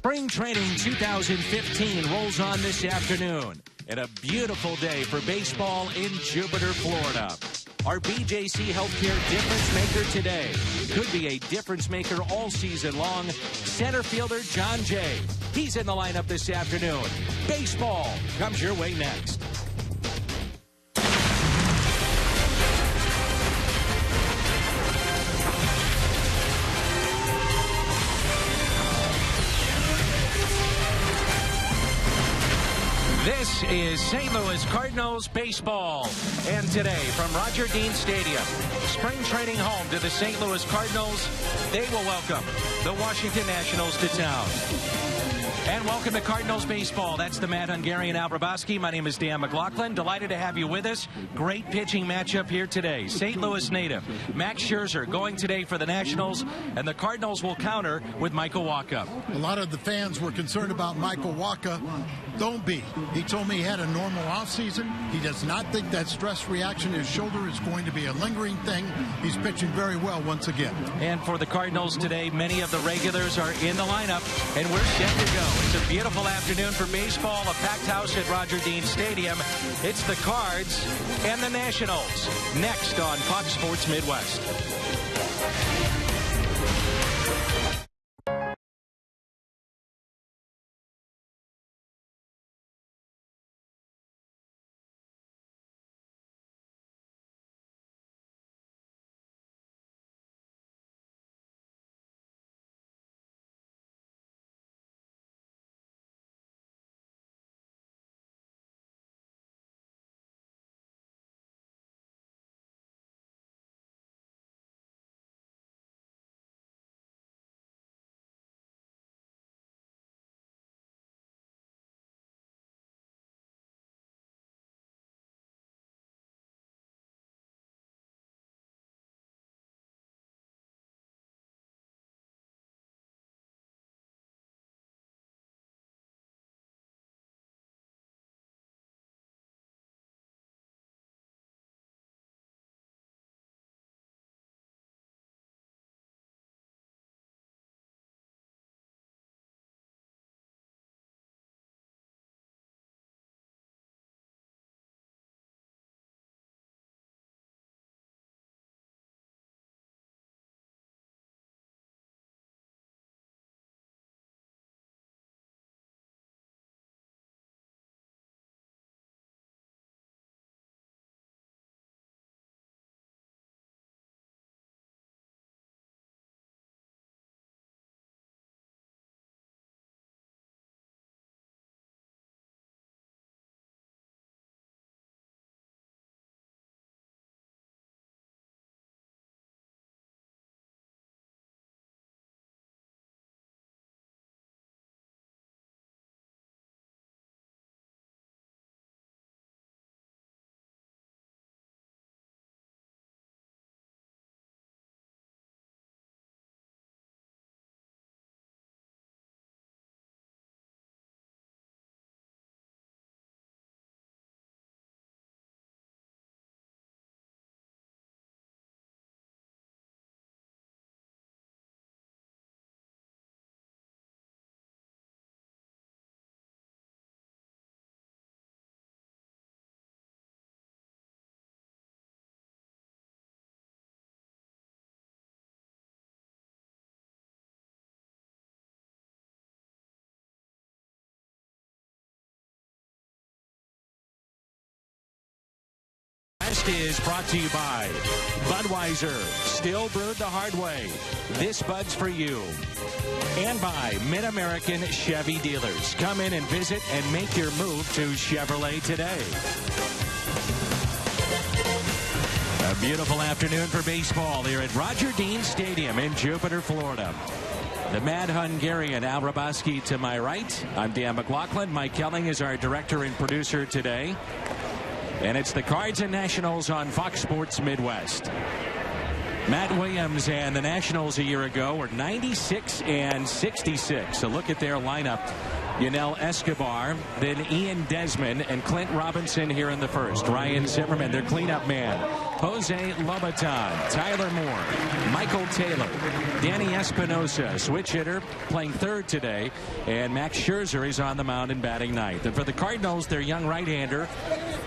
Spring Training 2015 rolls on this afternoon. And a beautiful day for baseball in Jupiter, Florida. Our BJC Healthcare difference maker today could be a difference maker all season long. Center fielder John Jay. He's in the lineup this afternoon. Baseball comes your way next. This is St. Louis Cardinals baseball. And today from Roger Dean Stadium, spring training home to the St. Louis Cardinals, they will welcome the Washington Nationals to town. And welcome to Cardinals baseball. That's the Mad Hungarian Al Braboski. My name is Dan McLaughlin. Delighted to have you with us. Great pitching matchup here today. St. Louis native Max Scherzer going today for the Nationals, and the Cardinals will counter with Michael Wacha. A lot of the fans were concerned about Michael Wacha. Don't be. He told me he had a normal offseason. He does not think that stress reaction in his shoulder is going to be a lingering thing. He's pitching very well once again. And for the Cardinals today, many of the regulars are in the lineup, and we're set to go. It's a beautiful afternoon for baseball, a packed house at Roger Dean Stadium. It's the Cards and the Nationals next on Fox Sports Midwest. Is brought to you by Budweiser, still brewed the hard way. This Bud's for you. And by Mid-American Chevy Dealers. Come in and visit and make your move to Chevrolet today. A beautiful afternoon for baseball here at Roger Dean Stadium in Jupiter, Florida. The Mad Hungarian Al Braboski to my right. I'm Dan McLaughlin. Mike Kelling is our director and producer today. And it's the Cards and Nationals on Fox Sports Midwest. Matt Williams and the Nationals a year ago were 96 and 66. So look at their lineup. Yunel Escobar, then Ian Desmond, and Clint Robinson here in the first. Ryan Zimmerman, their cleanup man. Jose Lobaton, Tyler Moore, Michael Taylor, Danny Espinosa, switch hitter, playing third today, and Max Scherzer is on the mound and batting ninth. And for the Cardinals, their young right-hander,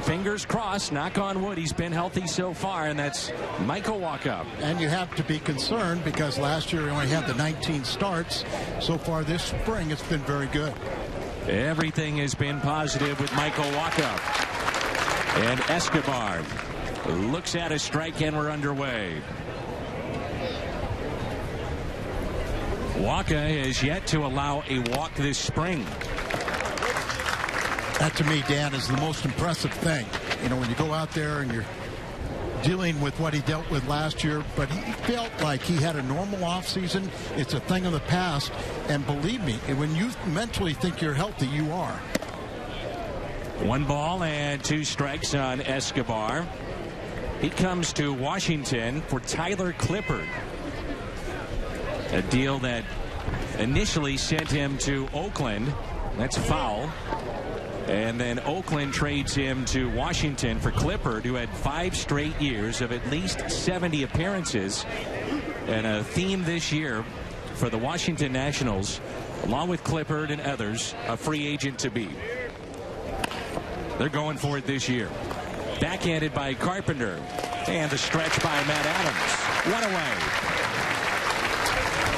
fingers crossed, knock on wood, he's been healthy so far, and that's Michael Wacha. And you have to be concerned because last year he only had the 19 starts. So far this spring, it's been very good. Everything has been positive with Michael Wacha. And Escobar looks at a strike, and we're underway. Wacha has yet to allow a walk this spring. That, to me, Dan, is the most impressive thing. You know, when you go out there and you're dealing with what he dealt with last year, but he felt like he had a normal offseason. It's a thing of the past. And believe me, when you mentally think you're healthy, you are. 1 ball and 2 strikes on Escobar. He comes to Washington for Tyler Clippard. A deal that initially sent him to Oakland. That's foul. And then Oakland trades him to Washington for Clippard, who had 5 straight years of at least 70 appearances. And a theme this year for the Washington Nationals, along with Clippard and others, a free agent to be. They're going for it this year. Backhanded by Carpenter. And the stretch by Matt Adams. 1 away.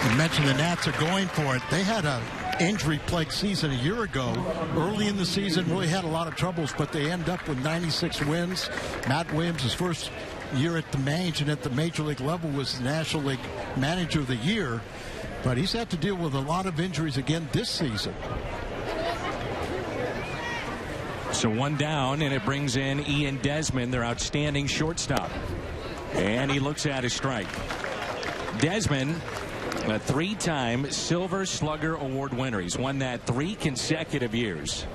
You mentioned the Nats are going for it. They had a injury-plagued season a year ago. Early in the season, really had a lot of troubles, but they end up with 96 wins. Matt Williams, his first year at the major league level, was the National League Manager of the Year, but he's had to deal with a lot of injuries again this season. So 1 down, and it brings in Ian Desmond, their outstanding shortstop. And he looks at a strike. Desmond, a 3-time Silver Slugger Award winner. He's won that 3 consecutive years.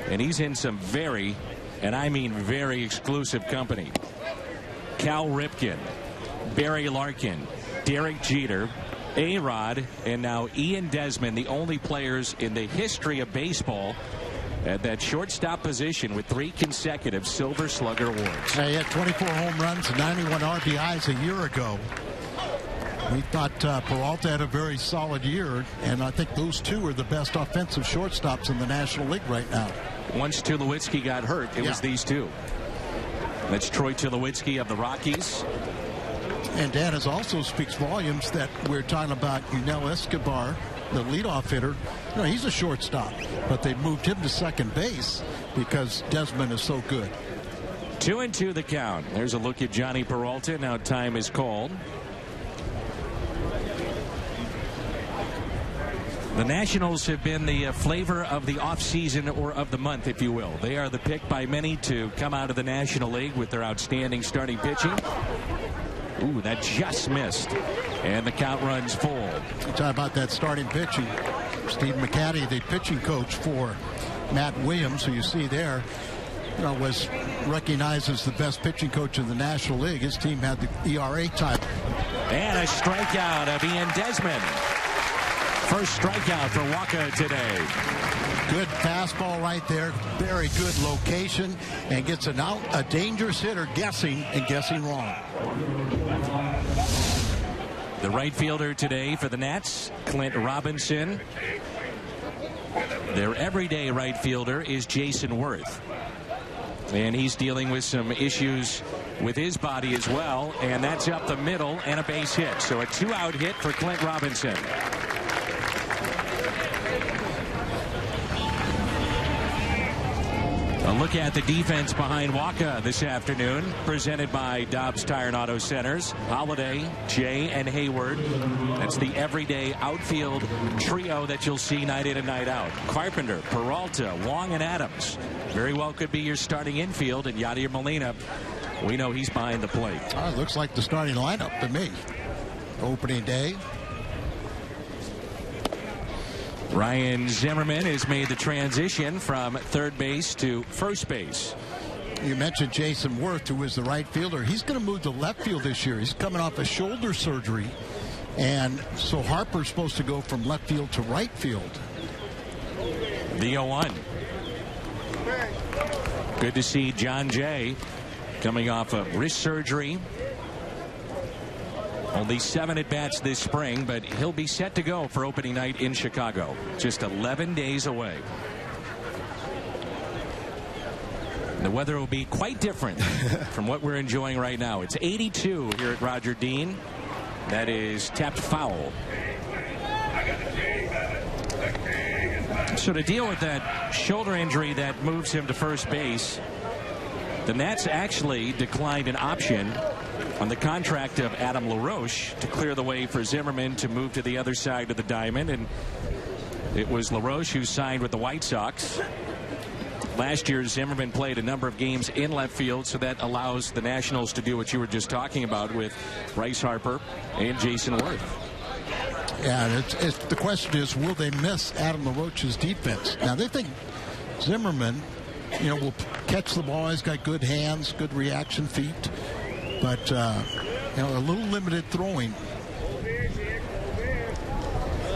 And he's in some very, and I mean very, exclusive company. Cal Ripken, Barry Larkin, Derek Jeter, A-Rod, and now Ian Desmond, the only players in the history of baseball at that shortstop position with 3 consecutive Silver Slugger awards. He had 24 home runs and 91 RBIs a year ago. We thought Peralta had a very solid year, and I think those 2 are the best offensive shortstops in the National League right now. Once Tulowitzki got hurt, it was these 2. That's Troy Tulowitzki of the Rockies. And Dan, it also speaks volumes that we're talking about Yunel Escobar, the leadoff hitter. You know, he's a shortstop, but they moved him to second base because Desmond is so good. 2-2 the count. There's a look at Johnny Peralta. Now time is called. The Nationals have been the flavor of the offseason, or of the month, if you will. They are the pick by many to come out of the National League with their outstanding starting pitching. Ooh, that just missed. And the count runs full. You talk about that starting pitching. Steve McCaddy, the pitching coach for Matt Williams, who you see there, was recognized as the best pitching coach in the National League. His team had the ERA title. And a strikeout of Ian Desmond. First strikeout for Wacha today. Good fastball right there. Very good location, and gets a dangerous hitter guessing wrong. The right fielder today for the Nats, Clint Robinson. Their everyday right fielder is Jason Worth. And he's dealing with some issues with his body as well. And that's up the middle and a base hit. So a 2-out hit for Clint Robinson. A look at the defense behind Wacha this afternoon, presented by Dobbs Tire and Auto Centers. Holiday, Jay, and Hayward. That's the everyday outfield trio that you'll see night in and night out. Carpenter, Peralta, Wong, and Adams. Very well could be your starting infield, and Yadier Molina, we know he's behind the plate. It looks like the starting lineup to me. Opening day. Ryan Zimmerman has made the transition from third base to first base. You mentioned Jason Worth, who is the right fielder. He's going to move to left field this year. He's coming off a shoulder surgery. And so Harper's supposed to go from left field to right field. The 0-1. Good to see John Jay coming off of wrist surgery. Only 7 at-bats this spring, but he'll be set to go for opening night in Chicago. Just 11 days away. The weather will be quite different from what we're enjoying right now. It's 82 here at Roger Dean. That is tapped foul. So to deal with that shoulder injury that moves him to first base, the Nats actually declined an option on the contract of Adam LaRoche to clear the way for Zimmerman to move to the other side of the diamond. And it was LaRoche who signed with the White Sox. Last year, Zimmerman played a number of games in left field, so that allows the Nationals to do what you were just talking about with Bryce Harper and Jason Worth. Yeah, the question is, will they miss Adam LaRoche's defense? Now, they think Zimmerman, will catch the ball. He's got good hands, good reaction feet, but, a little limited throwing.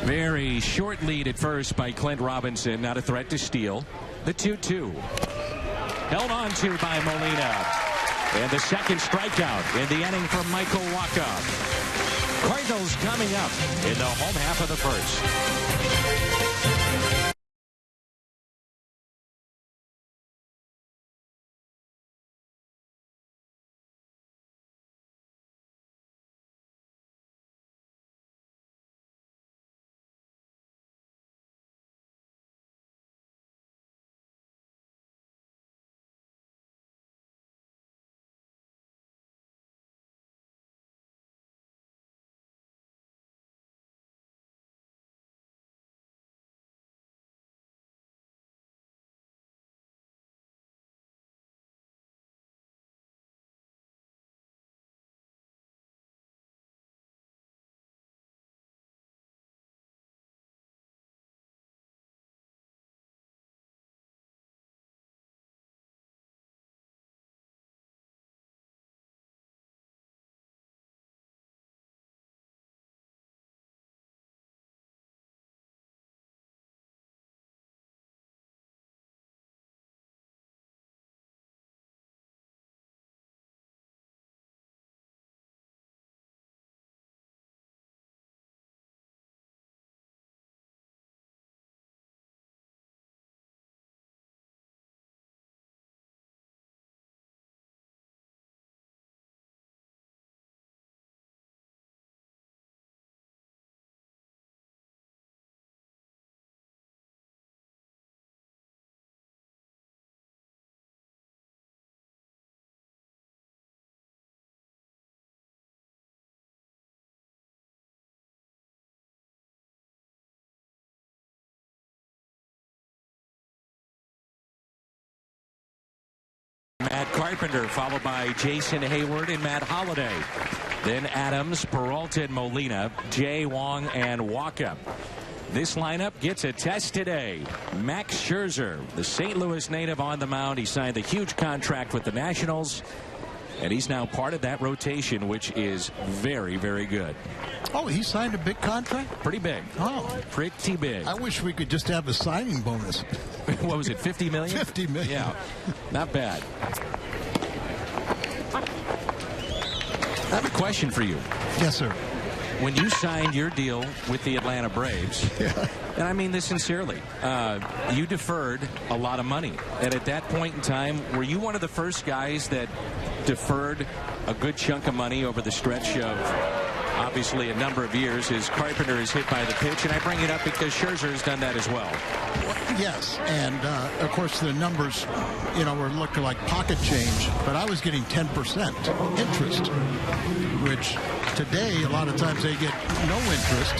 Very short lead at first by Clint Robinson. Not a threat to steal. The 2-2. Held on to by Molina. And the second strikeout in the inning from Michael Wacha. Cardinals coming up in the home half of the first. Matt Carpenter, followed by Jason Hayward and Matt Holliday. Then Adams, Peralta, and Molina, Jay, Wong, and Wacha. This lineup gets a test today. Max Scherzer, the St. Louis native, on the mound. He signed a huge contract with the Nationals, and he's now part of that rotation, which is very, very good. Oh, he signed a big contract? Pretty big. Oh. Pretty big. I wish we could just have a signing bonus. What was it, $50 million? $50 million. Yeah, not bad. I have a question for you. Yes, sir. When you signed your deal with the Atlanta Braves, and I mean this sincerely, you deferred a lot of money. And at that point in time, were you one of the first guys that deferred a good chunk of money over the stretch of obviously a number of years as Carpenter is hit by the pitch? And I bring it up because Scherzer has done that as well. Yes, and of course the numbers, were looking like pocket change, but I was getting 10% interest, which today a lot of times they get no interest.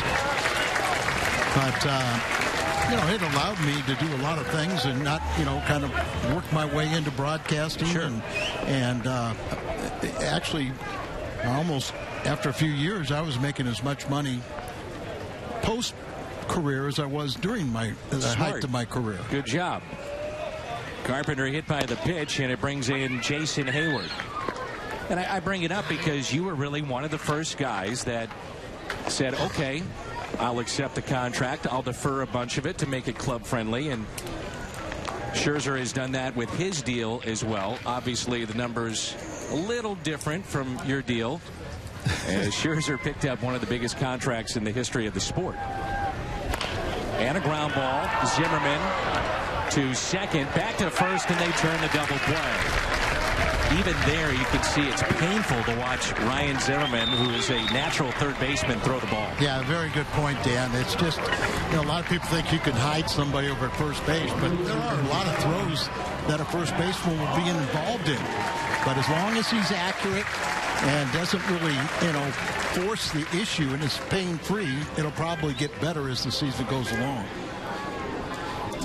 But it allowed me to do a lot of things and not, kind of work my way into broadcasting. Sure. And actually, almost after a few years, I was making as much money post career as I was during the height of my career. Good job. Carpenter hit by the pitch, and it brings in Jason Hayward. And I bring it up because you were really one of the first guys that said, okay, I'll accept the contract. I'll defer a bunch of it to make it club friendly. And Scherzer has done that with his deal as well. Obviously, the numbers a little different from your deal. Scherzer picked up one of the biggest contracts in the history of the sport. And a ground ball. Zimmerman to second, back to first, and they turn the double play. Even there, you can see it's painful to watch Ryan Zimmerman, who is a natural third baseman, throw the ball. Yeah, very good point, Dan. It's just, a lot of people think you can hide somebody over at first base, but there are a lot of throws that a first baseman will be involved in. But as long as he's accurate and doesn't really, force the issue and is pain-free, it'll probably get better as the season goes along.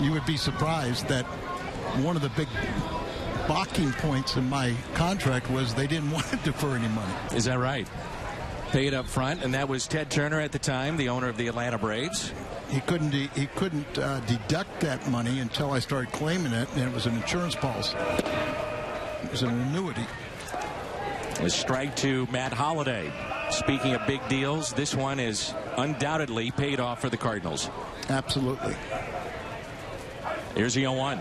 You would be surprised that one of the big balking points in my contract was they didn't want to defer any money. Is that right? Paid up front, and that was Ted Turner at the time, the owner of the Atlanta Braves. He couldn't deduct that money until I started claiming it, and it was an insurance policy. It was an annuity. A strike to Matt Holliday. Speaking of big deals, this one is undoubtedly paid off for the Cardinals. Absolutely. Here's the 0-1.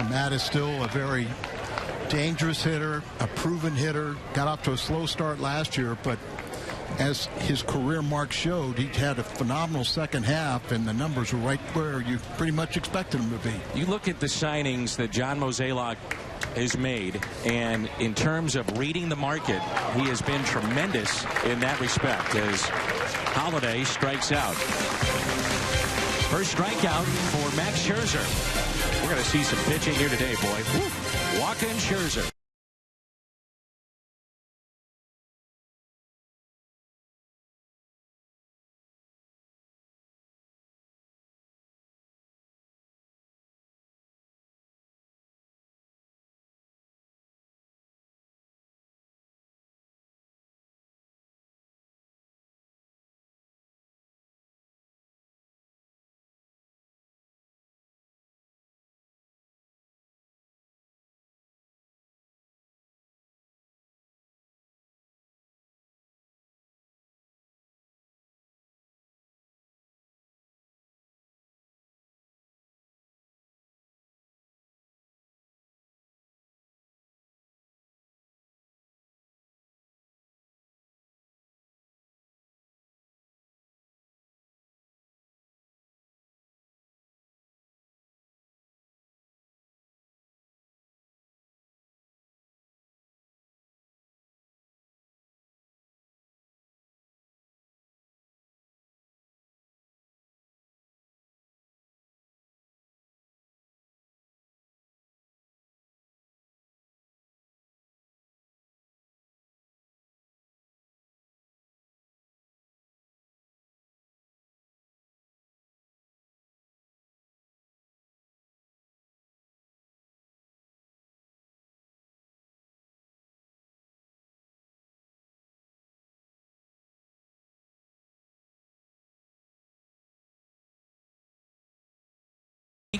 Matt is still a very dangerous hitter, a proven hitter. Got off to a slow start last year, but as his career mark showed, he had a phenomenal second half, and the numbers were right where you pretty much expected him to be. You look at the signings that John Mozeliak has made, and in terms of reading the market, he has been tremendous in that respect as Holliday strikes out. First strikeout for Max Scherzer. We're going to see some pitching here today, boy. Woo. Walk-in Scherzer.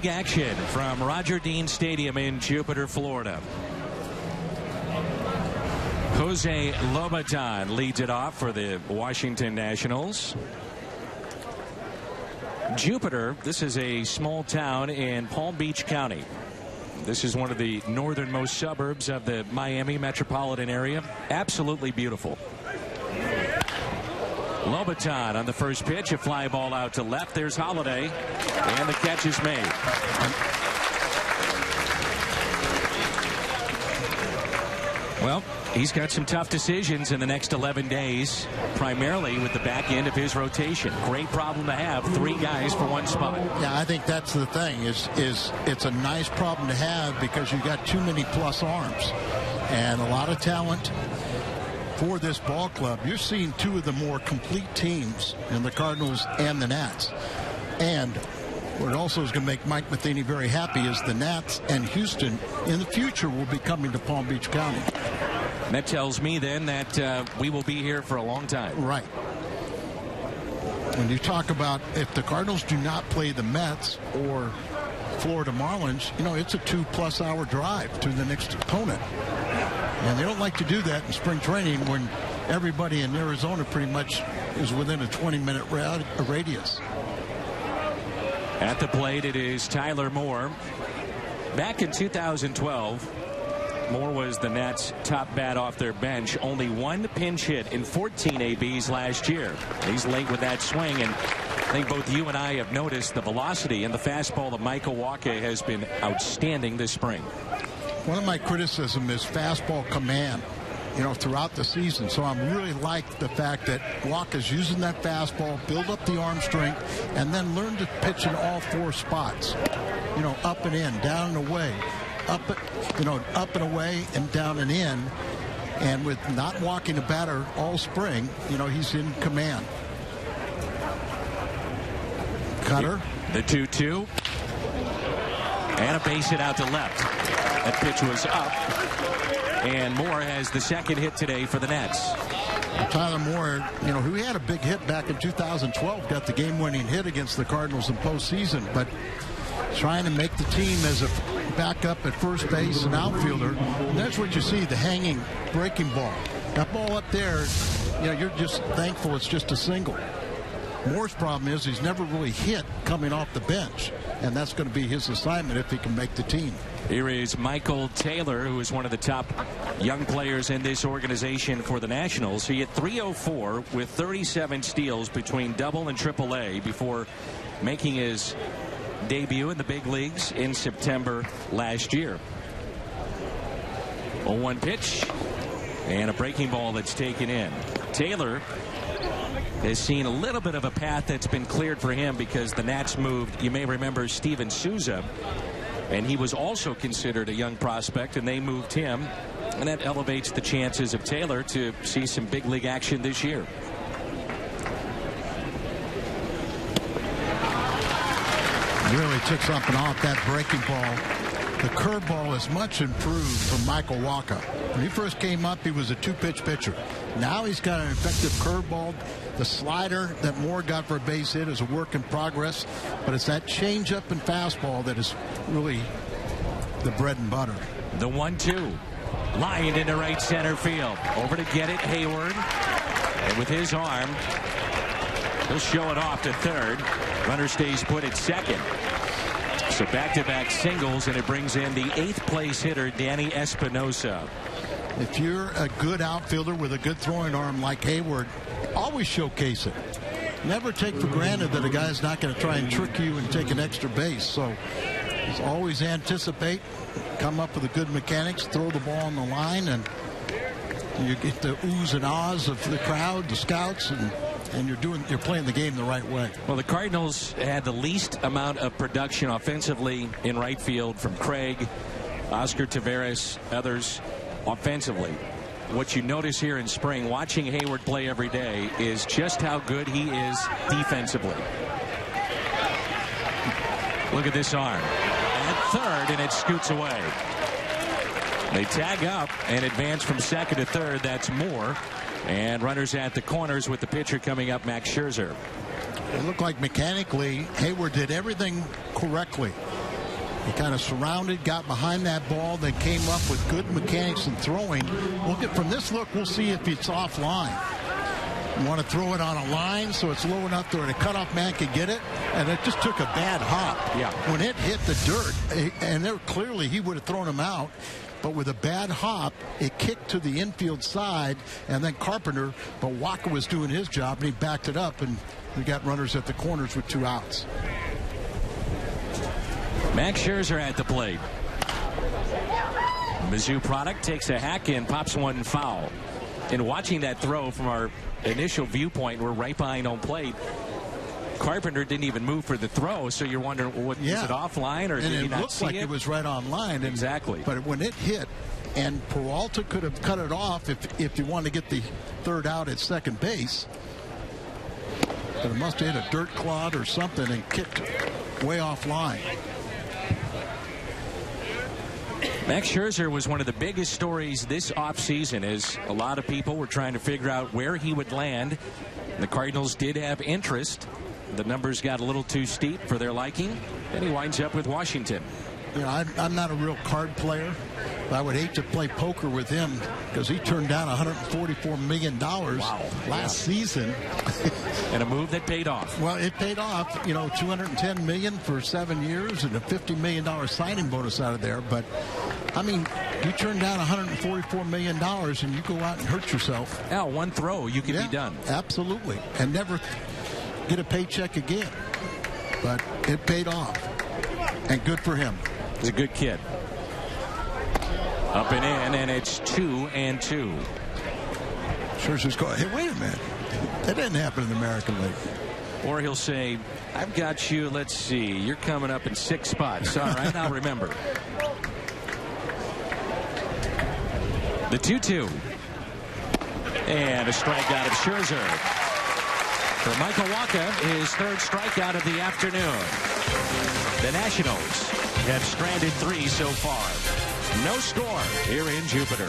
Action from Roger Dean Stadium in Jupiter, Florida. Jose Lobaton leads it off for the Washington Nationals. Jupiter, this is a small town in Palm Beach County. This is one of the northernmost suburbs of the Miami metropolitan area. Absolutely beautiful. Lobaton on the first pitch, a fly ball out to left. There's Holliday, and the catch is made. Well, he's got some tough decisions in the next 11 days, primarily with the back end of his rotation. Great problem to have, 3 guys for 1 spot. Yeah, I think that's the thing, is it's a nice problem to have because you've got too many plus arms and a lot of talent. For this ball club, you're seeing 2 of the more complete teams in the Cardinals and the Nats. And what also is going to make Mike Matheny very happy is the Nats and Houston in the future will be coming to Palm Beach County. That tells me then that we will be here for a long time. Right. When you talk about if the Cardinals do not play the Mets or Florida Marlins, it's a 2+ hour drive to the next opponent. And they don't like to do that in spring training when everybody in Arizona pretty much is within a 20-minute radius. At the plate, it is Tyler Moore. Back in 2012, Moore was the Nats' top bat off their bench. Only one pinch hit in 14 ABs last year. He's linked with that swing, and I think both you and I have noticed the velocity and the fastball of Michael Wacha has been outstanding this spring. One of my criticism is fastball command, throughout the season. So I'm really like the fact that Wacha's using that fastball, build up the arm strength, and then learn to pitch in all four spots. Up and in, down and away, up and away, and down and in. And with not walking a batter all spring, he's in command. Cutter. The 2-2. And a base hit out to left. That pitch was up. And Moore has the second hit today for the Nets. Tyler Moore, who had a big hit back in 2012, got the game-winning hit against the Cardinals in postseason, but trying to make the team as a backup at first base and outfielder. And that's what you see, the hanging breaking ball. That ball up there, you're just thankful it's just a single. Moore's problem is he's never really hit coming off the bench, and that's going to be his assignment if he can make the team. Here is Michael Taylor, who is one of the top young players in this organization for the Nationals. He hit .304 with 37 steals between Double and Triple A before making his debut in the big leagues in September last year. 0-1 pitch and a breaking ball that's taken in. Taylor has seen a little bit of a path that's been cleared for him because the Nats moved, you may remember, Steven Souza, and he was also considered a young prospect, and they moved him, and that elevates the chances of Taylor to see some big league action this year. Really took something off that breaking ball. The curveball is much improved from Michael Wacha. When he first came up, he was a two-pitch pitcher. Now he's got an effective curveball. The slider that Moore got for a base hit is a work in progress, but it's that changeup and fastball that is really the bread and butter. The 1-2. Lined into right center field. Over to get it, Hayward. And with his arm, he'll show it off to third. Runner stays put at second. So back-to-back singles, and it brings in the 8th place hitter, Danny Espinosa. If you're a good outfielder with a good throwing arm like Hayward, always showcase it. Never take for granted that a guy's not going to try and trick you and take an extra base. So just always anticipate, come up with the good mechanics, throw the ball on the line, and you get the oohs and ahs of the crowd, the scouts, and you're playing the game the right way. Well, the Cardinals had the least amount of production offensively in right field from Craig, Oscar Taveras, others offensively. What you notice here in spring, watching Hayward play every day, is just how good he is defensively. Look at this arm. At third, and it scoots away. They tag up and advance from second to third. That's Moore. And runners at the corners with the pitcher coming up, Max Scherzer. It looked like mechanically Hayward did everything correctly. He kind of surrounded, got behind that ball, then came up with good mechanics and throwing. From this look, we'll see if it's offline. You want to throw it on a line so it's low enough that a cutoff man can get it, and it just took a bad hop. Yeah. When it hit the dirt, and there clearly he would have thrown him out, but with a bad hop, it kicked to the infield side, and then Carpenter, but Wacha was doing his job, and he backed it up, and we got runners at the corners with 2 outs. Max Scherzer at the plate. Mizzou product takes a hack and pops one foul. And watching that throw from our initial viewpoint, we're right behind home plate. Carpenter didn't even move for the throw, so you're wondering, was it offline or did he not see it? It looked like it was right on line. Exactly. But when it hit, and Peralta could have cut it off if you want to get the third out at second base. But it must have hit a dirt clod or something and kicked way offline. Max Scherzer was one of the biggest stories this offseason, as a lot of people were trying to figure out where he would land. The Cardinals did have interest. The numbers got a little too steep for their liking, and he winds up with Washington. you know, I'm not a real card player. I would hate to play poker with him because he turned down $144 million last season. And a move that paid off. Well, it paid off, you know, $210 million for 7 years and a $50 million signing bonus out of there. But, I mean, you turn down $144 million and you go out and hurt yourself. Now, one throw, you can be done. Absolutely. And never get a paycheck again. But it paid off. And good for him. He's a good kid. Up and in, and it's 2-2. Scherzer's going, hey, wait a minute. That didn't happen in the American League. Or he'll say, I've got you, let's see, you're coming up in 6 spots. All right, I'll remember. The 2-2. And a strikeout of Scherzer. For Michael Wacha, his third strikeout of the afternoon. The Nationals have stranded 3 so far. No score here in Jupiter.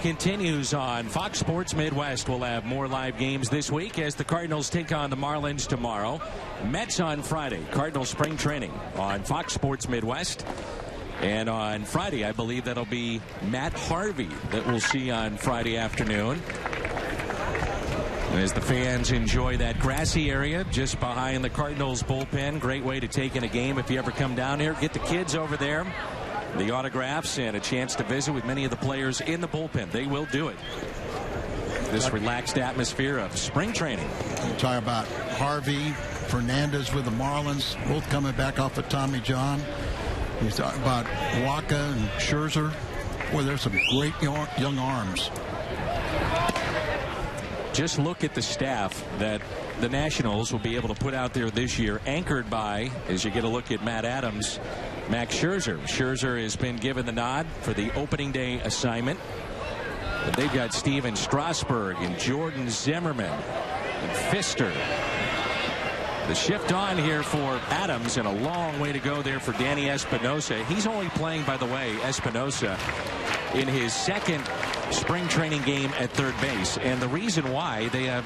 Continues on Fox Sports Midwest. We'll have more live games this week as the Cardinals take on the Marlins tomorrow. Mets on Friday. Cardinals spring training on Fox Sports Midwest. And on Friday, I believe that'll be Matt Harvey that we'll see on Friday afternoon. As the fans enjoy that grassy area just behind the Cardinals bullpen. Great way to take in a game if you ever come down here. Get the kids over there. The autographs and a chance to visit with many of the players in the bullpen. They will do it. This relaxed atmosphere of spring training. You talk about Harvey, Fernandez with the Marlins, both coming back off of Tommy John. He's talking about Wacha and Scherzer. Boy, there's some great young arms. Just look at the staff that the Nationals will be able to put out there this year, anchored by, as you get a look at Matt Adams, Max Scherzer. Scherzer has been given the nod for the opening day assignment. But they've got Steven Strasburg and Jordan Zimmerman and Fister. The shift on here for Adams, and a long way to go there for Danny Espinosa. He's only playing, by the way, Espinosa, in his second spring training game at third base. And the reason why, they have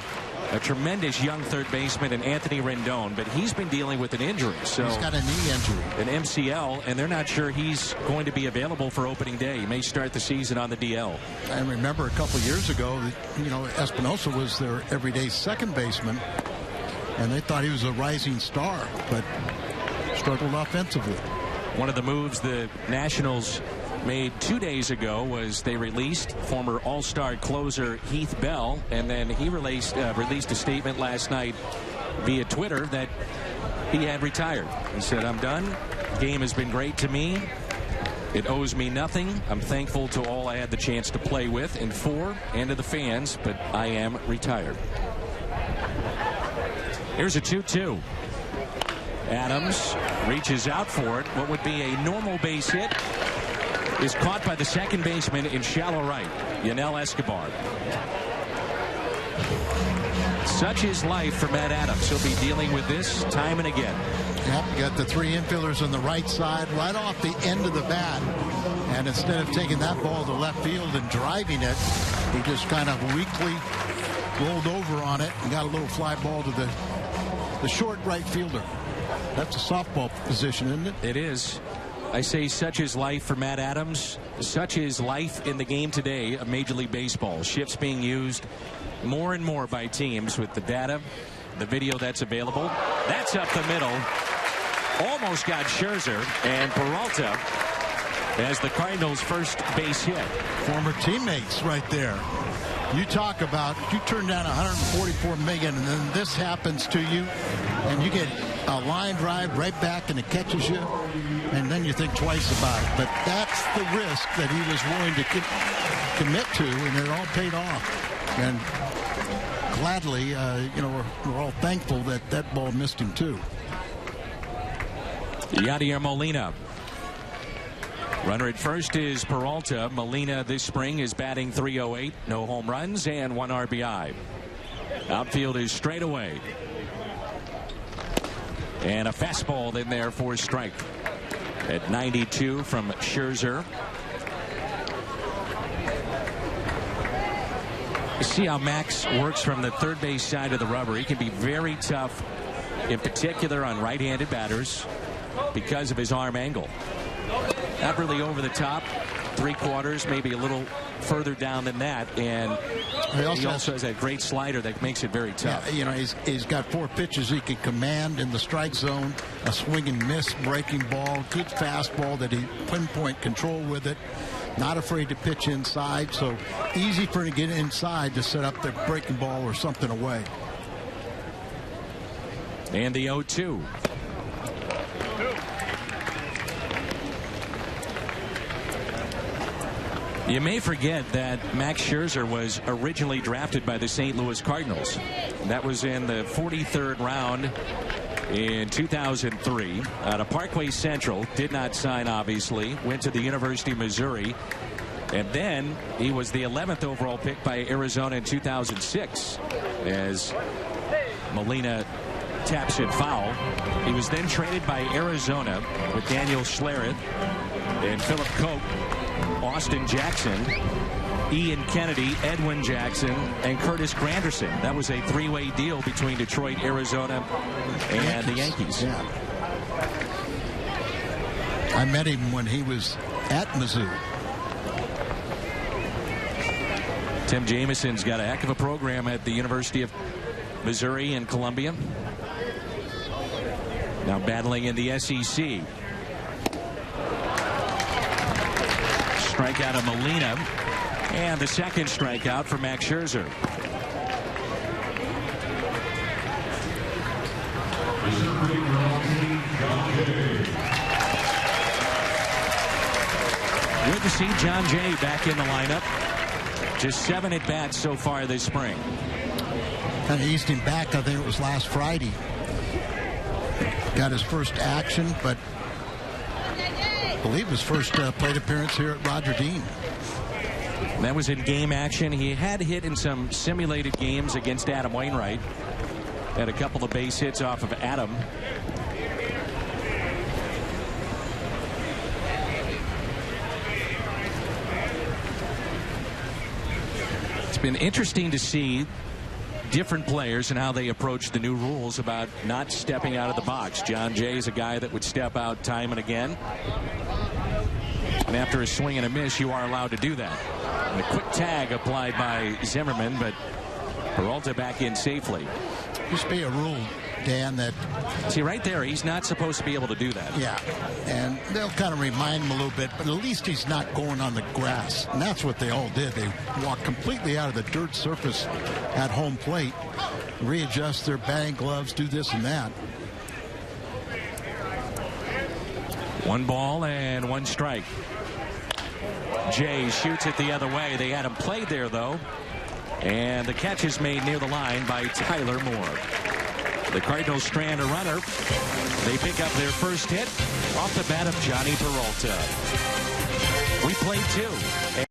a tremendous young third baseman in Anthony Rendon, but he's been dealing with an injury. So he's got a knee injury, an MCL, and they're not sure he's going to be available for opening day. He may start the season on the DL. And remember, a couple years ago, you know, Espinosa was their everyday second baseman, and they thought he was a rising star, but struggled offensively. One of the moves the Nationals made 2 days ago was they released former All-Star closer Heath Bell, and then he released a statement last night via Twitter that he had retired. He said, "I'm done. The game has been great to me. It owes me nothing. I'm thankful to all I had the chance to play with and for, and to the fans, but I am retired." Here's a 2-2. Adams reaches out for it. What would be a normal base hit is caught by the second baseman in shallow right, Yanel Escobar. Such is life for Matt Adams. He'll be dealing with this time and again. Yep, got the three infielders on the right side, right off the end of the bat. And instead of taking that ball to left field and driving it, he just kind of weakly rolled over on it and got a little fly ball to the short right fielder. That's a softball position, isn't it? It is. I say such is life for Matt Adams. Such is life in the game today of Major League Baseball. Shifts being used more and more by teams with the data, the video that's available. That's up the middle. Almost got Scherzer, and Peralta has the Cardinals' first base hit. Former teammates right there. You talk about, you turn down $144 million, and then this happens to you, and you get a line drive right back, and it catches you, and then you think twice about it. But that's the risk that he was willing to commit to, and it all paid off. And gladly, we're all thankful that that ball missed him too. Yadier Molina. Runner at first is Peralta. Molina this spring is batting .308. No home runs and 1 RBI. Outfield is straight away. And a fastball in there for a strike. At 92 from Scherzer. You see how Max works from the third base side of the rubber. He can be very tough, in particular on right-handed batters, because of his arm angle. Not really over the top, 3/4, maybe a little further down than that, and he also has that great slider that makes it very tough. Yeah, he's got 4 pitches he can command in the strike zone, a swing and miss breaking ball, good fastball that he pinpoint control with it, not afraid to pitch inside, so easy for him to get inside to set up the breaking ball or something away. And the 0-2. You may forget that Max Scherzer was originally drafted by the St. Louis Cardinals. That was in the 43rd round in 2003 out of Parkway Central. Did not sign, obviously. Went to the University of Missouri. And then he was the 11th overall pick by Arizona in 2006 as Molina taps it foul. He was then traded by Arizona with Daniel Schlereth and Philip Koch, Austin Jackson, Ian Kennedy, Edwin Jackson, and Curtis Granderson. That was a 3-way deal between Detroit, Arizona, and the Yankees. Yeah. I met him when he was at Mizzou. Tim Jameson's got a heck of a program at the University of Missouri and Columbia. Now battling in the SEC. Strikeout of Molina, and the second strikeout for Max Scherzer. Good to see John Jay back in the lineup. Just 7 at-bats so far this spring. Kind of eased him back. I think it was last Friday. Got his first action, but I believe his first plate appearance here at Roger Dean. That was in game action. He had hit in some simulated games against Adam Wainwright. Had a couple of base hits off of Adam. It's been interesting to see different players and how they approach the new rules about not stepping out of the box. John Jay is a guy that would step out time and again. And after a swing and a miss, you are allowed to do that. And a quick tag applied by Zimmerman, but Peralta back in safely. Used to be a rule, Dan, that... See, right there, he's not supposed to be able to do that. Yeah, and they'll kind of remind him a little bit, but at least he's not going on the grass. And that's what they all did. They walked completely out of the dirt surface at home plate, readjust their batting gloves, do this and that. 1 ball and 1 strike. Jay shoots it the other way. They had him played there, though. And the catch is made near the line by Tyler Moore. The Cardinals strand a runner. They pick up their first hit off the bat of Johnny Peralta. We played 2.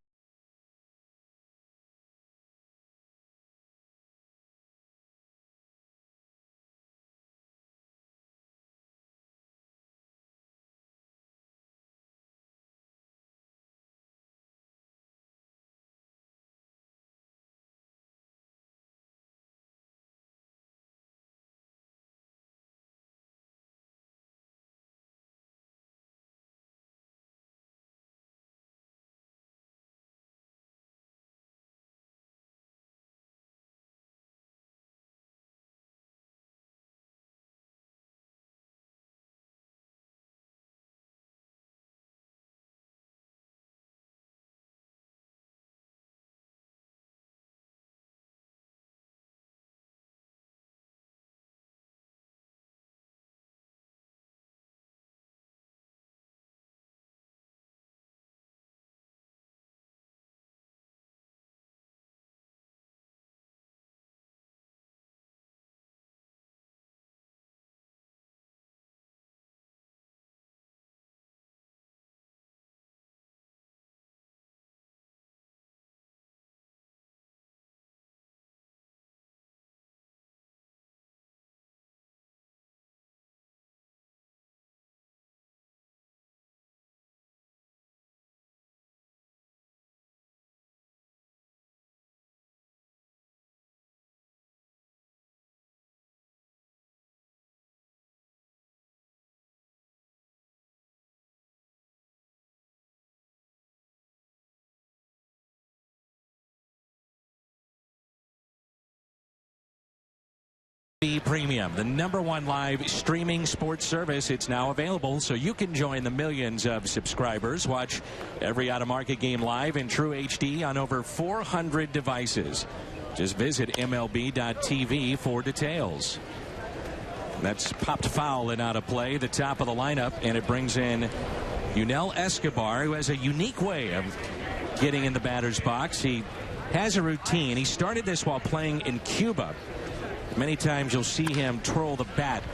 Premium, the #1 live streaming sports service. It's now available, so you can join the millions of subscribers. Watch every out-of-market game live in true HD on over 400 devices. Just visit MLB.tv for details. That's popped foul and out of play, the top of the lineup, and it brings in Yunel Escobar, who has a unique way of getting in the batter's box. He has a routine. He started this while playing in Cuba. Many times you'll see him twirl the bat.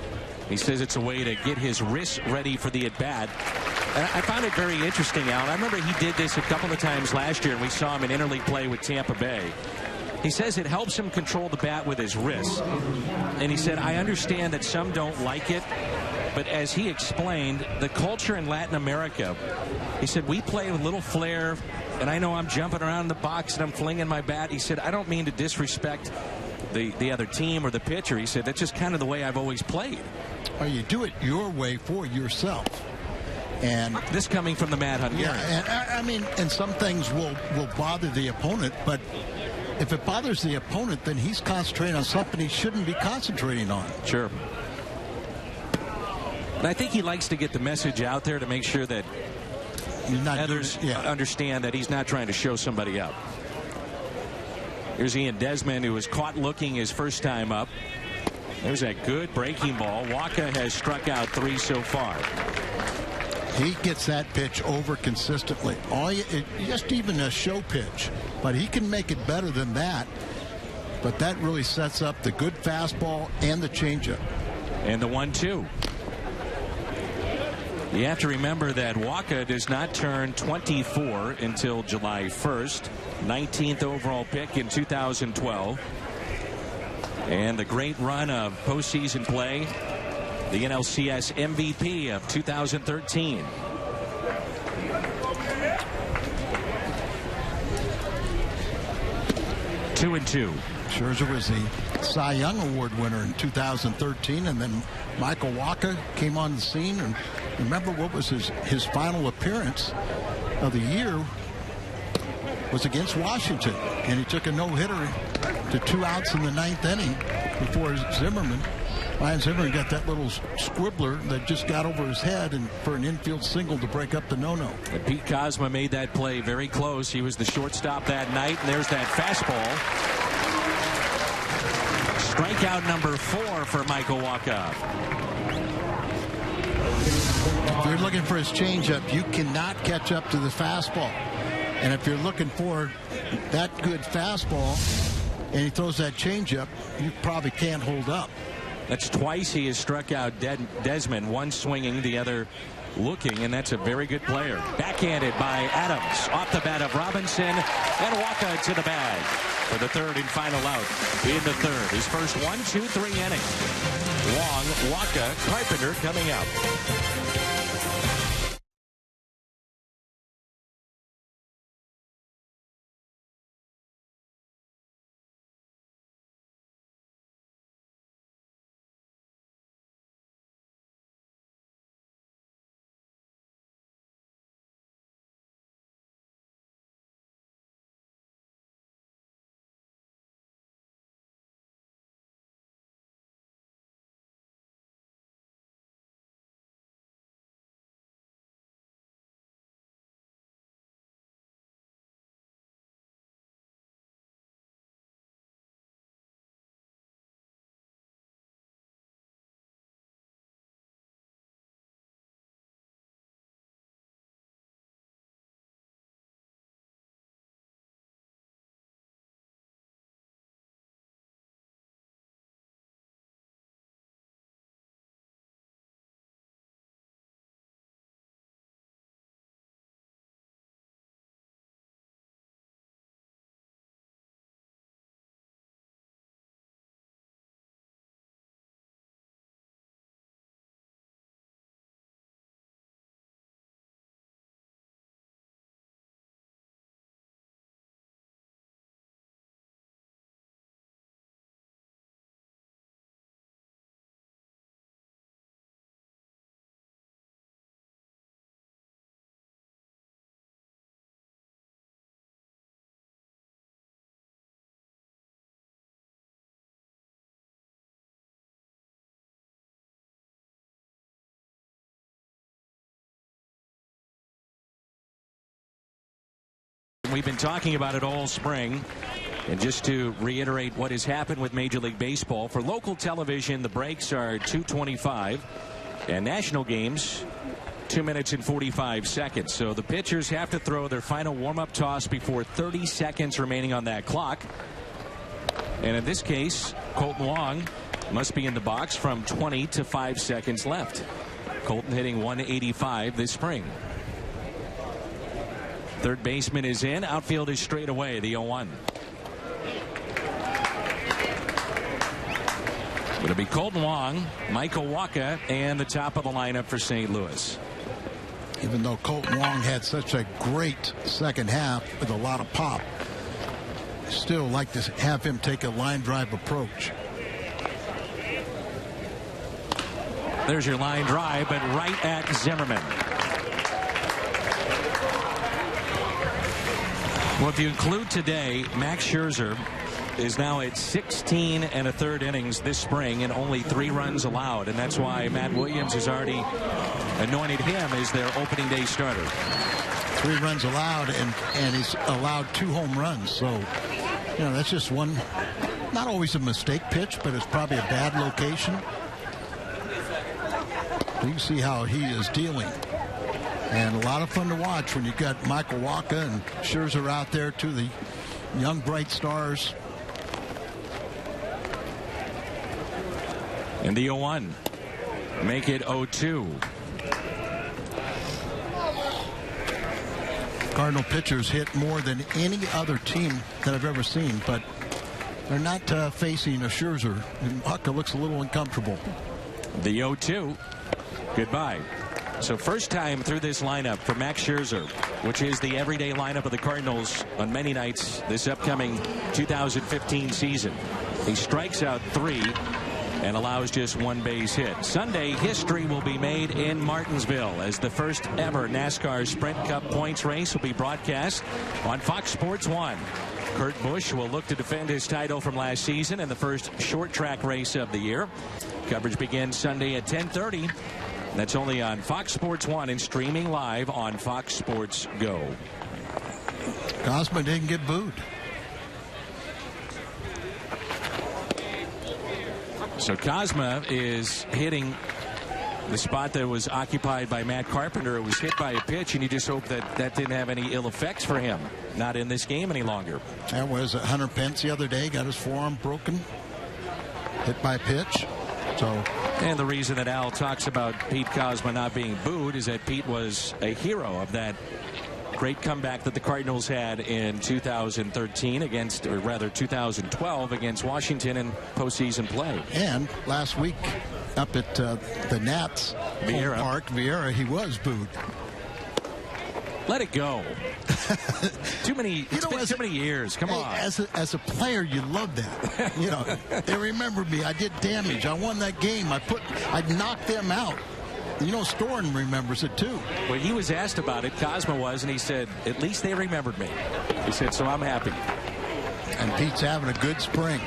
He says it's a way to get his wrist ready for the at-bat. And I found it very interesting, Alan. I remember he did this a couple of times last year, and we saw him in interleague play with Tampa Bay. He says it helps him control the bat with his wrist. And he said, I understand that some don't like it, but as he explained, the culture in Latin America, he said, we play with a little flair, and I know I'm jumping around in the box and I'm flinging my bat. He said, I don't mean to disrespect the other team or the pitcher. He said, that's just kind of the way I've always played. Well, you do it your way for yourself. And this coming from the Mad Hungarian. Yeah, and I mean, and some things will bother the opponent, but if it bothers the opponent, then he's concentrating on something he shouldn't be concentrating on. Sure. And I think he likes to get the message out there to make sure that others understand that he's not trying to show somebody up. Here's Ian Desmond, who was caught looking his first time up. There's that good breaking ball. Waka has struck out 3 so far. He gets that pitch over consistently. Just even a show pitch, but he can make it better than that. But that really sets up the good fastball and the changeup. And the 1-2. You have to remember that Waka does not turn 24 until July 1st. 19th overall pick in 2012. And the great run of postseason play. The NLCS MVP of 2013. Two and two. Scherzer was the Cy Young Award winner in 2013, and then Michael Wacha came on the scene. And remember, what was his final appearance of the year was against Washington, and he took a no-hitter to 2 outs in the 9th inning before Zimmerman. Ryan Zimmerman got that little squibbler that just got over his head and for an infield single to break up the no-no. And Pete Kozma made that play very close. He was the shortstop that night, and there's that fastball. Strikeout number 4 for Michael Wacha. If you're looking for his changeup, you cannot catch up to the fastball. And if you're looking for that good fastball and he throws that changeup, you probably can't hold up. That's twice he has struck out Desmond, one swinging, the other looking, and that's a very good player. Backhanded by Adams, off the bat of Robinson, and Waka to the bag for the third and final out in the third. His first 1, 2, 3 inning. Wong, Waka, Carpenter coming up. We've been talking about it all spring. And just to reiterate what has happened with Major League Baseball, for local television, the breaks are 2:25, and national games 2 minutes and 45 seconds. So the pitchers have to throw their final warm-up toss before 30 seconds remaining on that clock. And in this case, Colton Wong must be in the box from 20 to 5 seconds left. Colton hitting 185 this spring. Third baseman is in. Outfield is straight away, the 0-1. It'll be Colton Wong, Michael Waka, and the top of the lineup for St. Louis. Even though Colton Wong had such a great second half with a lot of pop, still like to have him take a line drive approach. There's your line drive, but right at Zimmerman. Well, if you include today, Max Scherzer is now at 16 1/3 innings this spring and only 3 runs allowed, and that's why Matt Williams has already anointed him as their opening day starter. 3 runs allowed, and he's allowed 2 home runs. So, you know, that's just one, not always a mistake pitch, but it's probably a bad location. You can see how he is dealing. And a lot of fun to watch when you've got Michael Waka and Scherzer out there, two of the young bright stars. And the 0-1. Make it 0-2. Cardinal pitchers hit more than any other team that I've ever seen, but they're not facing a Scherzer. And Waka looks a little uncomfortable. The 0-2. Goodbye. So first time through this lineup for Max Scherzer, which is the everyday lineup of the Cardinals on many nights this upcoming 2015 season. He strikes out 3 and allows just 1 base hit. Sunday, history will be made in Martinsville as the first ever NASCAR Sprint Cup points race will be broadcast on Fox Sports 1. Kurt Busch will look to defend his title from last season in the first short track race of the year. Coverage begins Sunday at 10:30. That's only on Fox Sports 1 and streaming live on Fox Sports Go. Cosma didn't get booed. So Cosma is hitting the spot that was occupied by Matt Carpenter. It was hit by a pitch, and you just hope that that didn't have any ill effects for him. Not in this game any longer. That was Hunter Pence the other day. Got his forearm broken. Hit by a pitch. So, and the reason that Al talks about Pete Kozma not being booed is that Pete was a hero of that great comeback that the Cardinals had in 2013 against, or rather 2012 against Washington in postseason play. And last week up at the Nats home park, Vieira, he was booed. Let it go. Too many. It's been too many years. Come on. As a player, you love that. They remembered me. I did damage. I won that game. I knocked them out. Storen remembers it too. When he was asked about it, Kozma was, and he said, "At least they remembered me." He said, "So I'm happy." And Pete's having a good spring.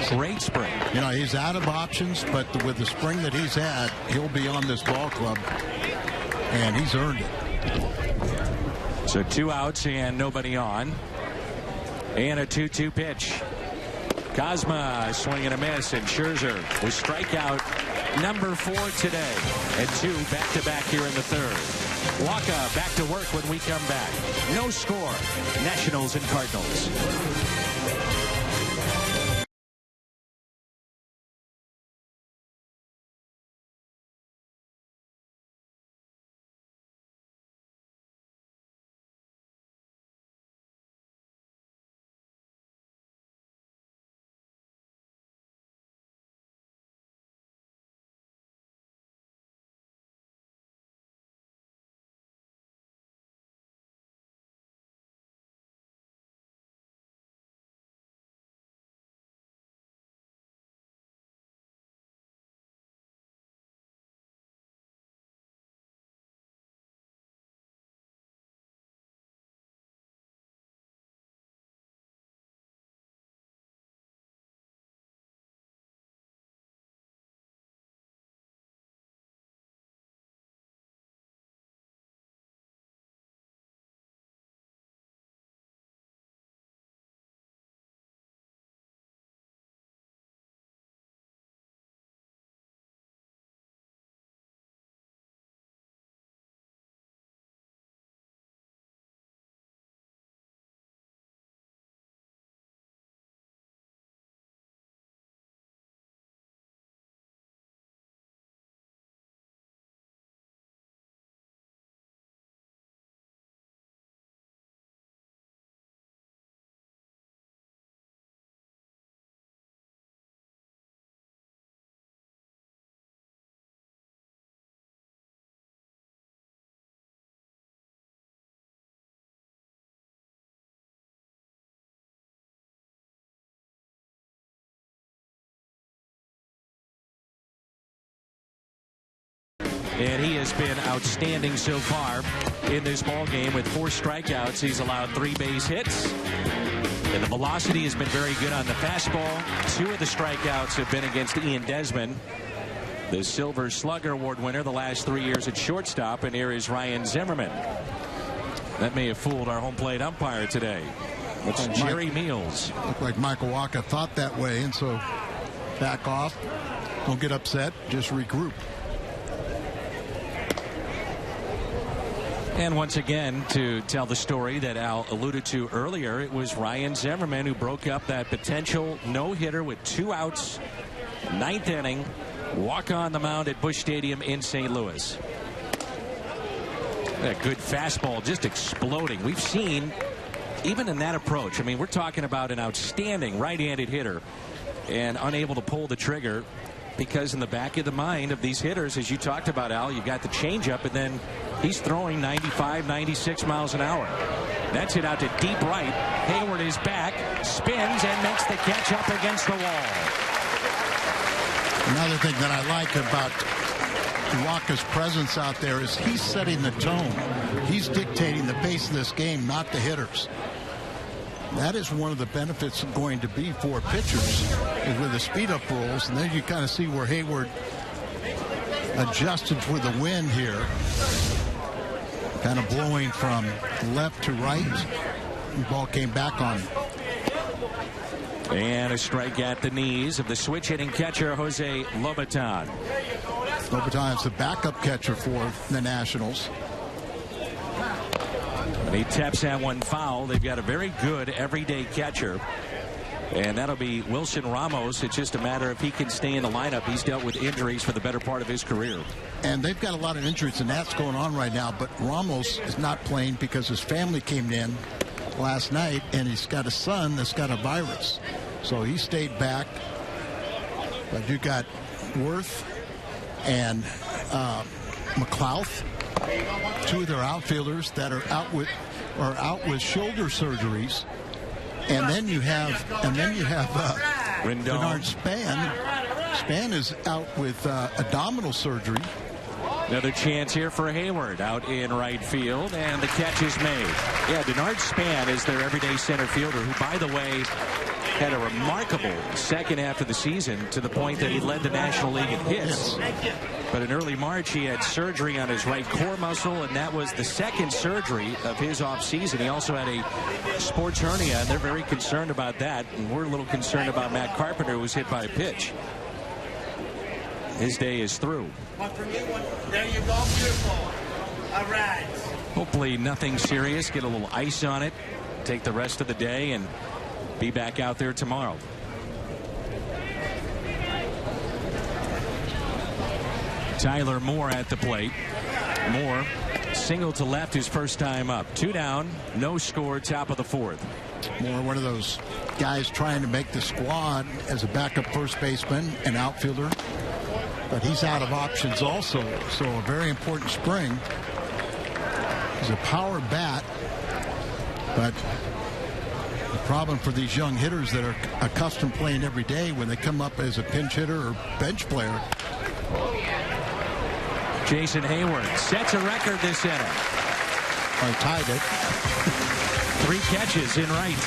Great spring. He's out of options, but with the spring that he's had, he'll be on this ball club, and he's earned it. So 2 outs and nobody on. And a 2-2 pitch. Kozma swing and a miss, and Scherzer with strikeout number 4 today. And 2 back-to-back here in the third. Waka back to work when we come back. No score. Nationals and Cardinals. And he has been outstanding so far in this ball game with 4 strikeouts. He's allowed 3 base hits. And the velocity has been very good on the fastball. 2 of the strikeouts have been against Ian Desmond, the Silver Slugger Award winner the last 3 years at shortstop. And here is Ryan Zimmerman. That may have fooled our home plate umpire today. It's Jerry Meals. Looked like Michael Waka thought that way, and so back off. Don't get upset. Just regroup. And once again, to tell the story that Al alluded to earlier, it was Ryan Zimmerman who broke up that potential no-hitter with 2 outs, 9th inning, walk on the mound at Busch Stadium in St. Louis. That good fastball just exploding. We've seen, even in that approach, I mean, we're talking about an outstanding right-handed hitter and unable to pull the trigger because in the back of the mind of these hitters, as you talked about, Al, you got the changeup, and then he's throwing 95, 96 miles an hour. That's it out to deep right. Hayward is back, spins, and makes the catch up against the wall. Another thing that I like about Waka's presence out there is he's setting the tone. He's dictating the pace of this game, not the hitters. That is one of the benefits going to be for pitchers is with the speed-up rules, and then you kind of see where Hayward adjusted for the wind here, kind of blowing from left to right. The ball came back on him. And a strike at the knees of the switch-hitting catcher, Jose Lobaton. Lobaton is the backup catcher for the Nationals. And he taps that one foul. They've got a very good everyday catcher. And that'll be Wilson Ramos. It's just a matter if he can stay in the lineup. He's dealt with injuries for the better part of his career. And they've got a lot of injuries, and that's going on right now. But Ramos is not playing because his family came in last night, and he's got a son that's got a virus. So he stayed back. But you got Worth and McLouth, two of their outfielders that are out with shoulder surgeries. And then you have Bernard Span. Span is out with abdominal surgery. Another chance here for Hayward out in right field, and the catch is made. Yeah, Bernard Span is their everyday center fielder, who, by the way, had a remarkable second half of the season to the point that he led the National League in hits. But in early March, he had surgery on his right core muscle, and that was the second surgery of his offseason. He also had a sports hernia, and they're very concerned about that. And we're a little concerned about Matt Carpenter, who was hit by a pitch. His day is through. There you go, beautiful. All right. Hopefully nothing serious. Get a little ice on it. Take the rest of the day and be back out there tomorrow. Tyler Moore at the plate. Moore, single to left his first time up. 2 down, no score, top of the 4th. Moore, one of those guys trying to make the squad as a backup first baseman and outfielder. But he's out of options also, so a very important spring. He's a power bat, but the problem for these young hitters that are accustomed playing every day, when they come up as a pinch hitter or bench player. Jason Hayward sets a record this inning. I tied it. 3 catches in right.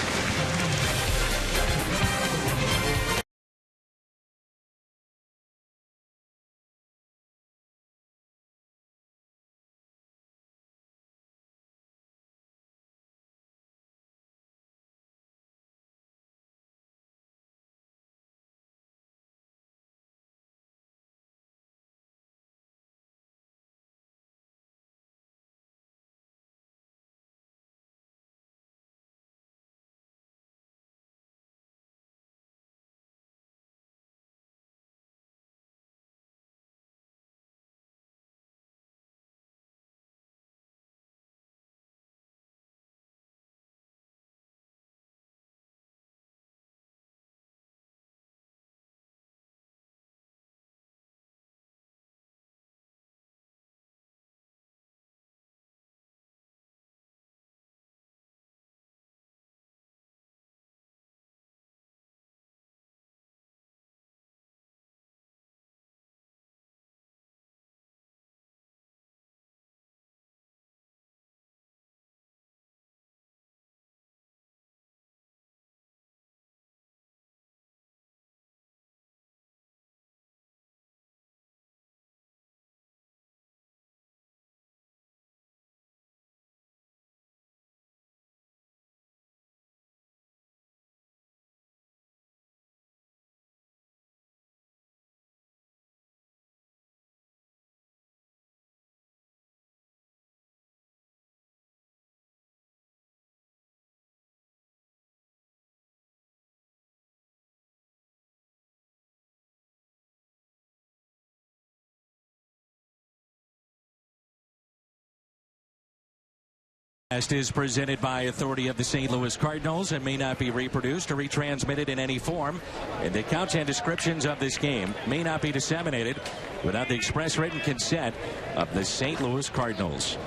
Is presented by authority of the St. Louis Cardinals and may not be reproduced or retransmitted in any form. And the accounts and descriptions of this game may not be disseminated without the express written consent of the St. Louis Cardinals.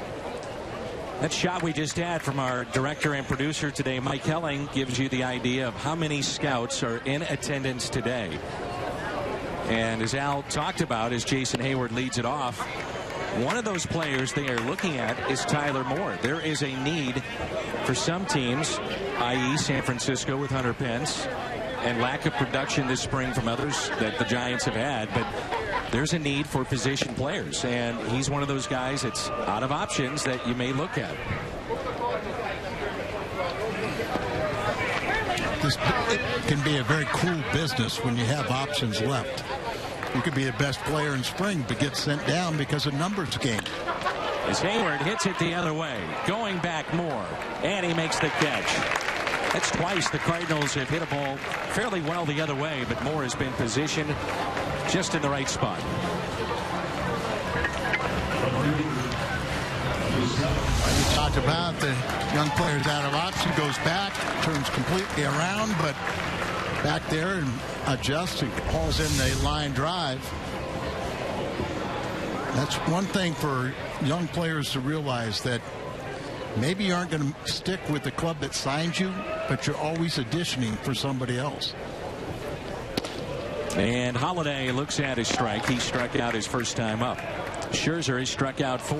That shot we just had from our director and producer today, Mike Helling, gives you the idea of how many scouts are in attendance today. And as Al talked about, as Jason Hayward leads it off, one of those players they are looking at is Tyler Moore. There is a need for some teams, i.e. San Francisco with Hunter Pence, and lack of production this spring from others that the Giants have had. But there's a need for position players, and he's one of those guys that's out of options that you may look at. It can be a very cool business when you have options left. You could be the best player in spring but get sent down because of numbers game. As Hayward hits it the other way, going back more, and he makes the catch. That's twice the Cardinals have hit a ball fairly well the other way, but Moore has been positioned just in the right spot. You talked about the young players out of option, goes back, turns completely around, but back there and adjusts and hauls in the line drive. That's one thing for young players to realize, that maybe you aren't going to stick with the club that signed you, but you're always auditioning for somebody else. And Holiday looks at his strike. He struck out his first time up. Scherzer has struck out 4.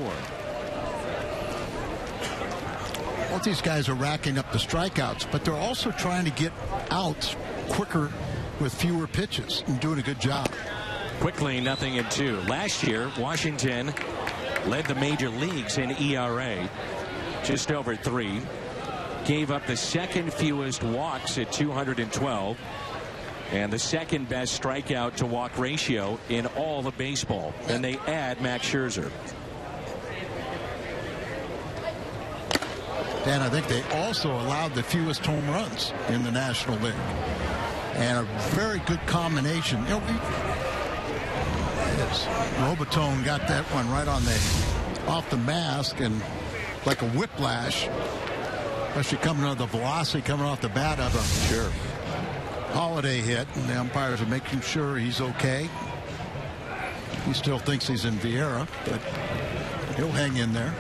Both these guys are racking up the strikeouts, but they're also trying to get outs quicker with fewer pitches and doing a good job. Quickly, 0-2. Last year, Washington led the major leagues in ERA, just over 3. Gave up the second fewest walks at 212, and the second best strikeout to walk ratio in all of baseball. And they add Max Scherzer. And I think they also allowed the fewest home runs in the National League. And a very good combination. You know, Robotone got that one right on off the mask, and like a whiplash, especially coming on the velocity coming off the bat of a Holiday hit, and the umpires are making sure he's okay. He still thinks he's in Vieira, but he'll hang in there.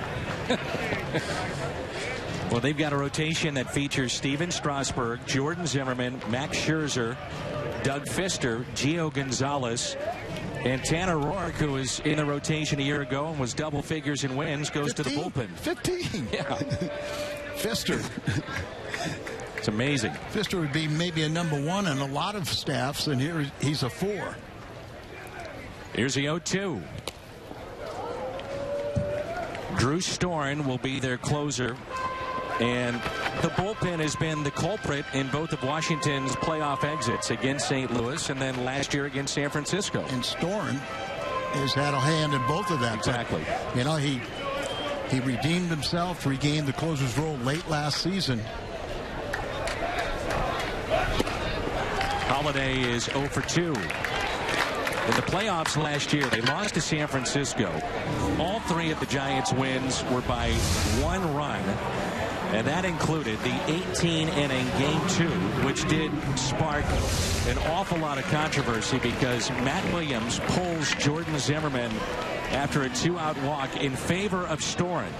Well, they've got a rotation that features Steven Strasburg, Jordan Zimmermann, Max Scherzer, Doug Fister, Gio Gonzalez, and Tanner Roark, who was in the rotation a year ago and was double figures in wins, goes 15, to the bullpen. 15. Yeah. Fister. It's amazing. Fister would be maybe a number 1 in a lot of staffs, and here he's a 4. Here's the 0-2. Drew Storen will be their closer. And the bullpen has been the culprit in both of Washington's playoff exits, against St. Louis and then last year against San Francisco. And Storen has had a hand in both of that. Exactly. But, you know, he redeemed himself, regained the closer's role late last season. Holiday is 0 for 2. In the playoffs last year, they lost to San Francisco. All 3 of the Giants' wins were by 1 run. And that included the 18-inning Game 2, which did spark an awful lot of controversy because Matt Williams pulls Jordan Zimmermann after a 2-out walk in favor of Storen.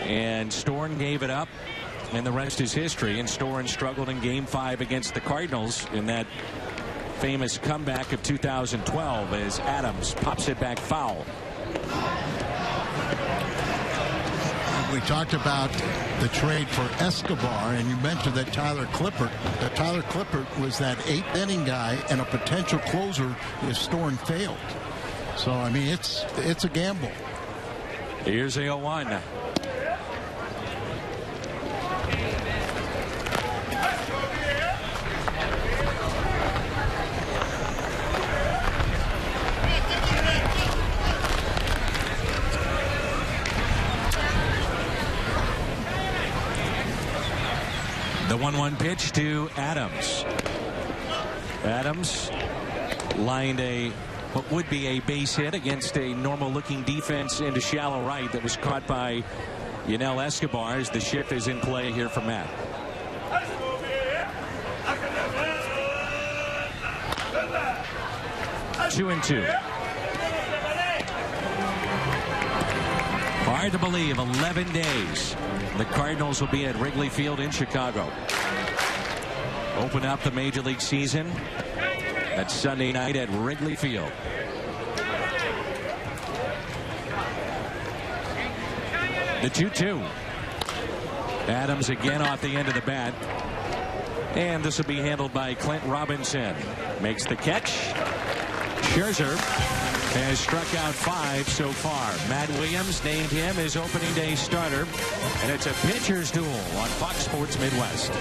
And Storen gave it up, and the rest is history. And Storen struggled in Game 5 against the Cardinals in that famous comeback of 2012 as Adams pops it back foul. We talked about the trade for Escobar, and you mentioned that Tyler Clippert was that 8th-inning guy and a potential closer if Storen failed. So, I mean, it's a gamble. Here's a 0-1. The 1-1 pitch to Adams. Adams lined what would be a base hit against a normal-looking defense into shallow right that was caught by Yunel Escobar as the shift is in play here for Matt. Two and two. Hard to believe, 11 days. The Cardinals will be at Wrigley Field in Chicago. Open up the Major League season. That's Sunday night at Wrigley Field. The 2-2. Adams again off the end of the bat. And this will be handled by Clint Robinson. Makes the catch. Scherzer has struck out 5 so far. Matt Williams named him his opening day starter. And it's a pitcher's duel on Fox Sports Midwest.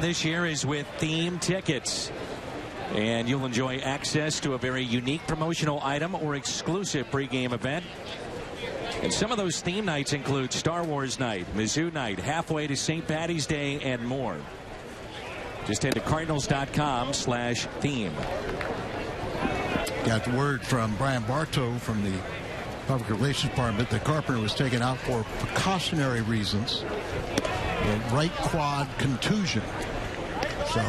this year is with theme tickets. And you'll enjoy access to a very unique promotional item or exclusive pregame event. And some of those theme nights include Star Wars Night, Mizzou Night, Halfway to St. Patty's Day, and more. Just head to Cardinals.com/theme. Got word from Brian Bartow from the Public Relations Department that Carpenter was taken out for precautionary reasons. The right quad contusion. So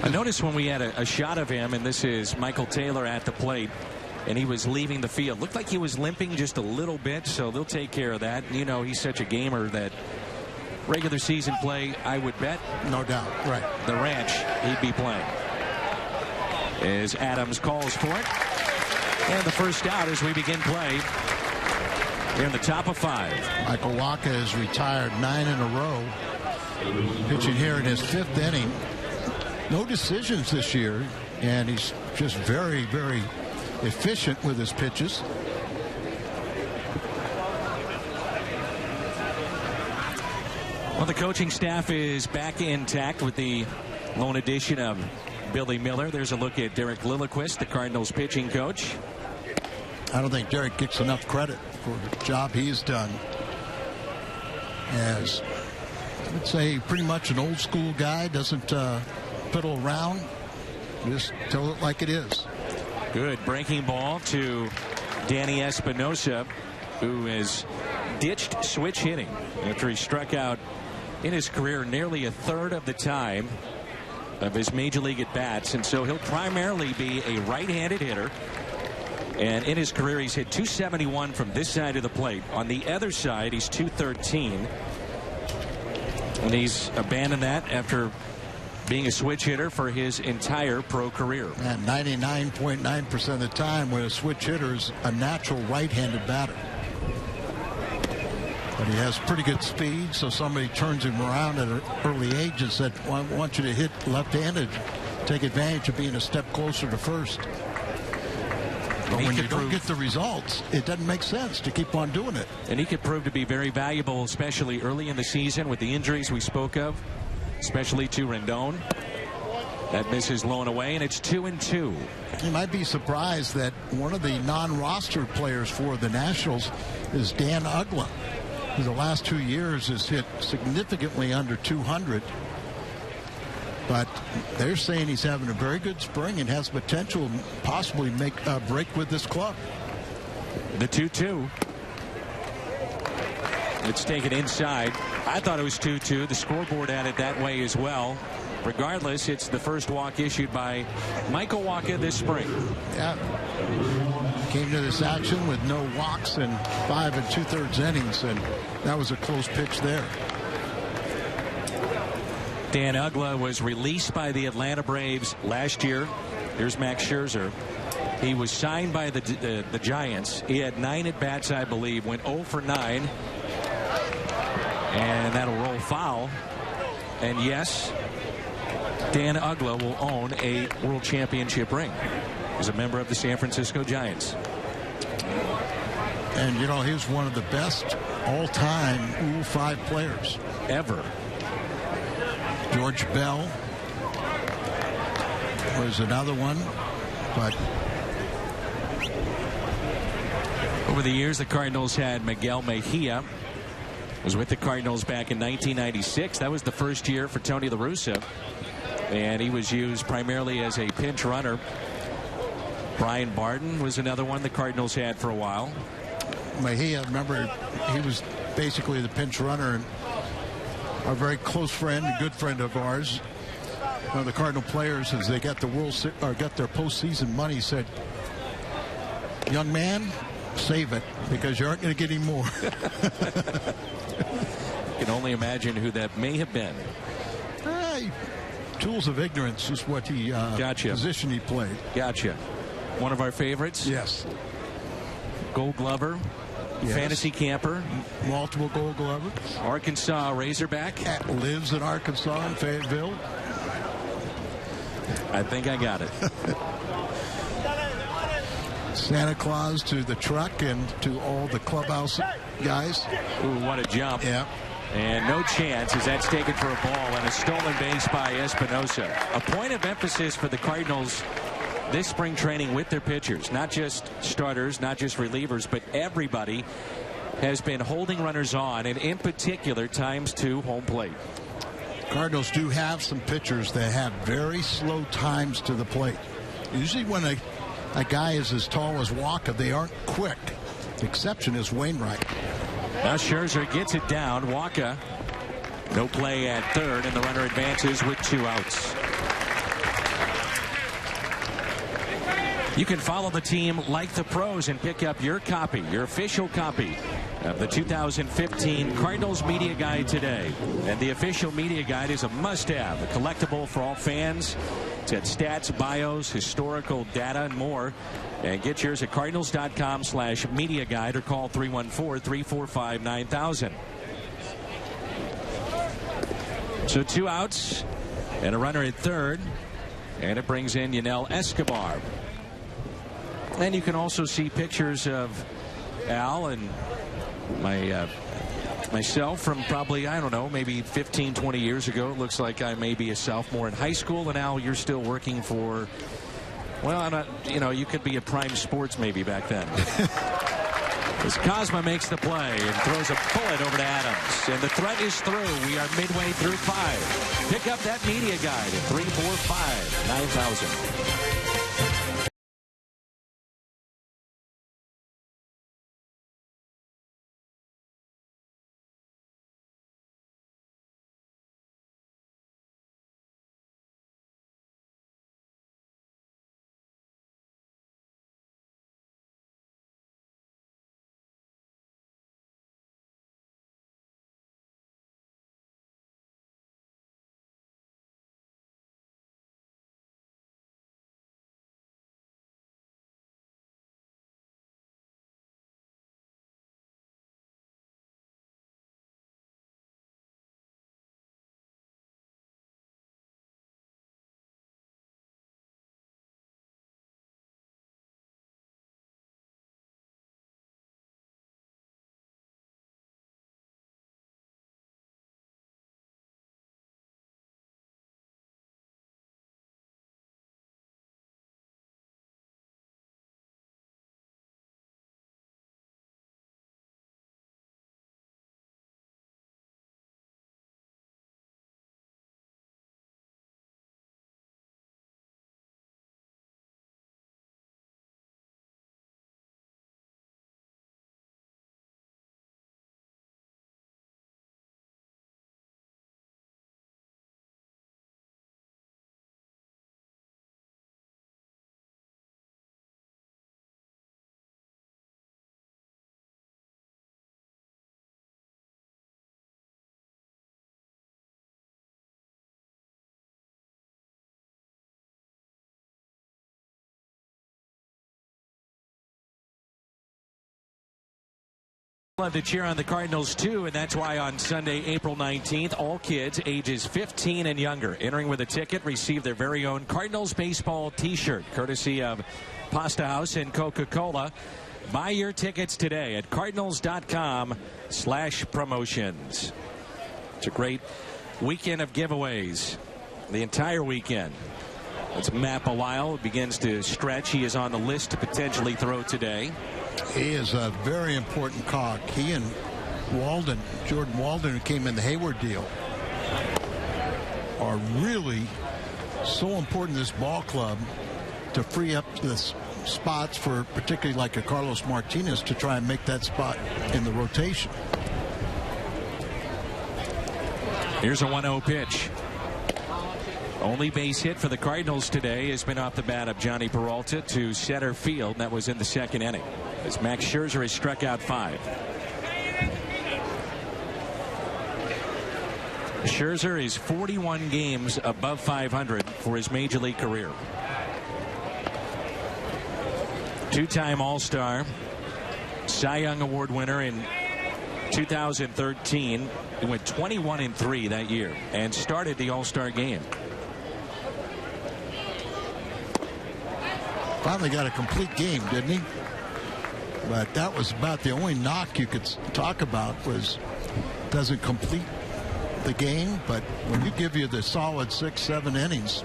I noticed when we had a shot of him, and this is Michael Taylor at the plate, and he was leaving the field. Looked like he was limping just a little bit, so they'll take care of that. You know, he's such a gamer that regular season play, I would bet. No doubt. Right. The ranch, he'd be playing. As Adams calls for it. And the first out as we begin play here in the top of 5. Michael Wacha has retired 9 in a row. Pitching here in his 5th inning. No decisions this year, and he's just very, very efficient with his pitches. Well, the coaching staff is back intact with the lone addition of Billy Miller. There's a look at Derek Lilliquist, the Cardinals pitching coach. I don't think Derek gets enough credit for the job he's done as, I would say, pretty much an old school guy. Doesn't fiddle around. Just tell it like it is. Good breaking ball to Danny Espinosa, who has ditched switch hitting after he struck out in his career nearly a third of the time of his major league at bats, and so he'll primarily be a right-handed hitter. And in his career, he's hit .271 from this side of the plate. On the other side, he's .213, and he's abandoned that after being a switch hitter for his entire pro career. And 99.9% of the time, when a switch hitter is a natural right-handed batter. But he has pretty good speed, so somebody turns him around at an early age and said, well, I want you to hit left-handed, take advantage of being a step closer to first. But when you don't get the results, it doesn't make sense to keep on doing it. And he could prove to be very valuable, especially early in the season with the injuries we spoke of, especially to Rendon. That misses blown away, and it's 2-2. You might be surprised that one of the non-roster players for the Nationals is Dan Uggla. In the last 2 years has hit significantly under 200. But they're saying he's having a very good spring and has potential to possibly make a break with this club. The 2-2. It's taken inside. I thought it was 2-2. The scoreboard had it that way as well. Regardless, it's the first walk issued by Michael Wacha this spring. Yeah. Came to this action with no walks in 5 2/3 innings, and that was a close pitch there. Dan Uggla was released by the Atlanta Braves last year. Here's Max Scherzer. He was signed by the Giants. He had 9 at-bats, I believe, went 0 for 9. And that'll roll foul. And yes, Dan Uggla will own a World Championship ring as a member of the San Francisco Giants. And, you know, he was one of the best all-time Rule 5 players. Ever. George Bell was another one, but over the years, the Cardinals had Miguel Mejia. Was with the Cardinals back in 1996. That was the first year for Tony La Russa, and he was used primarily as a pinch runner. Brian Barton was another one the Cardinals had for a while. Mejia, remember, he was basically the pinch runner, and a very close friend, a good friend of ours, one of the Cardinal players, as they got the got their postseason money, said, "Young man, save it, because you aren't going to get any more." You can only imagine who that may have been. Tools of ignorance is what he Gotcha. Position he played. Gotcha. One of our favorites. Yes. Gold Glover. Yes. Fantasy camper. Multiple Gold Glovers. Arkansas Razorback. Lives in Arkansas in Fayetteville. I think I got it. Santa Claus to the truck and to all the clubhouse guys. Ooh, what a jump. Yeah. And no chance as that's taken for a ball and a stolen base by Espinosa. A point of emphasis for the Cardinals this spring training with their pitchers. Not just starters, not just relievers, but everybody has been holding runners on, and in particular times to home plate. Cardinals do have some pitchers that have very slow times to the plate. Usually when a guy is as tall as Walker, they aren't quick. The exception is Wainwright. Now Scherzer gets it down. Walker, no play at third, and the runner advances with 2 outs. You can follow the team like the pros and pick up your copy, your official copy of the 2015 Cardinals Media Guide today. And the official media guide is a must-have, a collectible for all fans. It's got stats, bios, historical data, and more. And get yours at cardinals.com/media guide or call 314-345-9000. So 2 outs and a runner at third. And it brings in Yanel Escobar. And you can also see pictures of Al and myself from probably, I don't know, maybe 15, 20 years ago. It looks like I may be a sophomore in high school, and Al, you're still working for, well, I'm not, you could be a Prime Sports maybe back then. As Cosma makes the play and throws a bullet over to Adams. And the threat is through. We are midway through 5. Pick up that media guide at 345-9000. Love to cheer on the Cardinals too, and that's why on Sunday, April 19th, all kids ages 15 and younger entering with a ticket receive their very own Cardinals baseball t-shirt courtesy of Pasta House and Coca-Cola. Buy your tickets today at cardinals.com/promotions. It's a great weekend of giveaways, the entire weekend. It's Matt Belisle begins to stretch. He is on the list to potentially throw today. He is a very important cog. He and Walden, Jordan Walden, who came in the Hayward deal, are really so important to this ball club to free up the spots for particularly like a Carlos Martinez to try and make that spot in the rotation. Here's a 1-0 pitch. Only base hit for the Cardinals today has been off the bat of Johnny Peralta to center field. That was in the second inning, as Max Scherzer has struck out 5. Scherzer is 41 games above 500 for his major league career. Two-time All-Star, Cy Young Award winner in 2013. He went 21-3 that year and started the All-Star game. Finally got a complete game, didn't he? But that was about the only knock you could talk about was doesn't complete the game, but when you give you the solid 6-7 innings,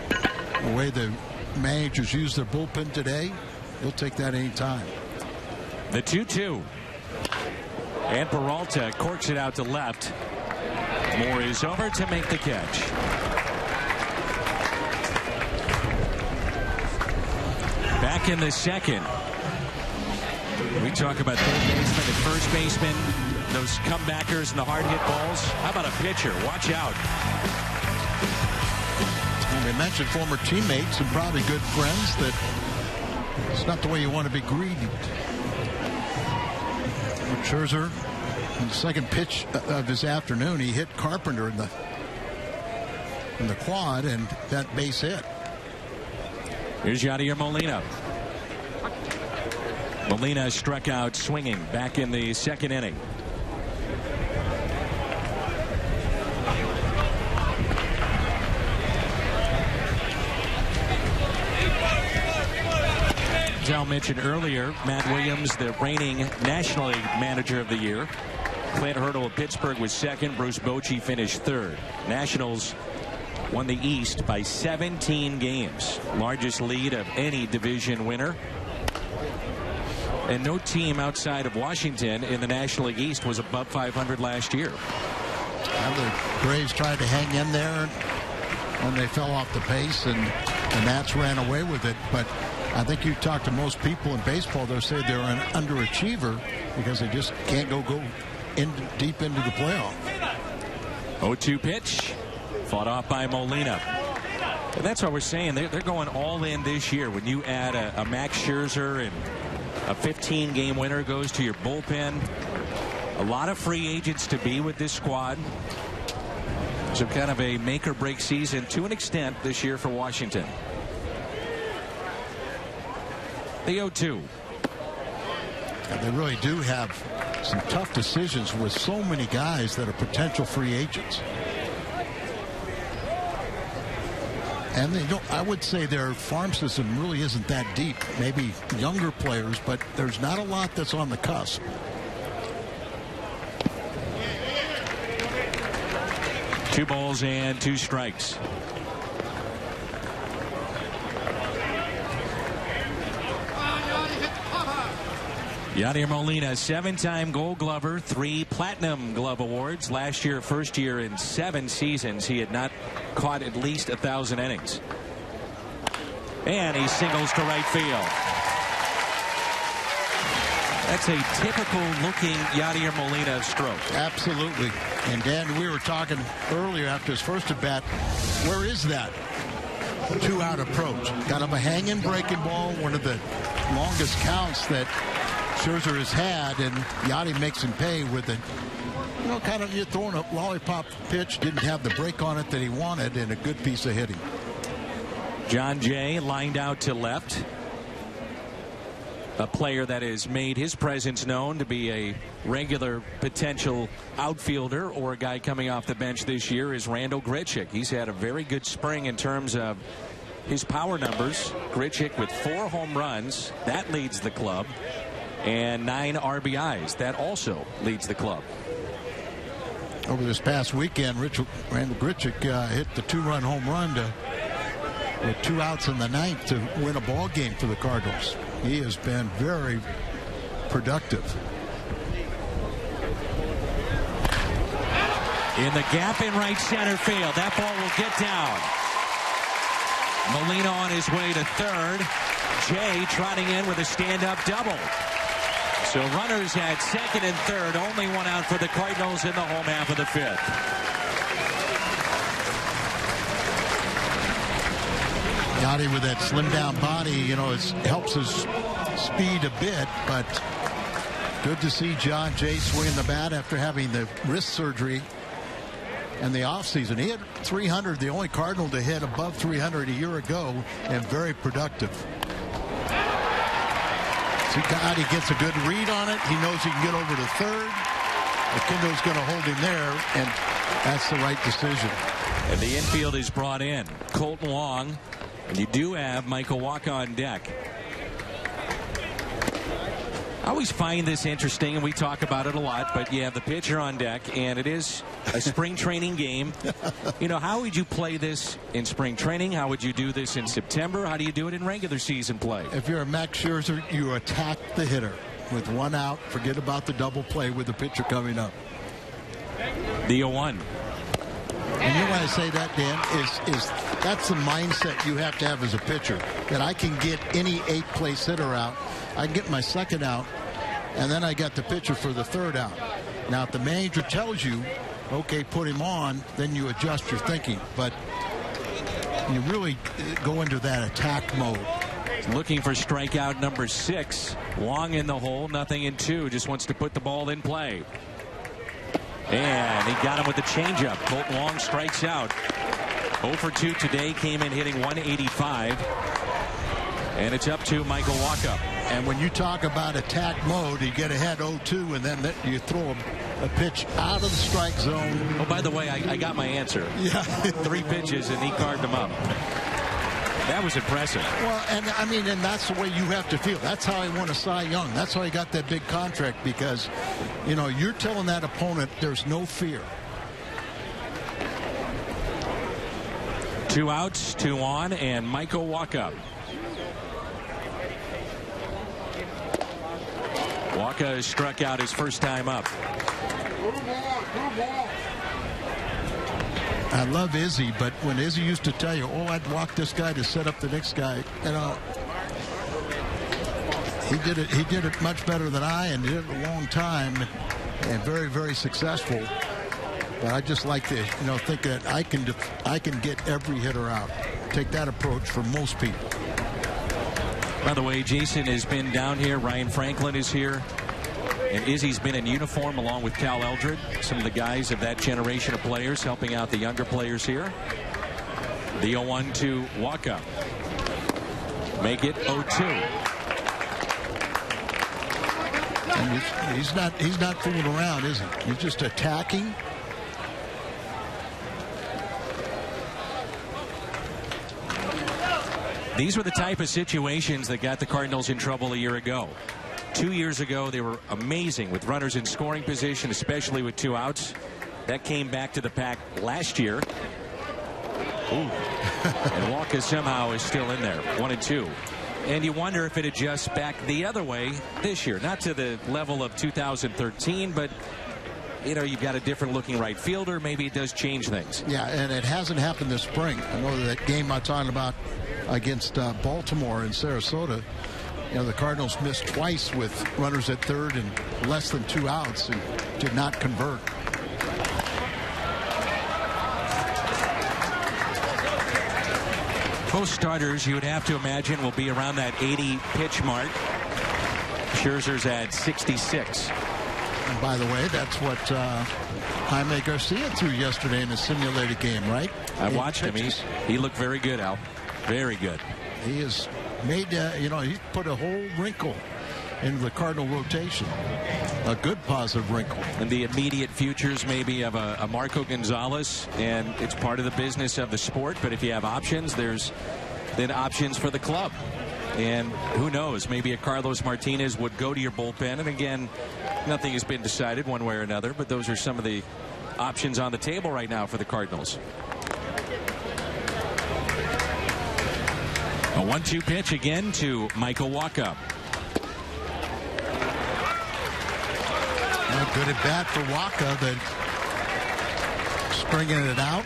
the way the managers use their bullpen today, you'll take that any time. The 2-2. And Peralta corks it out to left. Moore is over to make the catch. Back in the second. We talk about third baseman and first baseman, those comebackers and the hard hit balls. How about a pitcher? Watch out. And we mentioned former teammates and probably good friends that it's not the way you want to be greeted. Scherzer, in the second pitch of his afternoon, he hit Carpenter in the quad, and that base hit. Here's Yadier Molina. Molina struck out swinging back in the second inning. As Al mentioned earlier, Matt Williams, the reigning National League Manager of the Year. Clint Hurdle of Pittsburgh was second. Bruce Bochy finished third. Nationals won the East by 17 games. Largest lead of any division winner. And no team outside of Washington in the National League East was above 500 last year. Well, the Braves tried to hang in there when they fell off the pace, and the Nats ran away with it. But I think you talk to most people in baseball, they'll say they're an underachiever because they just can't go deep into the playoff. 0-2 pitch. Fought off by Molina. And that's what we're saying. They're going all in this year. When you add a Max Scherzer and a 15-game winner goes to your bullpen. A lot of free agents to be with this squad. So kind of a make-or-break season to an extent this year for Washington. The 0-2. And they really do have some tough decisions with so many guys that are potential free agents. And they don't, I would say their farm system really isn't that deep. Maybe younger players, but there's not a lot that's on the cusp. Two balls and two strikes. Yadier Molina, 7-time Gold Glover, 3 Platinum Glove awards. Last year, first year in 7 seasons, he had not caught at least 1,000 innings. And he singles to right field. That's a typical looking Yadier Molina stroke. Absolutely. And Dan, we were talking earlier after his first at bat, where is that 2-out approach? Kind of a hanging breaking ball, one of the longest counts that Scherzer has had, and Yachty makes him pay with it. You know, kind of you're throwing a lollipop pitch, didn't have the break on it that he wanted, and a good piece of hitting. John Jay lined out to left. A player that has made his presence known to be a regular potential outfielder or a guy coming off the bench this year is Randal Grichuk. He's had a very good spring in terms of his power numbers. Grichuk with 4 home runs. That leads the club. And 9 RBIs. That also leads the club. Over this past weekend, Randal Grichuk hit the 2-run home run with 2 outs in the 9th to win a ball game for the Cardinals. He has been very productive. In the gap in right center field. That ball will get down. Molina on his way to third. Jay trotting in with a stand-up double. So runners at second and third. Only 1 out for the Cardinals in the home half of the 5th. Yachty with that slim down body, you know, it helps his speed a bit, but good to see John Jay swinging the bat after having the wrist surgery in the offseason. He hit 300, the only Cardinal to hit above 300 a year ago, and very productive. He gets a good read on it. He knows he can get over to third. McKinley's going to hold him there, and that's the right decision. And the infield is brought in. Colton Long, and you do have Michael Wacha on deck. I always find this interesting, and we talk about it a lot, but you have the pitcher on deck, and it is a spring training game. You know, how would you play this in spring training? How would you do this in September? How do you do it in regular season play? If you're a Max Scherzer, you attack the hitter. With one out, forget about the double play with the pitcher coming up. The 0-1. And you know why I say that, Dan, is that's the mindset you have to have as a pitcher, that I can get any 8th place hitter out. I get my 2nd out, and then I got the pitcher for the 3rd out. Now, if the manager tells you, okay, put him on, then you adjust your thinking. But you really go into that attack mode. Looking for strikeout number 6. Long in the hole, nothing in 2. Just wants to put the ball in play. And he got him with the changeup. Colt Long strikes out. 0 for 2 today, came in hitting 185. And it's up to Michael Wacha. And when you talk about attack mode, you get ahead 0-2, and then you throw a pitch out of the strike zone. Oh, by the way, I got my answer. Yeah. 3 pitches, and he carved them up. That was impressive. Well, and I mean, and that's the way you have to feel. That's how he won a Cy Young. That's why he got that big contract, because, you know, you're telling that opponent there's no fear. 2 outs, 2 on, and Michael Wacha. Wacha has struck out his first time up. I love Izzy, but when Izzy used to tell you, oh, I'd walk this guy to set up the next guy, you know, he did it much better than I, and did it a long time, and very, very successful. But I just like to, you know, think that I can get every hitter out. Take that approach for most people. By the way, Jason has been down here. Ryan Franklin is here. And Izzy's been in uniform along with Cal Eldred, some of the guys of that generation of players helping out the younger players here. The 0-1 to Wacha. Make it 0-2. And he's not fooling around, is he? He's just attacking. These were the type of situations that got the Cardinals in trouble a year ago. 2 years ago, they were amazing with runners in scoring position, especially with 2 outs. That came back to the pack last year. Ooh. And Wacha somehow is still in there, 1-2. And you wonder if it adjusts back the other way this year. Not to the level of 2013, but, you know, you've got a different looking right fielder. Maybe it does change things. Yeah, and it hasn't happened this spring. I know that game I'm talking about against Baltimore in Sarasota. You know, the Cardinals missed twice with runners at 3rd and less than 2 outs and did not convert. Most starters, you would have to imagine, will be around that 80 pitch mark. Scherzer's at 66. And by the way, that's what Jaime Garcia threw yesterday in a simulated game, right? I watched him. He looked very good, Al. Very good. He has made, you know, he's put a whole wrinkle into the Cardinal rotation. A good positive wrinkle. And the immediate futures maybe of a Marco Gonzalez, and it's part of the business of the sport, but if you have options, there's then options for the club. And who knows, maybe a Carlos Martinez would go to your bullpen. And again, nothing has been decided one way or another, but those are some of the options on the table right now for the Cardinals. A 1-2 pitch again to Michael Wacha. Good at bat for Wacha, but stringing it out.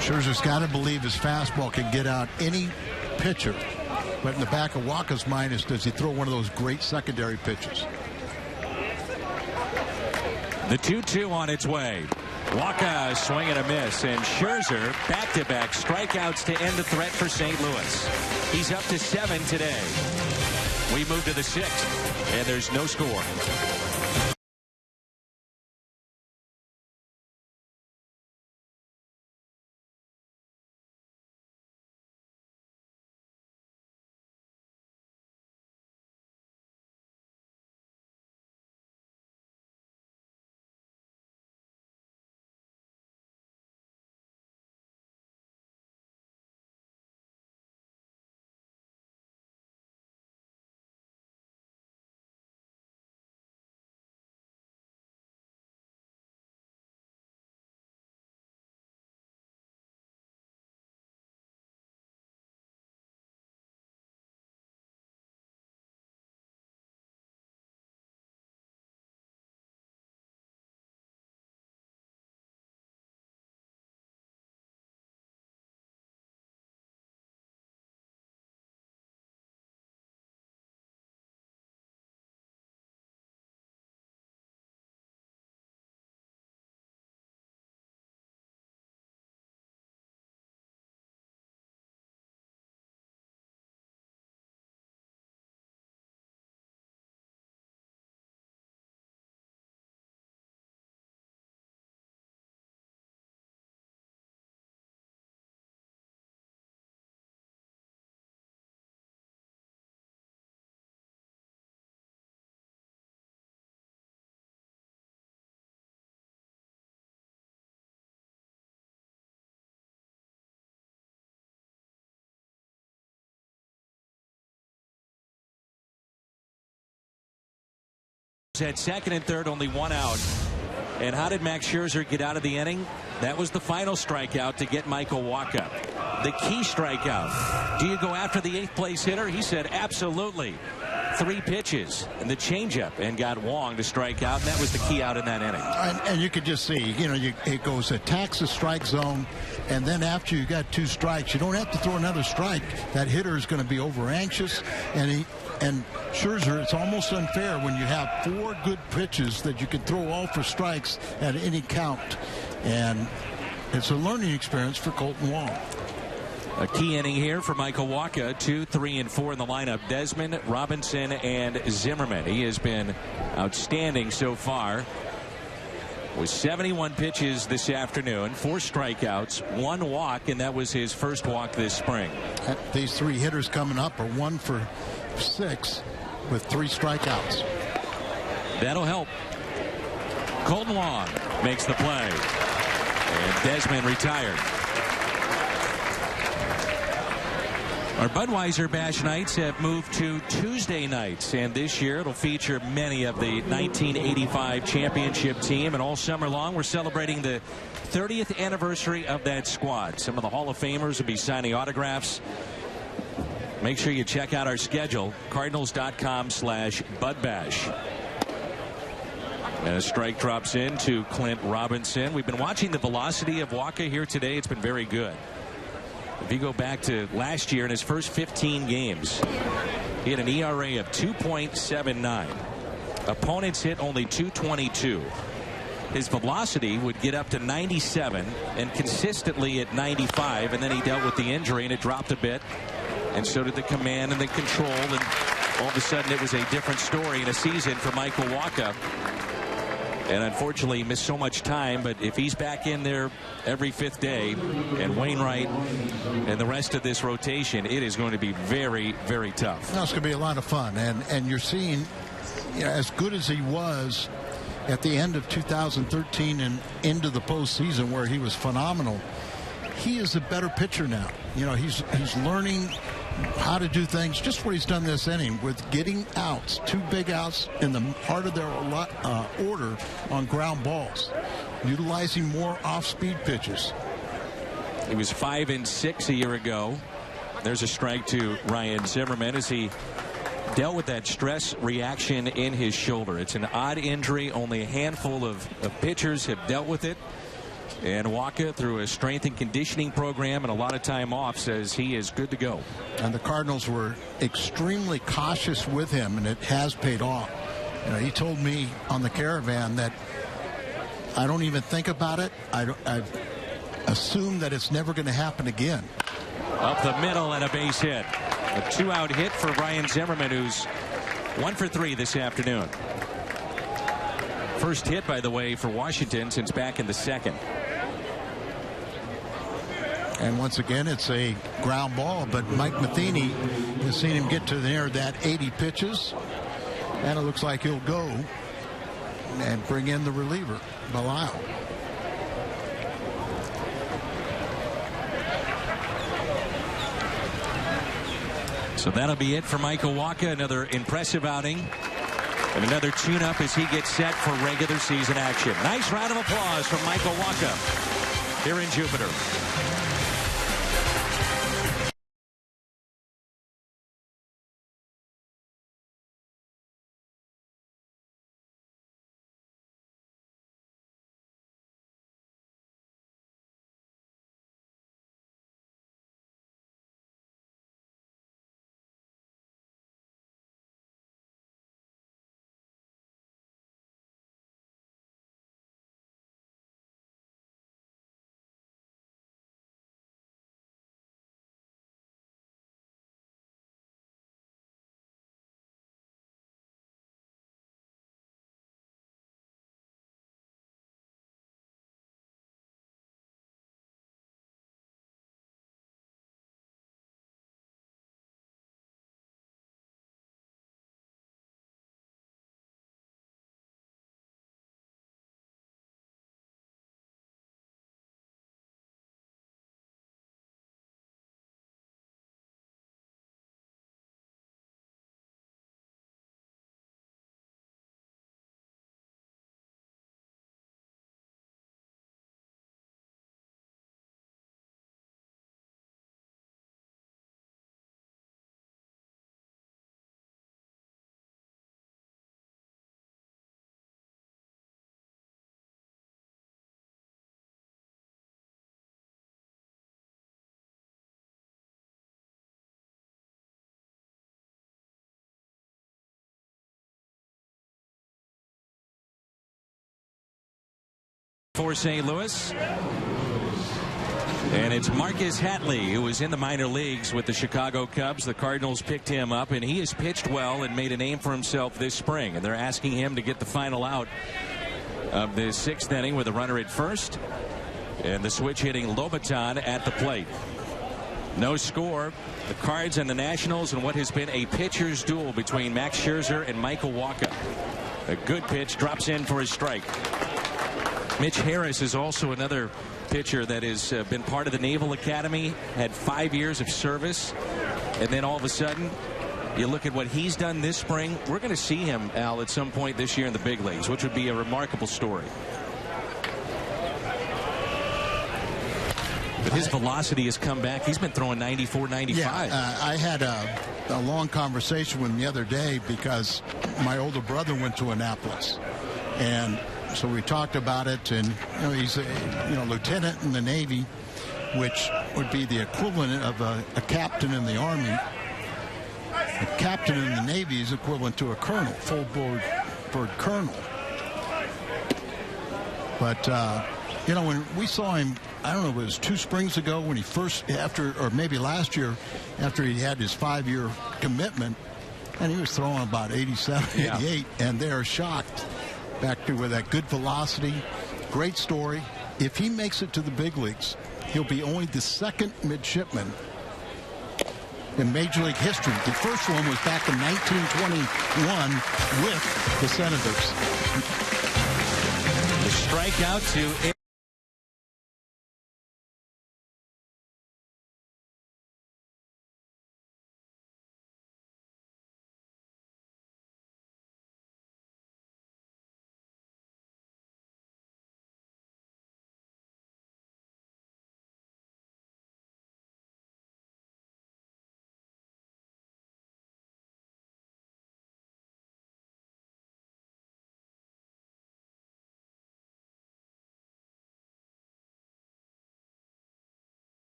Scherzer's got to believe his fastball can get out any pitcher. But in the back of Wacha's mind is, does he throw one of those great secondary pitches? The 2-2 on its way. Wacha swing and a miss, and Scherzer back-to-back strikeouts to end the threat for St. Louis. He's up to 7 today. We move to the 6th, and there's no score. at second and third, only one out. And how did Max Scherzer get out of the inning? That was the final strikeout to get Michael Wacha. The key strikeout. Do you go after the 8th place hitter? He said absolutely. 3 pitches and the changeup, and got Wong to strike out, and that was the key out in that inning. And you could just see, it goes attacks the strike zone, and then after you got 2 strikes, you don't have to throw another strike. That hitter is going to be over anxious, and Scherzer, it's almost unfair when you have 4 good pitches that you can throw all for strikes at any count, and it's a learning experience for Colton Wong. A key inning here for Michael Wacha. 2, 3, and 4 in the lineup. Desmond, Robinson, and Zimmerman. He has been outstanding so far. With 71 pitches this afternoon, 4 strikeouts, 1 walk, and that was his first walk this spring. These 3 hitters coming up are 1 for 6 with 3 strikeouts. That'll help. Colton Wong makes the play. And Desmond retired. Our Budweiser Bash nights have moved to Tuesday nights, and this year it'll feature many of the 1985 championship team, and all summer long we're celebrating the 30th anniversary of that squad. Some of the Hall of Famers will be signing autographs. Make sure you check out our schedule, cardinals.com/budbash. And a strike drops in to Clint Robinson. We've been watching the velocity of Wacha here today. It's been very good. If you go back to last year, in his first 15 games, he had an ERA of 2.79. Opponents hit only 222. His velocity would get up to 97 and consistently at 95, and then he dealt with the injury and it dropped a bit, and so did the command and the control, and all of a sudden it was a different story in a season for Michael Wacha. And unfortunately, he missed so much time. But if he's back in there every 5th day, and Wainwright and the rest of this rotation, it is going to be very, very tough. Now, it's going to be a lot of fun. And you're seeing, as good as he was at the end of 2013 and into the postseason where he was phenomenal, he is a better pitcher now. He's learning how to do things, just what he's done this inning with getting outs, 2 big outs in the heart of their order on ground balls, utilizing more off-speed pitches. He was 5-6 a year ago. There's a strike to Ryan Zimmerman as he dealt with that stress reaction in his shoulder. It's an odd injury. Only a handful of pitchers have dealt with it. And Wacha, through a strength and conditioning program and a lot of time off, says he is good to go. And the Cardinals were extremely cautious with him, and it has paid off. He told me on the caravan that I don't even think about it. I assume that it's never going to happen again. Up the middle and a base hit. A 2-out hit for Ryan Zimmerman, who's 1 for 3 this afternoon. First hit, by the way, for Washington since back in the 2nd. And once again, it's a ground ball, but Mike Matheny has seen him get to near that 80 pitches, and it looks like he'll go and bring in the reliever, Belisle. So that'll be it for Michael Wacha. Another impressive outing and another tune-up as he gets set for regular season action. Nice round of applause from Michael Wacha here in Jupiter. for St. Louis. And it's Marcus Hatley, who was in the minor leagues with the Chicago Cubs. The Cardinals picked him up, and he has pitched well and made a name for himself this spring. And they're asking him to get the final out of the 6th inning with a runner at first. And the switch hitting Lobaton at the plate. No score. The Cards and the Nationals in what has been a pitcher's duel between Max Scherzer and Michael Wacha. A good pitch drops in for a strike. Mitch Harris is also another pitcher that has been part of the Naval Academy, had 5 years of service, and then all of a sudden you look at what he's done this spring. We're going to see him, Al, at some point this year in the big leagues, which would be a remarkable story. But his velocity has come back. He's been throwing 94, 95. Yeah, I had a long conversation with him the other day because my older brother went to Annapolis, and so we talked about it. And he's a lieutenant in the Navy, which would be the equivalent of a captain in the Army. A captain in the Navy is equivalent to a colonel, full board colonel. But when we saw him, I don't know, it was 2 springs ago when he first, or maybe last year, after he had his 5-year commitment, and he was throwing about 87, 88, and they're shocked. Back to with that good velocity. Great story. If he makes it to the big leagues, he'll be only the 2nd midshipman in Major League history. The first one was back in 1921 with the Senators. The strikeout to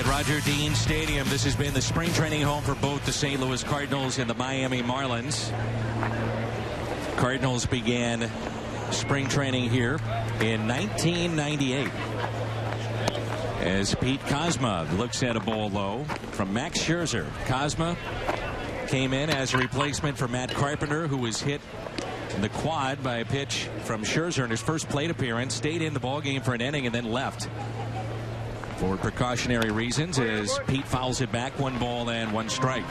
Roger Dean Stadium. This has been the spring training home for both the St. Louis Cardinals and the Miami Marlins. Cardinals began spring training here in 1998 as Pete Kozma looks at a ball low from Max Scherzer. Kozma came in as a replacement for Matt Carpenter, who was hit in the quad by a pitch from Scherzer in his first plate appearance, stayed in the ballgame for an inning and then left for precautionary reasons as Pete fouls it back. 1 ball and 1 strike.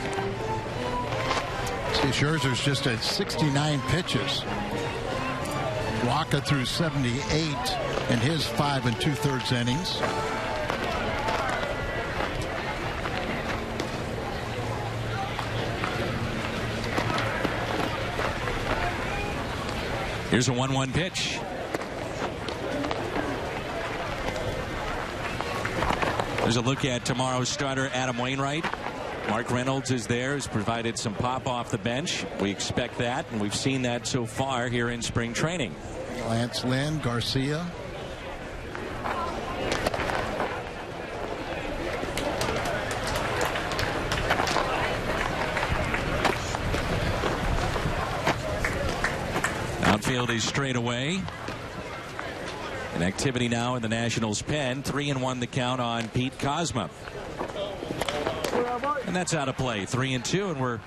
See, Scherzer's just at 69 pitches. Wacha threw 78 in his 5 2/3 innings. Here's a 1-1 pitch. There's a look at tomorrow's starter, Adam Wainwright. Mark Reynolds is there, has provided some pop off the bench. We expect that, and we've seen that so far here in spring training. Lance Lynn, Garcia. Outfield is straight away. An activity now in the Nationals pen. 3-1 the count on Pete Kozma. And that's out of play. 3-2, and we're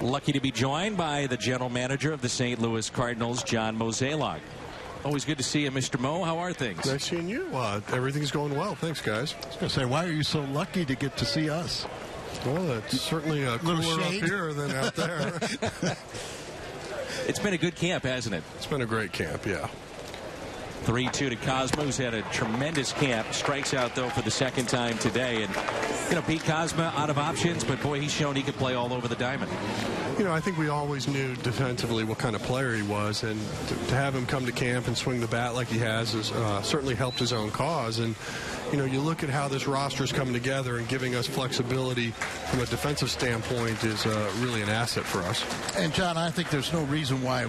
lucky to be joined by the general manager of the St. Louis Cardinals, John Mozeliak. Always good to see you, Mr. Mo. How are things? Nice seeing you. Everything's going well. Thanks, guys. I was going to say, why are you so lucky to get to see us? Well, it's certainly cooler up here than out there. It's been a good camp, hasn't it? It's been a great camp, yeah. 3-2 to Kozma, who's had a tremendous camp. Strikes out, though, for the second time today. And, Pete Kozma out of options, but, boy, he's shown he can play all over the diamond. I think we always knew defensively what kind of player he was, and to have him come to camp and swing the bat like he has certainly helped his own cause. And, you look at how this roster is coming together and giving us flexibility from a defensive standpoint is really an asset for us. And, John, I think there's no reason why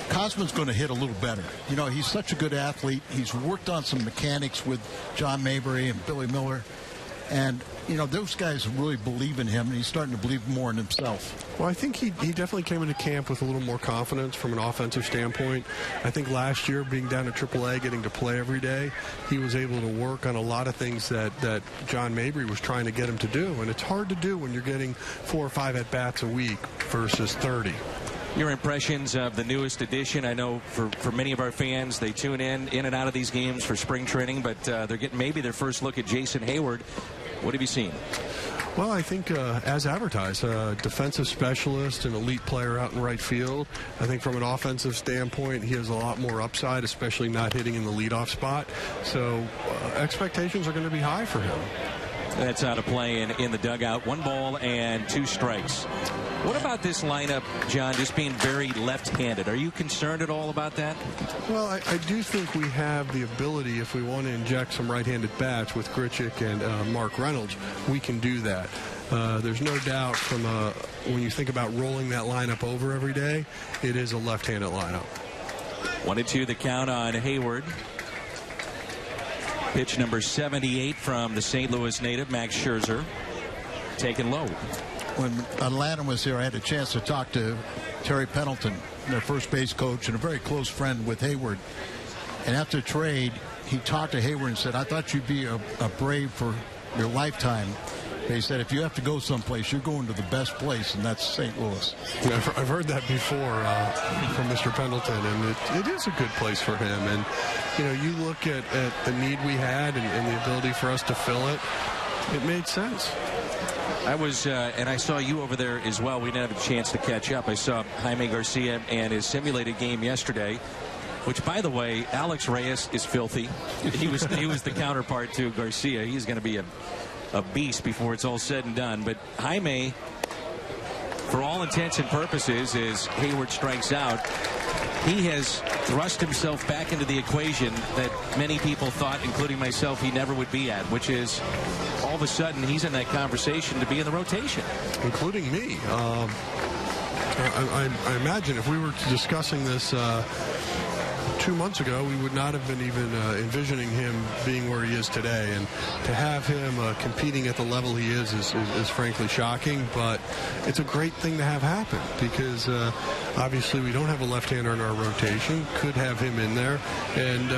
Kozma's going to hit a little better. He's such a good athlete. He's worked on some mechanics with John Mabry and Billy Miller. And, those guys really believe in him, and he's starting to believe more in himself. Well, I think he definitely came into camp with a little more confidence from an offensive standpoint. I think last year, being down at AAA, getting to play every day, he was able to work on a lot of things that John Mabry was trying to get him to do. And it's hard to do when you're getting 4 or 5 at-bats a week versus 30. Your impressions of the newest edition? I know for many of our fans, they tune in and out of these games for spring training, but they're getting maybe their first look at Jason Hayward. What have you seen? Well, I think as advertised, a defensive specialist, an elite player out in right field. I think from an offensive standpoint, he has a lot more upside, especially not hitting in the leadoff spot. So expectations are going to be high for him. That's out of play in the dugout. 1 ball and 2 strikes. What about this lineup, John, just being very left-handed? Are you concerned at all about that? Well, I do think we have the ability, if we want to inject some right-handed bats with Grichuk and Mark Reynolds, we can do that. There's no doubt from when you think about rolling that lineup over every day, it is a left-handed lineup. 1-2 the count on Hayward. Pitch number 78 from the St. Louis native, Max Scherzer. Taken low. When Atlanta was here, I had a chance to talk to Terry Pendleton, their first base coach, and a very close friend with Hayward. And after the trade, he talked to Hayward and said, I thought you'd be a Brave for your lifetime. He said, if you have to go someplace, you're going to the best place, and that's St. Louis. Yeah, I've heard that before from Mr. Pendleton, and it is a good place for him. And, you look at the need we had and the ability for us to fill it, it made sense. I was, and I saw you over there as well. We didn't have a chance to catch up. I saw Jaime Garcia and his simulated game yesterday, which, by the way, Alex Reyes is filthy. He was the counterpart to Garcia. He's going to be a beast before it's all said and done. But Jaime, for all intents and purposes, as Hayward strikes out, he has thrust himself back into the equation that many people thought, including myself, he never would be at, which is all of a sudden he's in that conversation to be in the rotation. Including me. I imagine if we were discussing this 2 months ago, we would not have been even envisioning him being where he is today. And to have him competing at the level he is frankly shocking. But it's a great thing to have happen because obviously we don't have a left-hander in our rotation. Could have him in there. And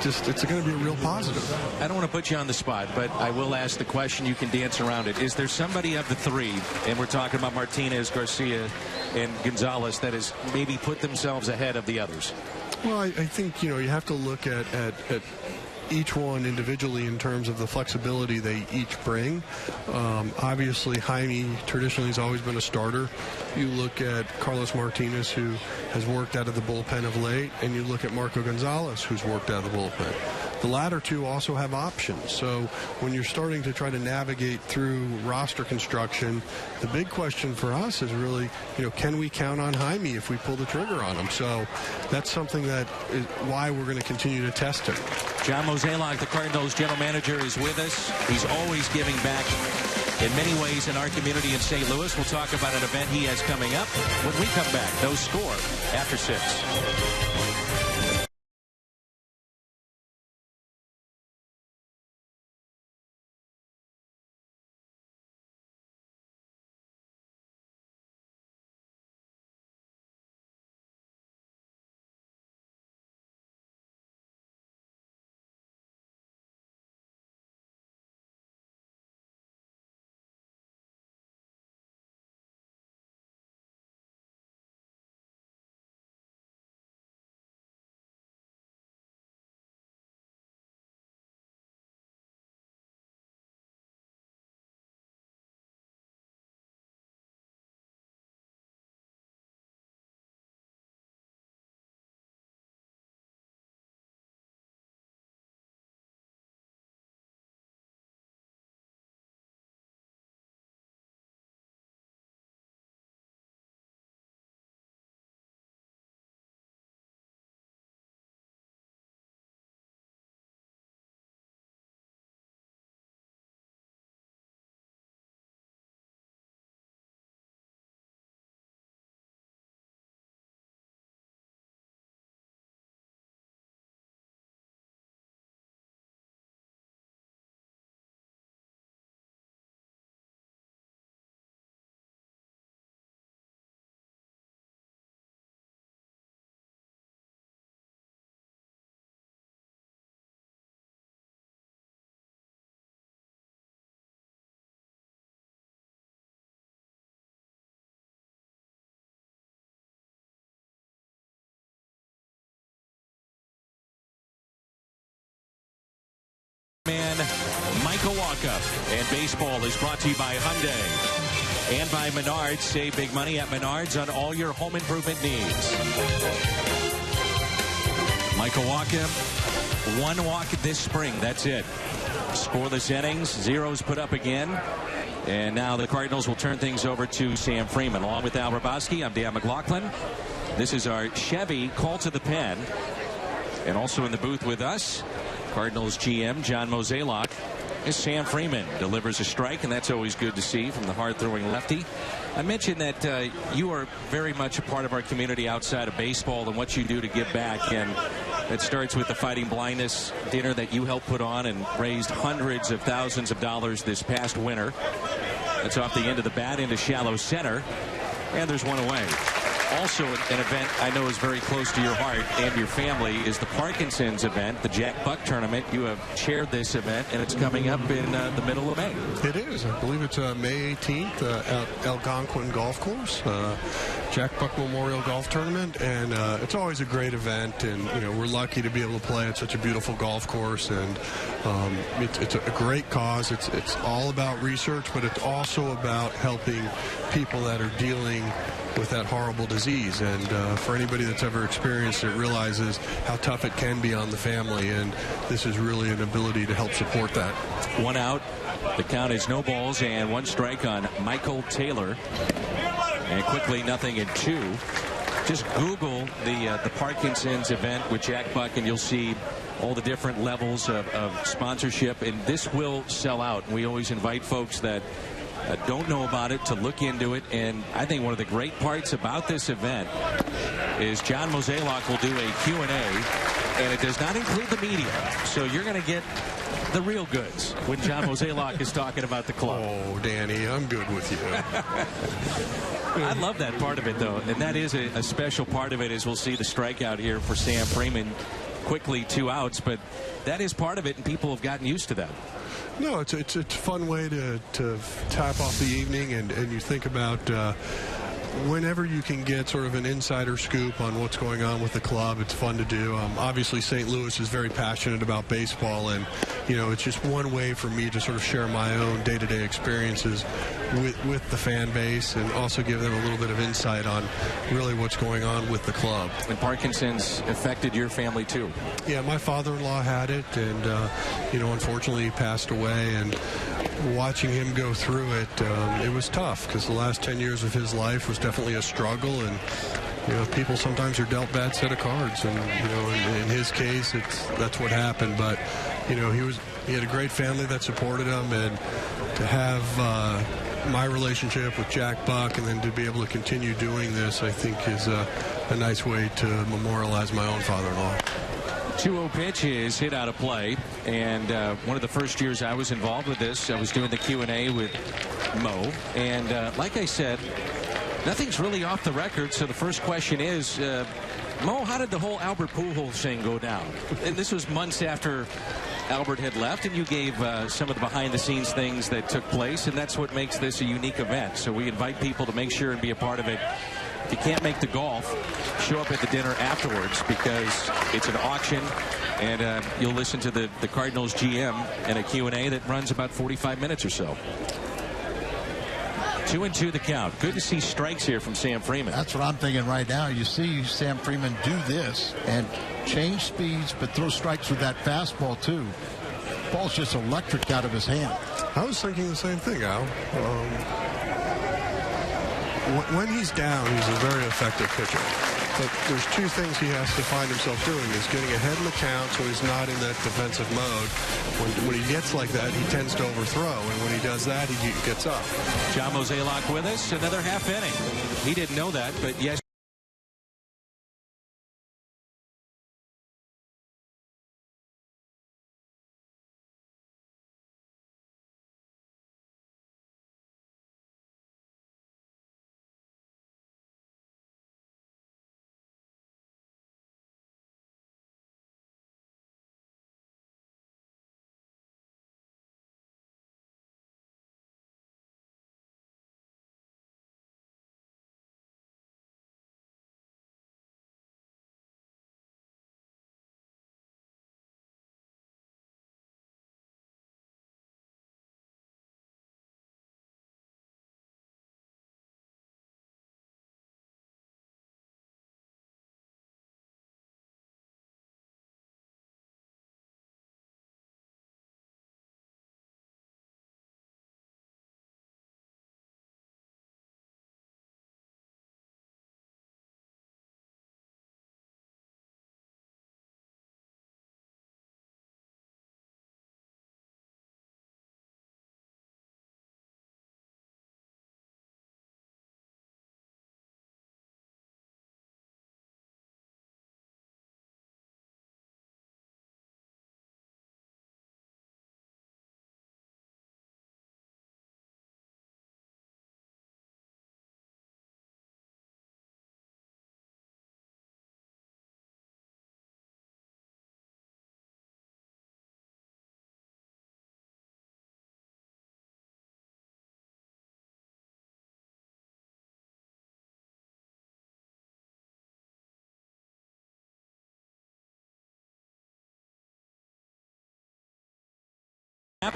it's going to be a real positive. I don't want to put you on the spot, but I will ask the question. You can dance around it. Is there somebody of the 3, and we're talking about Martinez, Garcia, and Gonzalez, that has maybe put themselves ahead of the others? Well, I think, you have to look at each one individually in terms of the flexibility they each bring. Obviously, Jaime traditionally has always been a starter. You look at Carlos Martinez, who has worked out of the bullpen of late, and you look at Marco Gonzalez, who's worked out of the bullpen. The latter two also have options. So when you're starting to try to navigate through roster construction, the big question for us is really, can we count on Jaime if we pull the trigger on him? So that's something that is why we're going to continue to test him. John Mozeliak, the Cardinals general manager, is with us. He's always giving back in many ways in our community in St. Louis. We'll talk about an event he has coming up when we come back. No Score after 6. Man, Michael Wacha. And baseball is brought to you by Hyundai and by Menards. Save big money at Menards on all your home improvement needs. Michael Wacha, one walk this spring. That's it. Scoreless innings, zeros put up again. And now the Cardinals will turn things over to Sam Freeman. Along with Al Hrabosky, I'm Dan McLaughlin. This is our Chevy Call to the Pen. And also in the booth with us, Cardinals GM John Mozeliak, as Sam Freeman delivers a strike, and that's always good to see from the hard-throwing lefty. I mentioned that you are very much a part of our community outside of baseball and what you do to give back, and it starts with the Fighting Blindness dinner that you helped put on and raised hundreds of thousands of dollars this past winter. That's off the end of the bat into shallow center, and there's one away. Also, an event I know is very close to your heart and your family is the Parkinson's event, the Jack Buck tournament. You have chaired this event, and it's coming up in the middle of May. It is. I believe it's May 18th at Algonquin Golf Course, Jack Buck Memorial Golf Tournament, and it's always a great event. And we're lucky to be able to play at such a beautiful golf course, and it's a great cause. It's all about research, but it's also about helping people that are dealing with that horrible disease. And for anybody that's ever experienced it realizes how tough it can be on the family, and this is really an ability to help support that. One out. The count is no balls and one strike on Michael Taylor. And quickly, 0-2. Just Google the Parkinson's event with Jack Buck, and you'll see all the different levels of sponsorship, and this will sell out. We always invite folks that don't know about it to look into it, and I think one of the great parts about this event is John Mozeliak will do a Q&A, and it does not include the media, so you're going to get the real goods when John Mozeliak is talking about the club. Oh, Danny, I'm good with you. I love that part of it, though, and that is a special part of it, as we'll see the strikeout here for Sam Freeman. Quickly 2 outs, but that is part of it, and people have gotten used to that. No, it's a fun way to top off the evening, and you think about whenever you can get sort of an insider scoop on what's going on with the club, it's fun to do. Obviously, St. Louis is very passionate about baseball, and it's just one way for me to sort of share my own day-to-day experiences with the fan base, and also give them a little bit of insight on really what's going on with the club. And Parkinson's affected your family too. Yeah, my father-in-law had it, and unfortunately he passed away, and watching him go through it, it was tough, because the last 10 years of his life was definitely a struggle, and people sometimes are dealt bad set of cards, and in his case, that's what happened. But he was He had a great family that supported him, and to have my relationship with Jack Buck and then to be able to continue doing this, I think is a nice way to memorialize my own father-in-law. 2-0 pitch is hit out of play, and one of the first years I was involved with this, I was doing the Q&A with Mo, and like I said, nothing's really off the record, so the first question is, Mo, how did the whole Albert Pujols thing go down? And this was months after Albert had left, and you gave some of the behind-the-scenes things that took place, and that's what makes this a unique event. So we invite people to make sure and be a part of it. If you can't make the golf, show up at the dinner afterwards, because it's an auction, and you'll listen to the Cardinals GM in a Q&A that runs about 45 minutes or so. 2-2 the count. Good to see strikes here from Sam Freeman. That's what I'm thinking right now. You see Sam Freeman do this and change speeds, but throw strikes with that fastball, too. Ball's just electric out of his hand. I was thinking the same thing, Al. When he's down, he's a very effective pitcher. But there's two things he has to find himself doing. Is getting ahead in the count so he's not in that defensive mode. When he gets like that, he tends to overthrow. And when he does that, he gets up. John Mozeliak with us. Another half inning. He didn't know that, but yes.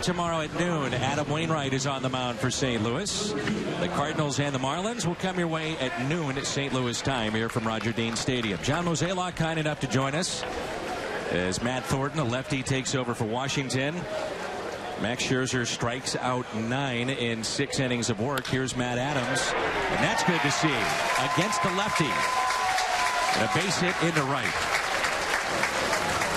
Tomorrow at noon, Adam Wainwright is on the mound for St. Louis. The Cardinals and the Marlins will come your way at noon at St. Louis time here from Roger Dean Stadium. John Mozeliak kind enough to join us as Matt Thornton, a lefty, takes over for Washington. Max Scherzer strikes out 9 in 6 innings of work. Here's Matt Adams, and that's good to see. Against the lefty. And a base hit into right.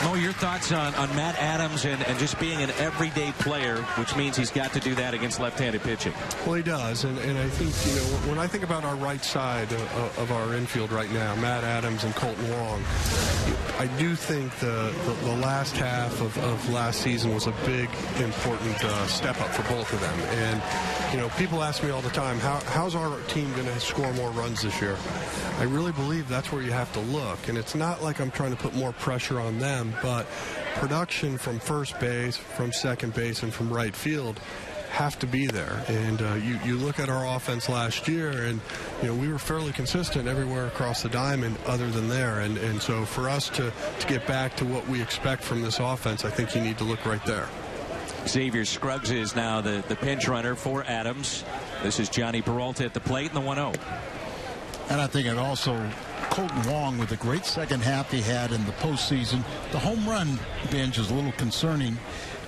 Mo, your thoughts on Matt Adams and just being an everyday player, which means he's got to do that against left-handed pitching? Well, he does, and I think, you know, when I think about our right side of our infield right now, Matt Adams and Colton Wong, I do think the last half of last season was a big, important step up for both of them. And, you know, people ask me all the time, how's our team going to score more runs this year? I really believe that's where you have to look. And it's not like I'm trying to put more pressure on them, but production from first base, from second base, and from right field have to be there. And you look at our offense last year, and you know we were fairly consistent everywhere across the diamond other than there. And so for us to get back to what we expect from this offense, I think you need to look right there. Xavier Scruggs is now the pinch runner for Adams. This is Johnny Peralta at the plate in the 1-0. And I think it also, Colton Wong, with the great second half he had in the postseason. The home run binge is a little concerning,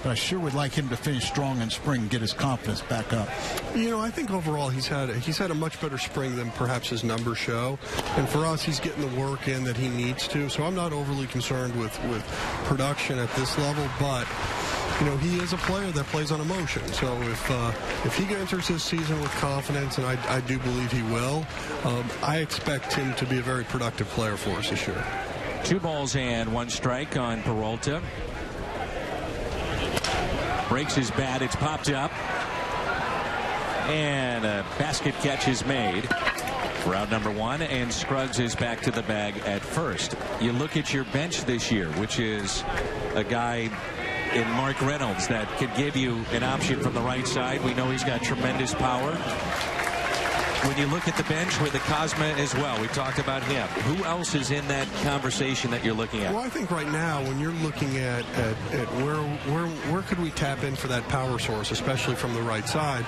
but I sure would like him to finish strong in spring and get his confidence back up. You know, I think overall he's had a much better spring than perhaps his numbers show. And for us, he's getting the work in that he needs to. So I'm not overly concerned with production at this level, but he is a player that plays on emotion. So if he enters this season with confidence, and I do believe he will, I expect him to be a very productive player for us this year. 2 balls and 1 strike on Peralta. Breaks his bat. It's popped up. And a basket catch is made for out number 1, and Scruggs is back to the bag at first. You look at your bench this year, which is a guy in Mark Reynolds that could give you an option from the right side. We know he's got tremendous power. When you look at the bench with the Cosma as well, we talked about him. Who else is in that conversation that you're looking at? Well, I think right now when you're looking at where could we tap in for that power source, especially from the right side,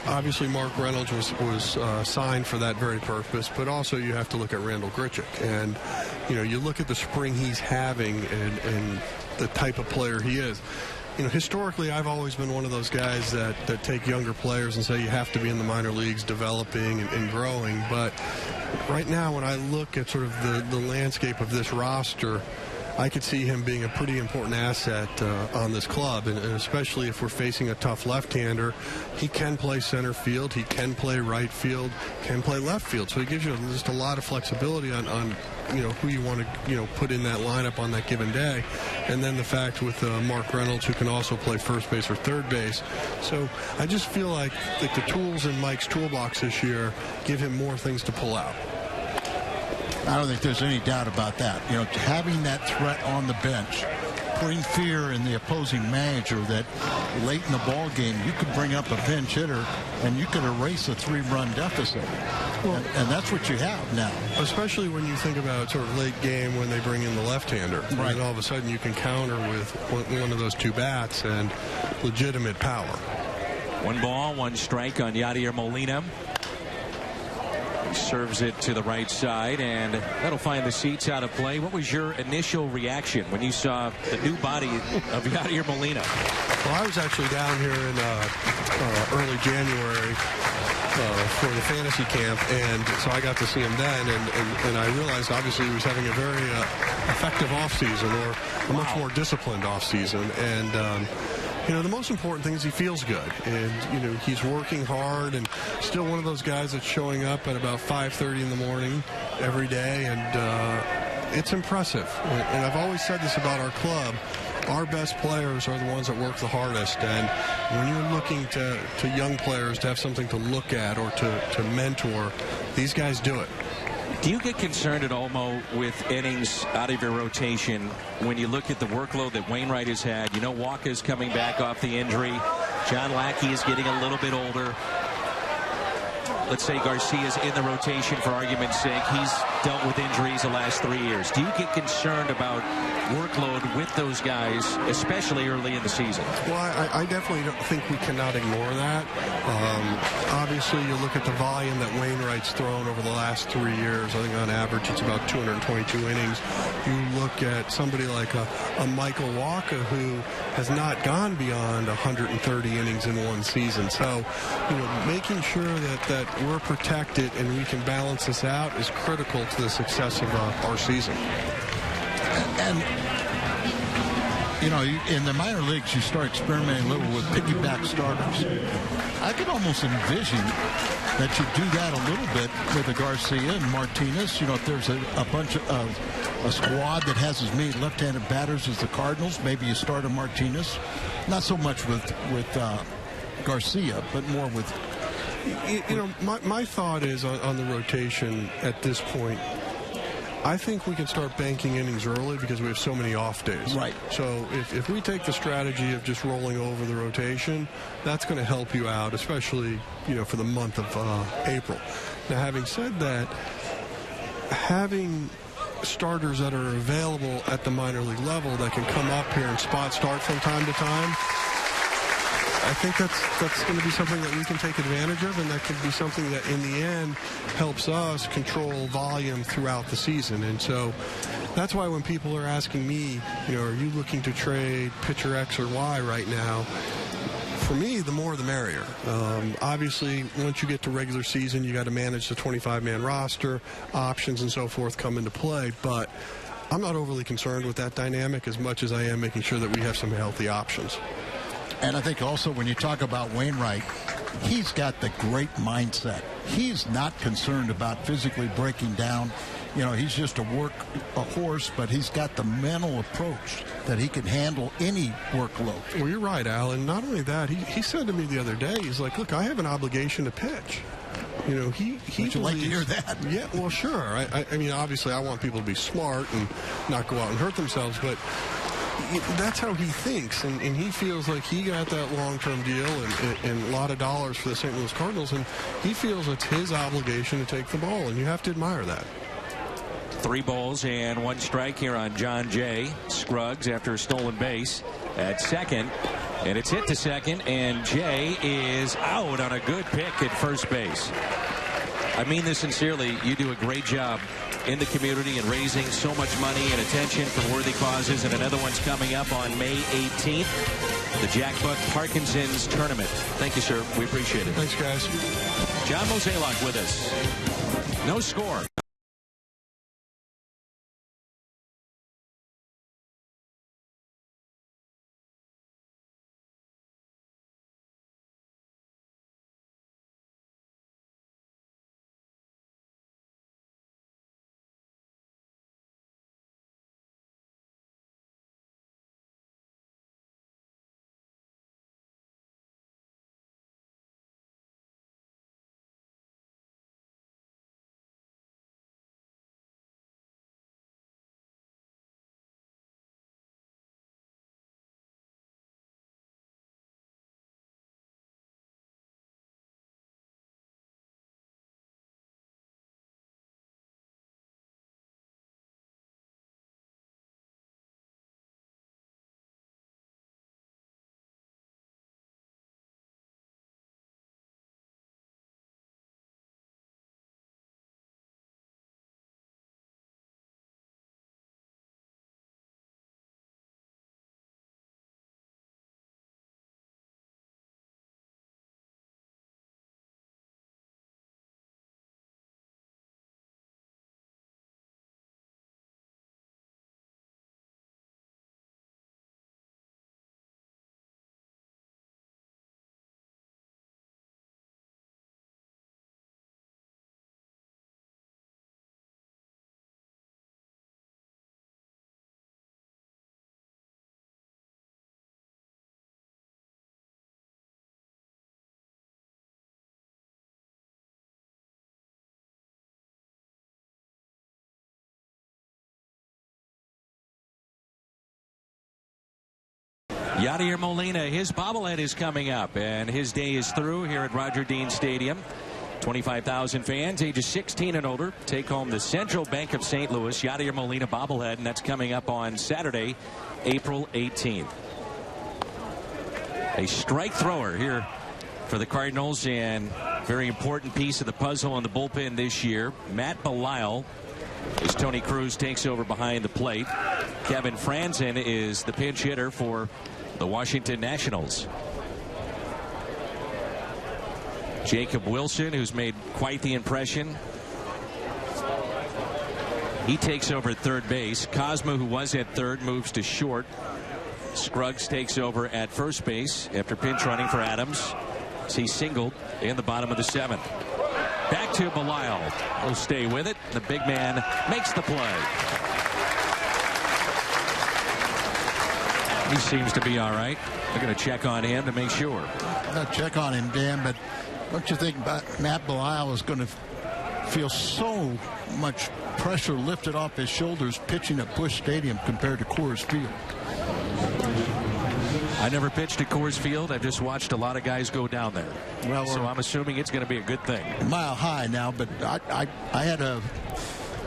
obviously Mark Reynolds was signed for that very purpose, but also you have to look at Randall Grichuk. And, you look at the spring he's having and the type of player he is. Historically, I've always been one of those guys that take younger players and say you have to be in the minor leagues developing and growing. But right now, when I look at sort of the landscape of this roster, I could see him being a pretty important asset on this club, and especially if we're facing a tough left-hander. He can play center field, he can play right field, can play left field. So he gives you just a lot of flexibility on who you want to put in that lineup on that given day. And then the fact with Mark Reynolds, who can also play first base or third base. So I just feel like the tools in Mike's toolbox this year give him more things to pull out. I don't think there's any doubt about that. Having that threat on the bench, putting fear in the opposing manager that late in the ball game you could bring up a pinch hitter and you could erase a 3-run deficit. Well, and that's what you have now. Especially when you think about sort of late game when they bring in the left-hander. Right. And all of a sudden you can counter with one of those 2 bats and legitimate power. 1 ball, 1 strike on Yadier Molina. Serves it to the right side, and that'll find the seats out of play. What was your initial reaction when you saw the new body of Yadier Molina? Well, I was actually down here in early January for the fantasy camp, and so I got to see him then, and I realized obviously he was having a very effective offseason, or a much more disciplined offseason, and the most important thing is he feels good, and he's working hard, and still one of those guys that's showing up at about 5:30 in the morning every day, and it's impressive. And I've always said this about our club: our best players are the ones that work the hardest. And when you're looking to young players to have something to look at or to mentor, these guys do it. Do you get concerned at all, Mo, with innings out of your rotation when you look at the workload that Wainwright has had? Walker's coming back off the injury. John Lackey is getting a little bit older. Let's say Garcia's in the rotation for argument's sake. He's dealt with injuries the last 3 years. Do you get concerned about workload with those guys, especially early in the season? Well, I definitely don't think we cannot ignore that. Obviously, you look at the volume that Wainwright's thrown over the last 3 years. I think on average it's about 222 innings. You look at somebody like a Michael Walker who has not gone beyond 130 innings in one season. So, making sure that we're protected and we can balance this out is critical to the success of our season. And in the minor leagues, you start experimenting a little with piggyback starters. I could almost envision that you do that a little bit with a Garcia and Martinez. If there's a bunch of a squad that has as many left-handed batters as the Cardinals, maybe you start a Martinez. Not so much with Garcia, but more with. My thought is on the rotation at this point. I think we can start banking innings early because we have so many off days. Right. So if we take the strategy of just rolling over the rotation, that's going to help you out, especially, for the month of April. Now, having said that, having starters that are available at the minor league level that can come up here and spot start from time to time, I think that's going to be something that we can take advantage of, and that could be something that in the end helps us control volume throughout the season. And so that's why when people are asking me, are you looking to trade pitcher X or Y right now? For me, the more the merrier. Obviously, once you get to regular season, you got to manage the 25-man roster, options and so forth come into play. But I'm not overly concerned with that dynamic as much as I am making sure that we have some healthy options. And I think also when you talk about Wainwright, he's got the great mindset. He's not concerned about physically breaking down. You know, he's just a horse, but he's got the mental approach that he can handle any workload. Well, you're right, Alan. Not only that, he said to me the other day, he's like, look, I have an obligation to pitch. You know, he Would you like to hear that? Yeah, well, sure. I mean, obviously, I want people to be smart and not go out and hurt themselves, but that's how he thinks, and he feels like he got that long-term deal and a lot of dollars for the St. Louis Cardinals, and he feels it's his obligation to take the ball, and you have to admire that. 3 balls and 1 strike here on John Jay. Scruggs after a stolen base at second, and it's hit to second, and Jay is out on a good pick at first base. I mean this sincerely. You do a great job in the community and raising so much money and attention for worthy causes, and another one's coming up on May 18th, the Jack Buck Parkinson's Tournament. Thank you, sir. We appreciate it. Thanks, guys. John Mozeliak with us. No score. Yadier Molina, his bobblehead is coming up, and his day is through here at Roger Dean Stadium. 25,000 fans, ages 16 and older, take home the Central Bank of St. Louis Yadier Molina bobblehead, and that's coming up on Saturday, April 18th. A strike thrower here for the Cardinals, and very important piece of the puzzle in the bullpen this year. Matt Belisle, as Tony Cruz takes over behind the plate. Kevin Franzen is the pinch hitter for the Washington Nationals. Jacob Wilson, who's made quite the impression, he takes over at third base. Cosmo, who was at third, moves to short. Scruggs takes over at first base after pinch running for Adams. He singled in the bottom of the 7th. Back to Belisle. He'll stay with it. The big man makes the play. He seems to be all right. They're going to check on him to make sure. Not check on him, Dan, but don't you think Matt Belisle is going to feel so much pressure lifted off his shoulders pitching at Busch Stadium compared to Coors Field? I never pitched at Coors Field. I've just watched a lot of guys go down there. Well, so I'm assuming it's going to be a good thing. Mile high now, but I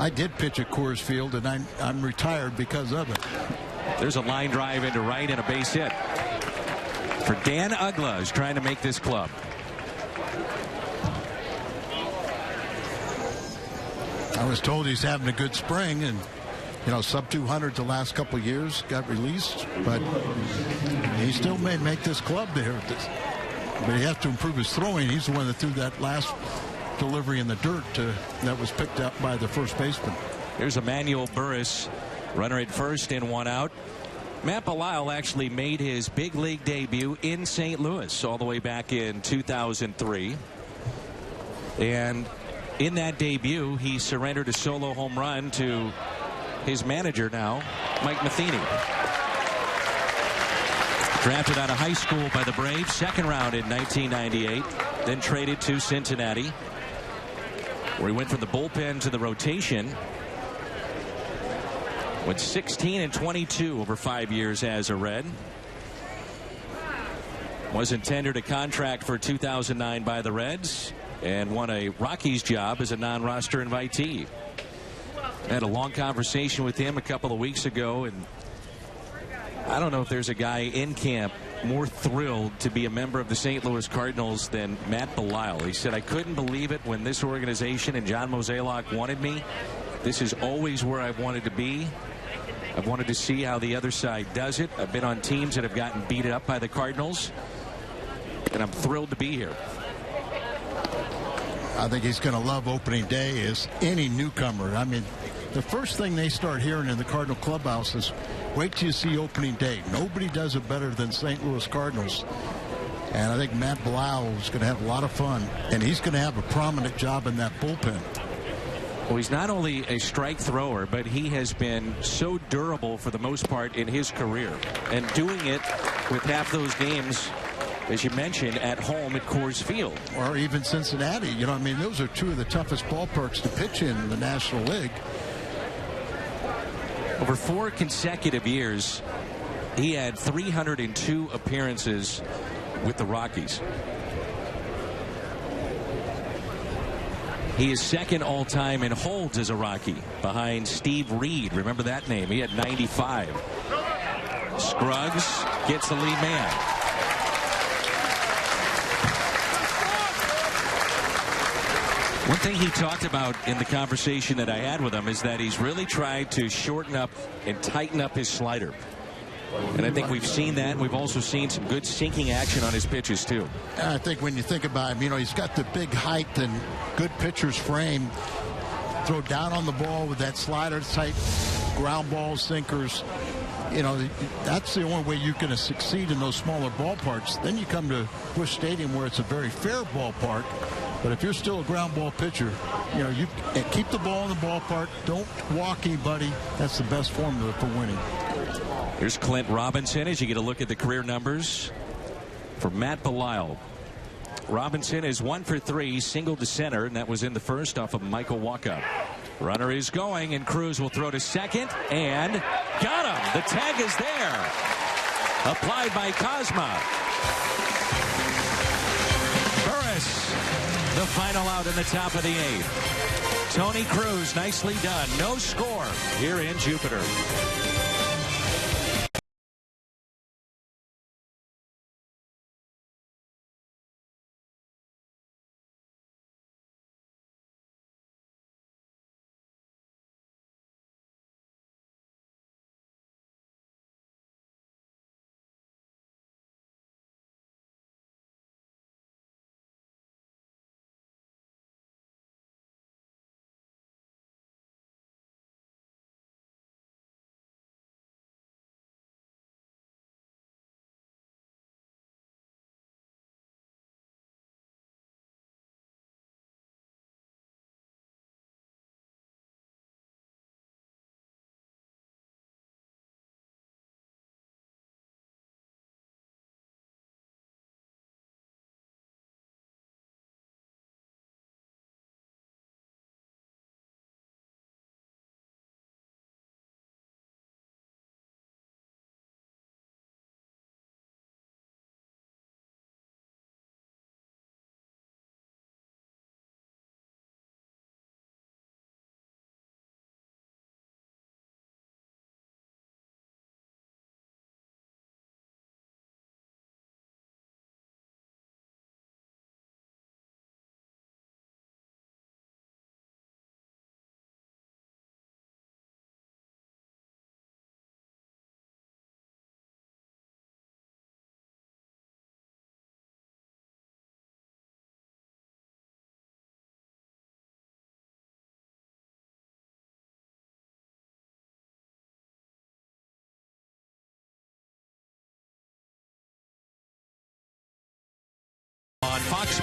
did pitch at Coors Field, and I'm retired because of it. There's a line drive into right and a base hit for Dan Ugla, who's trying to make this club. I was told he's having a good spring, and sub 200 the last couple of years, got released, but he still may make this club there. But he has to improve his throwing. He's the one that threw that last delivery in the dirt that was picked up by the first baseman. Here's Emmanuel Burris Runner at first and 1 out. Matt Belisle actually made his big league debut in St. Louis all the way back in 2003. And in that debut, he surrendered a solo home run to his manager now, Mike Matheny. Drafted out of high school by the Braves, second round in 1998, then traded to Cincinnati, where he went from the bullpen to the rotation. Went 16 and 22 over 5 years as a Red. Wasn't tendered a contract for 2009 by the Reds and won a Rockies job as a non-roster invitee. I had a long conversation with him a couple of weeks ago, and I don't know if there's a guy in camp more thrilled to be a member of the St. Louis Cardinals than Matt Belisle. He said, I couldn't believe it when this organization and John Mozeliak wanted me. This is always where I've wanted to be. I've wanted to see how the other side does it. I've been on teams that have gotten beat up by the Cardinals, and I'm thrilled to be here. I think he's going to love opening day as any newcomer. I mean, the first thing they start hearing in the Cardinal clubhouse is, wait till you see opening day. Nobody does it better than St. Louis Cardinals. And I think Matt Belisle is going to have a lot of fun, and he's going to have a prominent job in that bullpen. Well, he's not only a strike thrower, but he has been so durable for the most part in his career. And doing it with half those games, as you mentioned, at home at Coors Field. Or even Cincinnati. You know, I mean, those are two of the toughest ballparks to pitch in the National League. Over 4 consecutive years, he had 302 appearances with the Rockies. He is second all-time in holds as a Rocky, behind Steve Reed. Remember that name? He had 95. Scruggs gets the lead man. One thing he talked about in the conversation that I had with him is that he's really tried to shorten up and tighten up his slider. And I think we've seen that. We've also seen some good sinking action on his pitches, too. And I think when you think about him, you know, he's got the big height and good pitcher's frame. Throw down on the ball with that slider type, ground balls, sinkers. You know, that's the only way you're going to succeed in those smaller ballparks. Then you come to Busch Stadium, where it's a very fair ballpark. But if you're still a ground ball pitcher, you know, you keep the ball in the ballpark. Don't walk anybody. That's the best formula for winning. Here's Clint Robinson as you get a look at the career numbers for Matt Belisle. Robinson is 1 for 3, single to center, and that was in the first off of Michael Wacha. Runner is going, and Cruz will throw to second, and got him. The tag is there. Applied by Cosma. Burris, the final out in the top of the 8th. Tony Cruz, nicely done. No score here in Jupiter.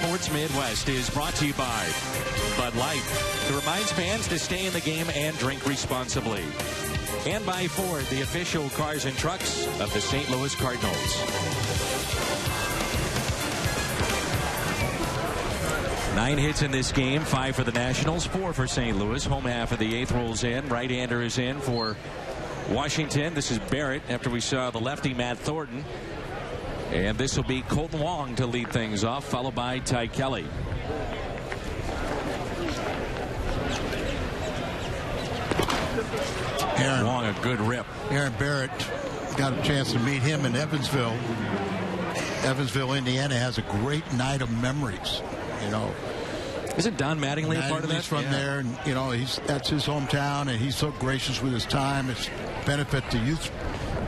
Sports Midwest is brought to you by Bud Light. It reminds fans to stay in the game and drink responsibly. And by Ford, the official cars and trucks of the St. Louis Cardinals. 9 hits in this game, 5 for the Nationals, 4 for St. Louis. Home half of the 8th rolls in. Right-hander is in for Washington. This is Barrett after we saw the lefty Matt Thornton. And this will be Colton Wong to lead things off, followed by Ty Kelly. Wong, a good rip. Aaron Barrett, got a chance to meet him in Evansville. Evansville, Indiana has a great night of memories. You know, isn't Don Mattingly a part of that? He's from there, and you know, that's his hometown, and he's so gracious with his time. It's benefit to youth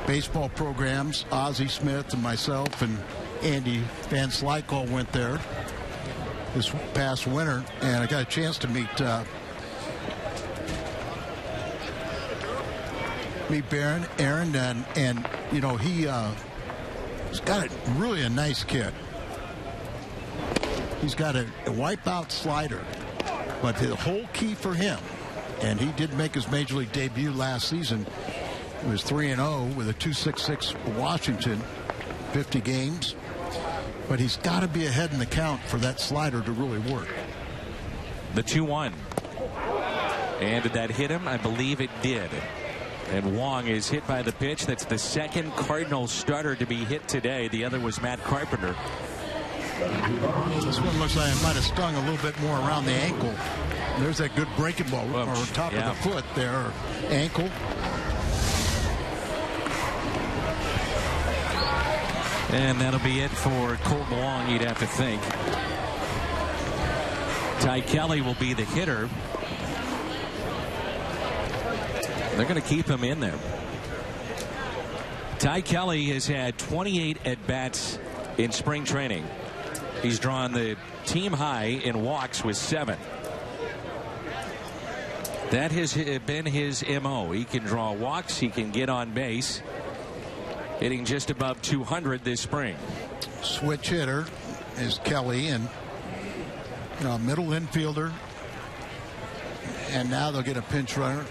baseball programs. Ozzie Smith and myself and Andy Van Slyke all went there this past winter, and I got a chance to meet Aaron, and you know, he's got really a nice kid. He's got a wipeout slider, but the whole key for him, and he did make his major league debut last season. He was 3-0 with a 2.66 Washington, 50 games. But he's got to be ahead in the count for that slider to really work. The 2-1. And did that hit him? I believe it did. And Wong is hit by the pitch. That's the second Cardinals starter to be hit today. The other was Matt Carpenter. This one looks like it might have stung a little bit more around the ankle. There's that good breaking ball, or top of the foot there, or ankle. And that'll be it for Colton Wong, you'd have to think. Ty Kelly will be the hitter. They're going to keep him in there. Ty Kelly has had 28 at-bats in spring training. He's drawn the team high in walks with 7. That has been his MO. He can draw walks. He can get on base. Hitting just above 200 this spring. Switch hitter is Kelly, and middle infielder. And now they'll get a pinch runner.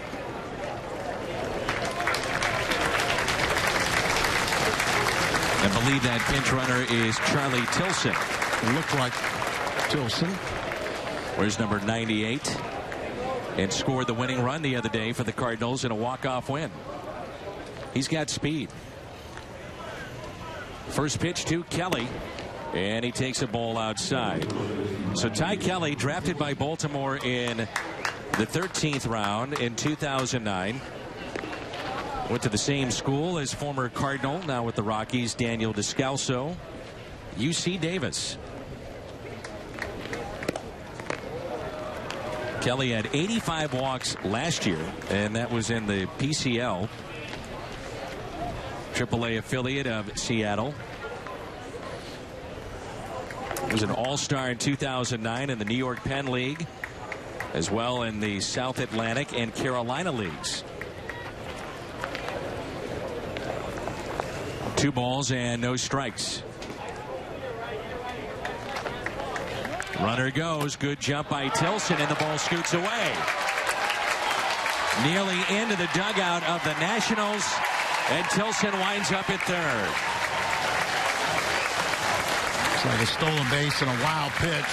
I believe that pinch runner is Charlie Tilson. It looked like Tilson. Where's number 98? And scored the winning run the other day for the Cardinals in a walk-off win. He's got speed. First pitch to Kelly, and he takes a ball outside. So Ty Kelly, drafted by Baltimore in the 13th round in 2009. Went to the same school as former Cardinal, now with the Rockies, Daniel Descalso. UC Davis. Kelly had 85 walks last year, and that was in the PCL. AAA affiliate of Seattle. He was an all-star in 2009 in the New York Penn League, as well in the South Atlantic and Carolina Leagues. 2 balls and no strikes. Runner goes. Good jump by Tilson, and the ball scoots away. Nearly into the dugout of the Nationals, and Tilson winds up at third. It's like a stolen base and a wild pitch.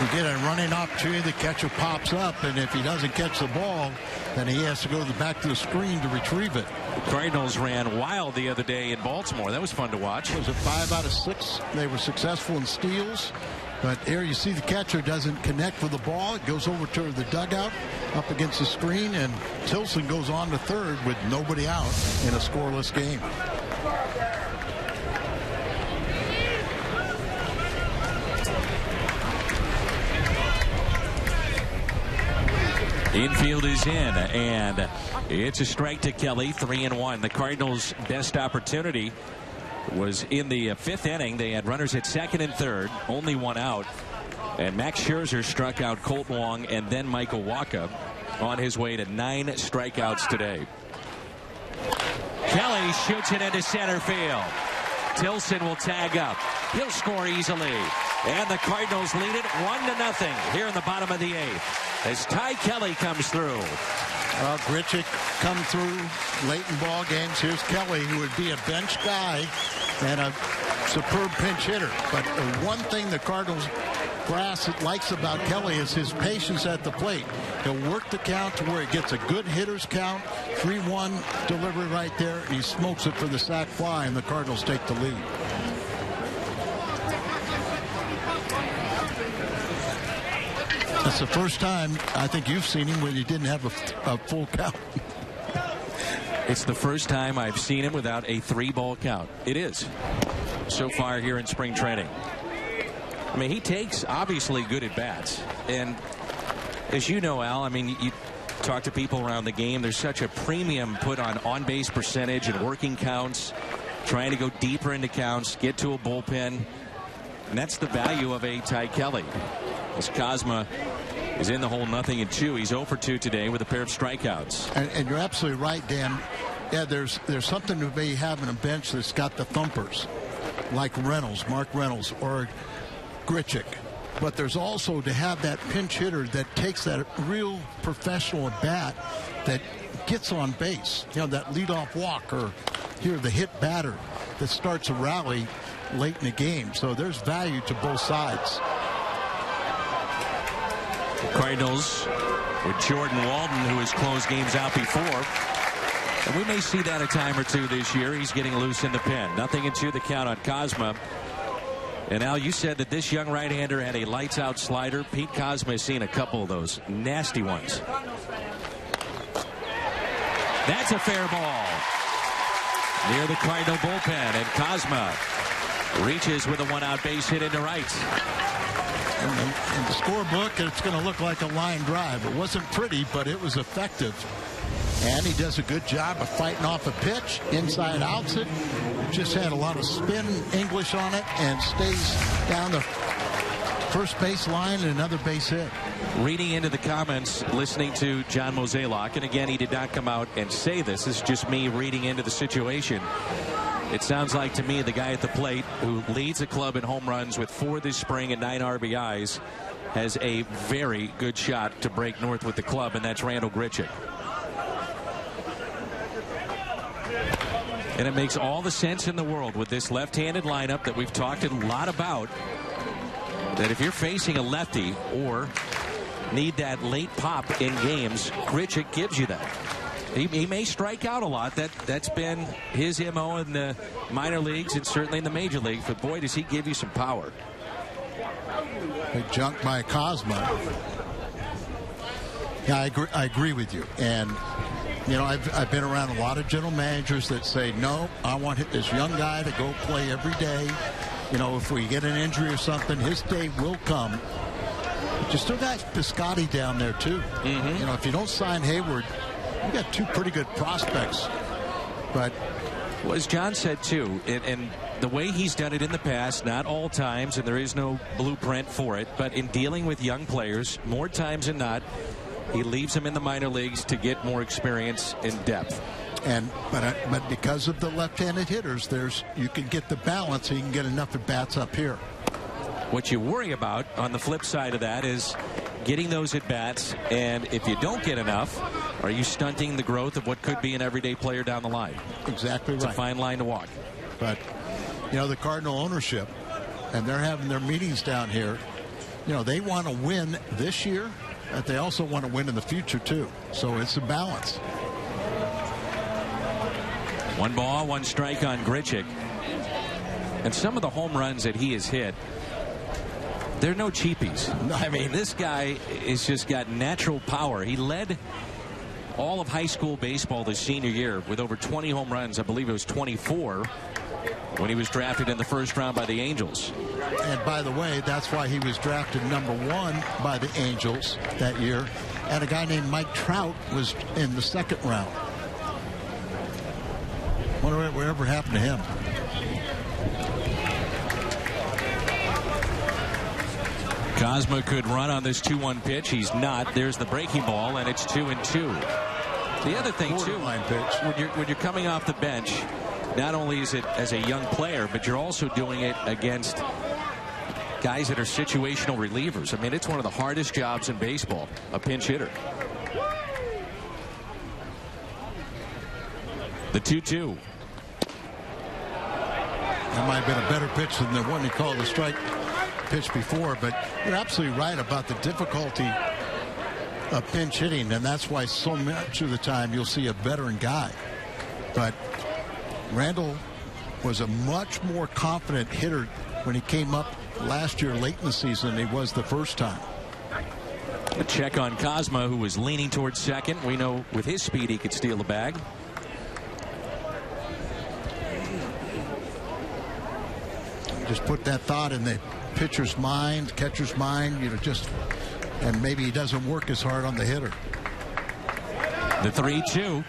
You get a running opportunity, the catcher pops up, and if he doesn't catch the ball, then he has to go back to the screen to retrieve it. The Cardinals ran wild the other day in Baltimore. That was fun to watch. Was it 5 out of 6? They were successful in steals. But here you see the catcher doesn't connect with the ball. It goes over to the dugout up against the screen, and Tilson goes on to third with nobody out in a scoreless game. Infield is in, and it's a strike to Kelly. 3-1. The Cardinals' best opportunity was in the 5th inning. They had runners at 2nd and 3rd, only 1 out, and Max Scherzer struck out Colton Wong and then Michael Wacha, on his way to 9 strikeouts today. Kelly shoots it into center field. Tilson will tag up. He'll score easily. And the Cardinals lead it 1-0 here in the bottom of the 8th as Ty Kelly comes through. Well, Grichuk come through late in ball games. Here's Kelly, who would be a bench guy and a superb pinch hitter. But the one thing the Cardinals brass likes about Kelly is his patience at the plate. He'll work the count to where he gets a good hitter's count. 3-1 delivery right there. He smokes it for the sac fly, and the Cardinals take the lead. That's the first time I think you've seen him when he didn't have a full count. It's the first time I've seen him without a 3-ball count. It is. So far here in spring training. I mean, he takes obviously good at bats. And as you know, Al, I mean, you talk to people around the game. There's such a premium put on base percentage and working counts, trying to go deeper into counts, get to a bullpen. And that's the value of a Ty Kelly. As Kozma is in the hole 0-2. He's 0 for 2 today with a pair of strikeouts. And you're absolutely right, Dan. Yeah, there's something to be having a bench that's got the thumpers, like Mark Reynolds, or Grichuk. But there's also to have that pinch hitter that takes that real professional at bat that gets on base. You know, that leadoff walk, or here the hit batter that starts a rally late in the game. So there's value to both sides. Cardinals with Jordan Walden, who has closed games out before. And we may see that a time or two this year. He's getting loose in the pen. 0-2 the count on Kozma. And Al, you said that this young right-hander had a lights-out slider. Pete Kozma has seen a couple of those nasty ones. That's a fair ball near the Cardinal bullpen, and Kozma reaches with a one-out base hit into right. In the scorebook, it's going to look like a line drive. It wasn't pretty, but it was effective. And he does a good job of fighting off a pitch, inside outs it. Just had a lot of spin English on it and stays down the first base line and another base hit. Reading into the comments, listening to John Mozeliak, and again, he did not come out and say this. This is just me reading into the situation. It sounds like to me the guy at the plate who leads the club in home runs with 4 this spring and 9 RBIs has a very good shot to break north with the club, and that's Randal Grichuk. And it makes all the sense in the world with this left-handed lineup that we've talked a lot about, that if you're facing a lefty or need that late pop in games, Grichuk gives you that. He may strike out a lot. That's been his MO in the minor leagues and certainly in the major leagues. But boy, does he give you some power. Big junk by Kozma. Yeah, I agree with you. And you know, I've been around a lot of general managers that say, no, I want this young guy to go play every day. You know, if we get an injury or something, his day will come. But you still got Piscotty down there too. Mm-hmm. You know, if you don't sign Hayward, you got 2 pretty good prospects. But well, as John said too, and the way he's done it in the past, not all times, and there is no blueprint for it, but in dealing with young players, more times than not, he leaves them in the minor leagues to get more experience in depth. But because of the left-handed hitters, you can get the balance, so you can get enough at bats up here. What you worry about on the flip side of that is getting those at bats, and if you don't get enough, are you stunting the growth of what could be an everyday player down the line? Exactly right. It's a fine line to walk. But you know, the Cardinal ownership, and they're having their meetings down here. You know, they want to win this year, but they also want to win in the future too. So it's a balance. 1 ball, 1 strike on Grichuk. And some of the home runs that he has hit, they're no cheapies. I mean, this guy has just got natural power. He led all of high school baseball this senior year with over 20 home runs. I believe it was 24 when he was drafted in the first round by the Angels. And by the way, that's why he was drafted #1 by the Angels that year. And a guy named Mike Trout was in the 2nd round. Wonder whatever happened to him. Kozma could run on this 2-1 pitch. He's not. There's the breaking ball, and it's 2-2. The other thing, too, when you're coming off the bench, not only is it as a young player, but you're also doing it against guys that are situational relievers. I mean, it's one of the hardest jobs in baseball, a pinch hitter. The 2-2. That might have been a better pitch than the one he called the strike pitch before, but you're absolutely right about the difficulty of pinch hitting, and that's why so much of the time you'll see a veteran guy. But Randall was a much more confident hitter when he came up last year late in the season than he was the first time. A check on Cosma, who was leaning towards second. We know with his speed he could steal the bag. Just put that thought in the pitcher's mind, catcher's mind, and maybe he doesn't work as hard on the hitter. The 3-2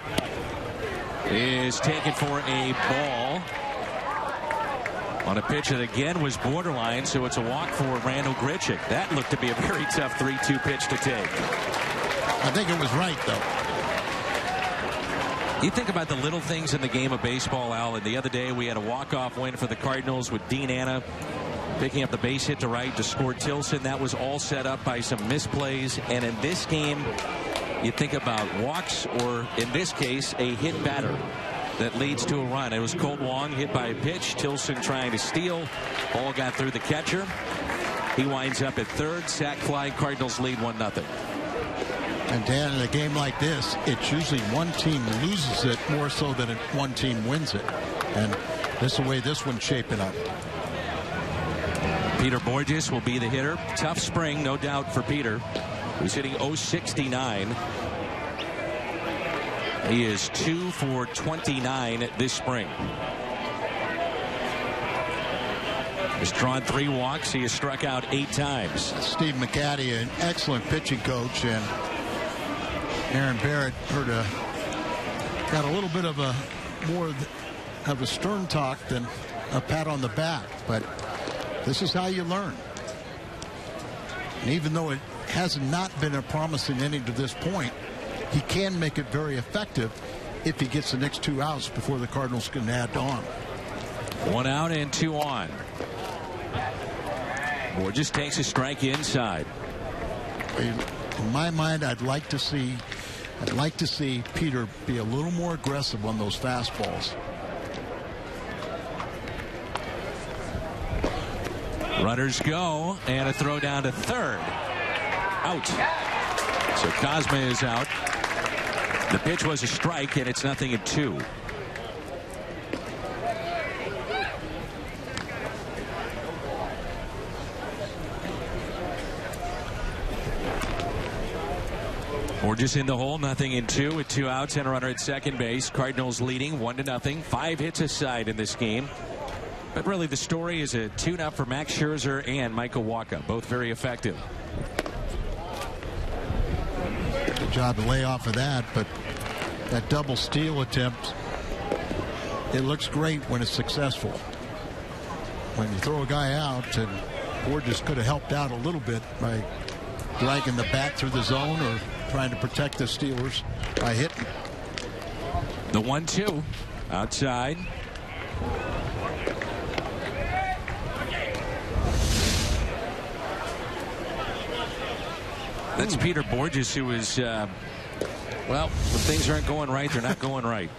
is taken for a ball on a pitch that again was borderline, so it's a walk for Randall Grichuk. That looked to be a very tough 3-2 pitch to take. I think it was right, though. You think about the little things in the game of baseball, Al, and the other day we had a walk-off win for the Cardinals with Dean Anna picking up the base hit to right to score Tilson. That was all set up by some misplays. And in this game, you think about walks or, in this case, a hit batter that leads to a run. It was Colt Wong hit by a pitch. Tilson trying to steal. Ball got through the catcher. He winds up at third. Sac fly. Cardinals lead 1-0. And Dan, in a game like this, it's usually one team loses it more so than one team wins it. And this is the way this one's shaping up. Peter Borges will be the hitter. Tough spring, no doubt, for Peter, who's hitting .069. He is 2 for 29 this spring. He's drawn 3 walks. He has struck out 8 times. Steve McCaddy, an excellent pitching coach, and Aaron Barrett got a little bit of a more of a stern talk than a pat on the back, but this is how you learn. And even though it has not been a promising inning to this point, he can make it very effective if he gets the next 2 outs before the Cardinals can add on. 1 out and 2 on. Borges takes a strike inside. In my mind, I'd like to see Peter be a little more aggressive on those fastballs. Runners go, and a throw down to third. Out. So Cosma is out. The pitch was a strike, and it's 0-2. Borges in the hole, 0-2 with 2 outs and a runner at second base. Cardinals leading 1-0. 5 hits aside in this game. But really the story is a tune-up for Max Scherzer and Michael Wacha, both very effective. Good job to lay off of that, but that double steal attempt, it looks great when it's successful. When you throw a guy out, and Borges could have helped out a little bit by dragging the bat through the zone or trying to protect the Steelers by hitting. The 1-2 outside. That's Peter Borges, who is, well, when things aren't going right, they're not going right.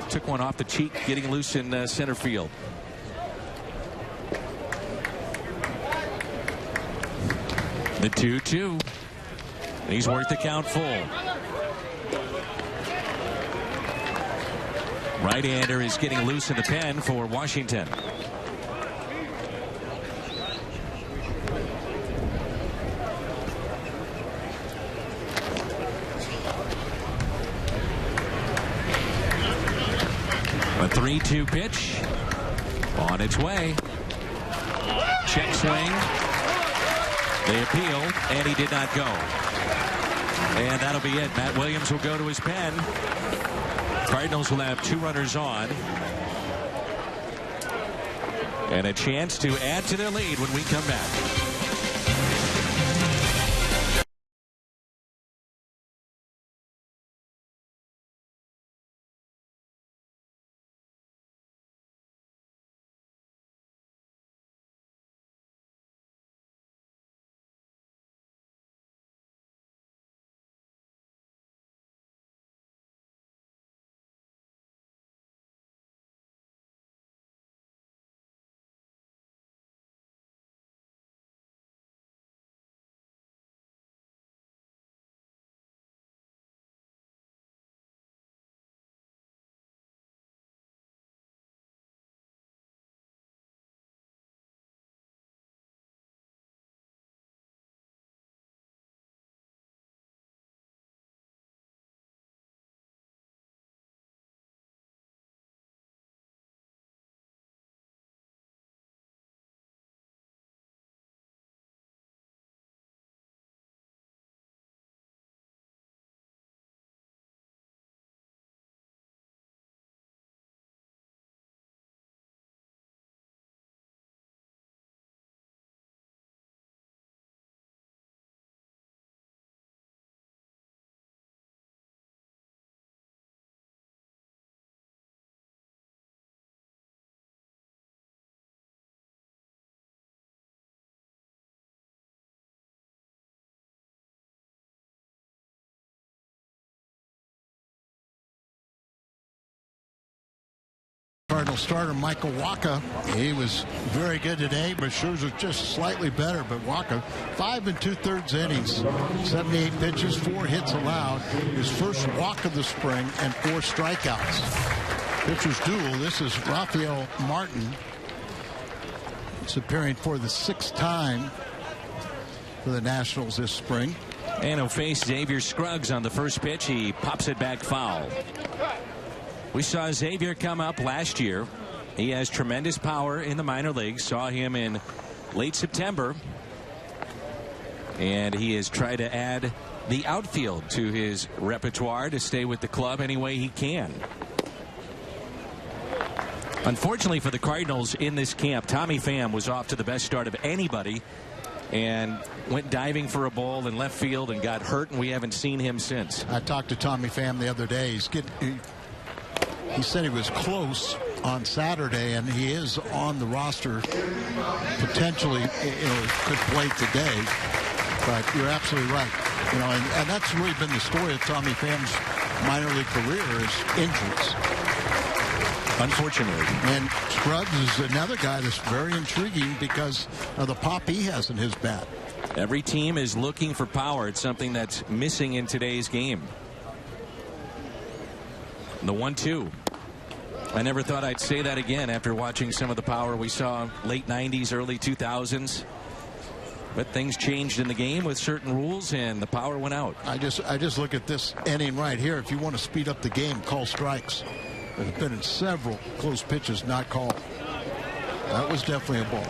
Took one off the cheek, getting loose in center field. The 2-2. He's worth the count full. Right-hander is getting loose in the pen for Washington. A 3-2 pitch on its way. Check swing. They appealed, and he did not go. And that'll be it. Matt Williams will go to his pen. Cardinals will have 2 runners on. And a chance to add to their lead when we come back. Cardinal starter, Michael Wacha. He was very good today, but Scherzer just slightly better. But Wacha, 5 2/3 innings, 78 pitches, 4 hits allowed. His first walk of the spring and 4 strikeouts. Pitchers duel. This is Rafael Martin. He's appearing for the 6th time for the Nationals this spring. And he'll face Xavier Scruggs on the first pitch. He pops it back foul. We saw Xavier come up last year. He has tremendous power in the minor leagues. Saw him in late September. And he has tried to add the outfield to his repertoire to stay with the club any way he can. Unfortunately for the Cardinals in this camp, Tommy Pham was off to the best start of anybody and went diving for a ball in left field and got hurt, and we haven't seen him since. I talked to Tommy Pham the other day. He said he was close on Saturday, and he is on the roster. Potentially, could play today. But you're absolutely right. And that's really been the story of Tommy Pham's minor league career is injuries. Unfortunately. And Scruggs is another guy that's very intriguing because of the pop he has in his bat. Every team is looking for power. It's something that's missing in today's game. The 1-2. I never thought I'd say that again after watching some of the power we saw late 90s, early 2000s. But things changed in the game with certain rules, and the power went out. I just look at this inning right here. If you want to speed up the game, call strikes. There's been several close pitches not called. That was definitely a ball.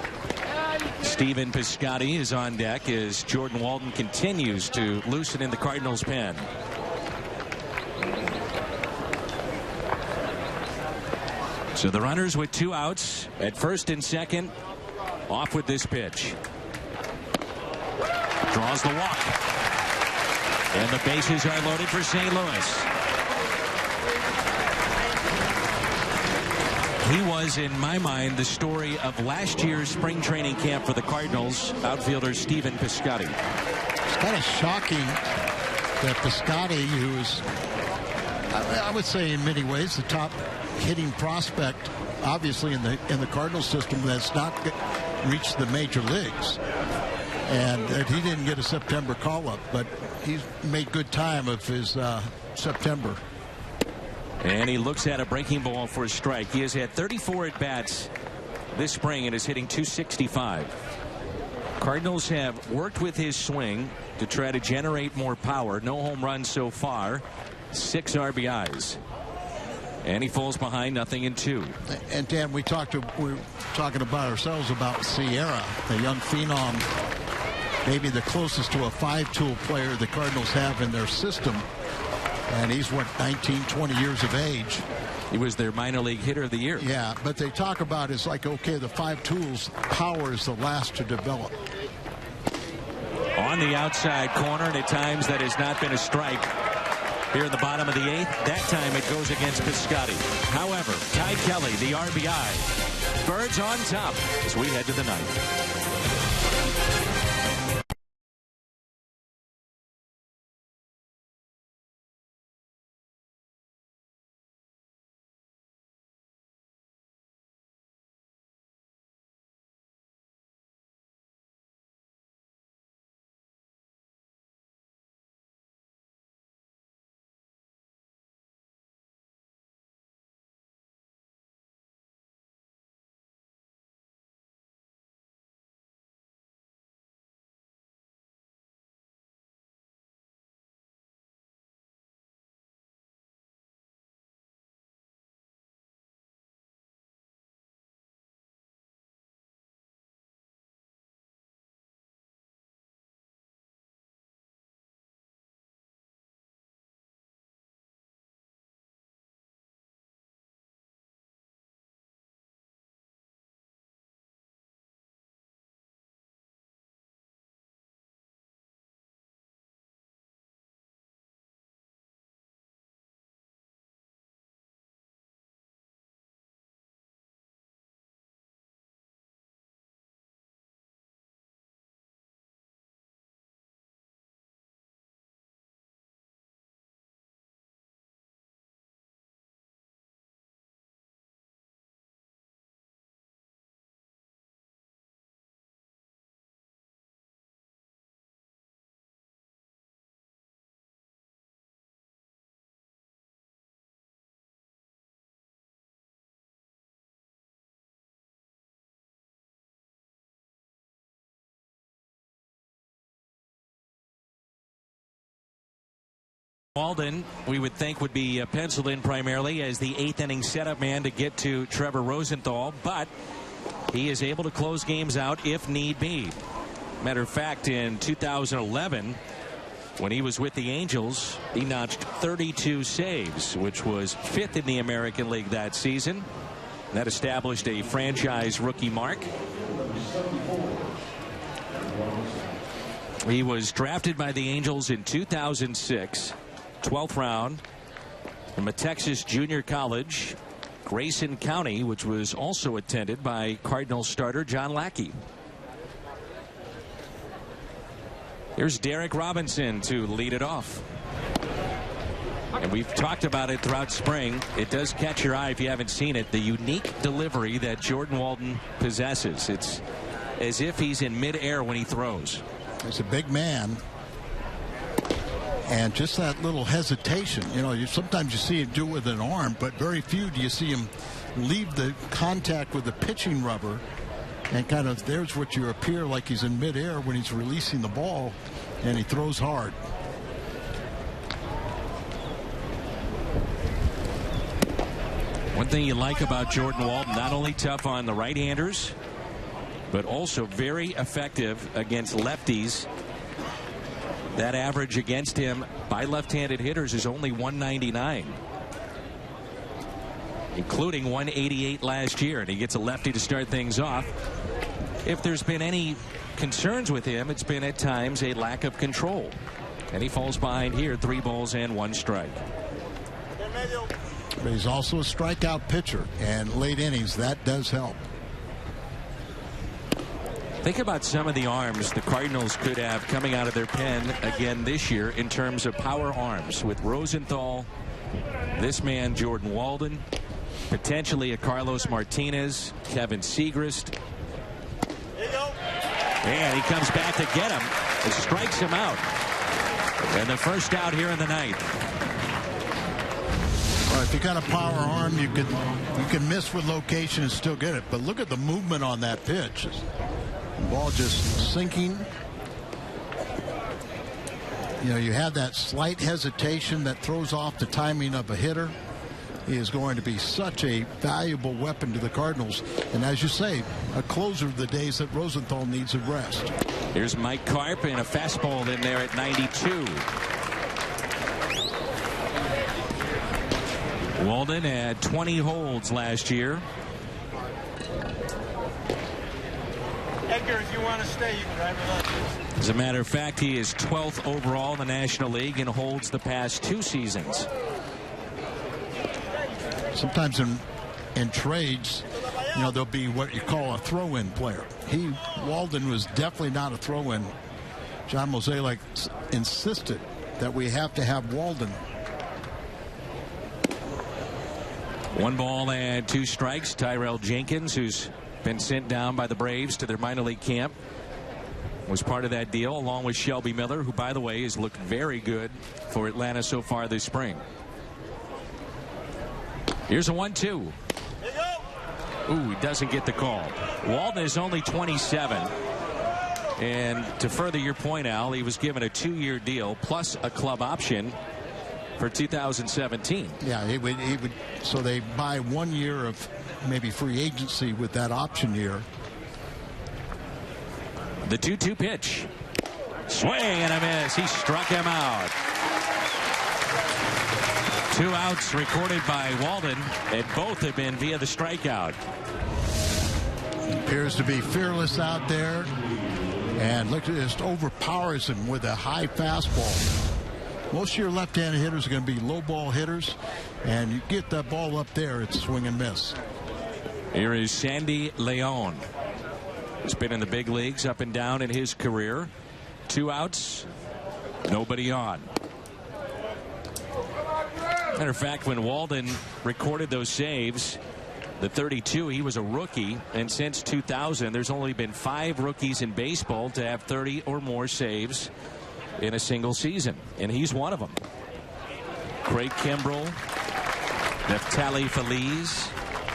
Stephen Piscotty is on deck as Jordan Walden continues to loosen in the Cardinals' pen. So the runners with 2 outs at first and second, off with this pitch. Draws the walk. And the bases are loaded for St. Louis. He was, in my mind, the story of last year's spring training camp for the Cardinals, outfielder Stephen Piscotty. It's kind of shocking that Piscotty, who is, I would say in many ways, the top hitting prospect, obviously in the Cardinals system, that's not reached the major leagues. And that he didn't get a September call-up, but he's made good time of his September. And he looks at a breaking ball for a strike. He has had 34 at-bats this spring and is hitting .265. Cardinals have worked with his swing to try to generate more power. No home runs so far. 6 RBIs. And he falls behind 0-2. And Dan, we're talking about ourselves about Sierra, the young phenom, maybe the closest to a 5-tool player the Cardinals have in their system. And he's, 19, 20 years of age. He was their minor league hitter of the year. Yeah, but they talk about it's like, okay, the 5 tools, power is the last to develop. On the outside corner, and at times that has not been a strike. Here in the bottom of the 8th, that time it goes against Piscotty. However, Ty Kelly, the RBI. Birds on top as we head to the 9th. Walden, we would think, would be penciled in primarily as the 8th inning setup man to get to Trevor Rosenthal, but he is able to close games out if need be. Matter of fact, in 2011, when he was with the Angels, he notched 32 saves, which was 5th in the American League that season. That established a franchise rookie mark. He was drafted by the Angels in 2006, 12th round, from a Texas junior college, Grayson County, which was also attended by Cardinals starter John Lackey. Here's Derek Robinson to lead it off. And we've talked about it throughout spring. It does catch your eye if you haven't seen it. The unique delivery that Jordan Walden possesses. It's as if he's in midair when he throws. He's a big man. And just that little hesitation, you know, sometimes you see him do it with an arm, but very few do you see him leave the contact with the pitching rubber. And kind of there's what you appear like he's in midair when he's releasing the ball, and he throws hard. One thing you like about Jordan Walden, not only tough on the right-handers, but also very effective against lefties. That average against him by left-handed hitters is only 199. Including 188 last year, and he gets a lefty to start things off. If there's been any concerns with him, it's been at times a lack of control. And he falls behind here, 3 balls and 1 strike. But he's also a strikeout pitcher, and late innings, that does help. Think about some of the arms the Cardinals could have coming out of their pen again this year in terms of power arms, with Rosenthal, this man Jordan Walden, potentially a Carlos Martinez, Kevin Segrist. And he comes back to get him and strikes him out. And the first out here in the ninth. Well, if you got a power arm, you can miss with location and still get it. But look at the movement on that pitch. The ball just sinking. You know, you have that slight hesitation that throws off the timing of a hitter. He is going to be such a valuable weapon to the Cardinals. And as you say, a closer of the days that Rosenthal needs a rest. Here's Mike Karp and a fastball in there at 92. Walden had 20 holds last year. Edgar, if you want to stay, you can drive it up. As a matter of fact, he is 12th overall in the National League and holds the past 2 seasons. Sometimes in trades, you know, there'll be what you call a throw-in player. Walden was definitely not a throw-in. John Mozeliak insisted that we have to have Walden. 1 ball and 2 strikes. Tyrell Jenkins, who's been sent down by the Braves to their minor league camp, was part of that deal, along with Shelby Miller, who, by the way, has looked very good for Atlanta so far this spring. Here's a 1-2. Ooh, he doesn't get the call. Walden is only 27. And to further your point, Al, he was given a 2-year deal plus a club option for 2017. Yeah, he would. So they buy 1 year of maybe free agency with that option year. The 2-2 pitch. Swing and a miss. He struck him out. 2 outs recorded by Walden, and both have been via the strikeout. Appears to be fearless out there, and look at this, overpowers him with a high fastball. Most of your left-handed hitters are going to be low ball hitters, and you get that ball up there, it's swing and miss. Here is Sandy Leon. He's been in the big leagues up and down in his career. 2 outs, nobody on. Matter of fact, when Walden recorded those saves, the 32, he was a rookie, and since 2000, there's only been 5 rookies in baseball to have 30 or more saves in a single season, and he's one of them. Craig Kimbrell, Neftali Feliz,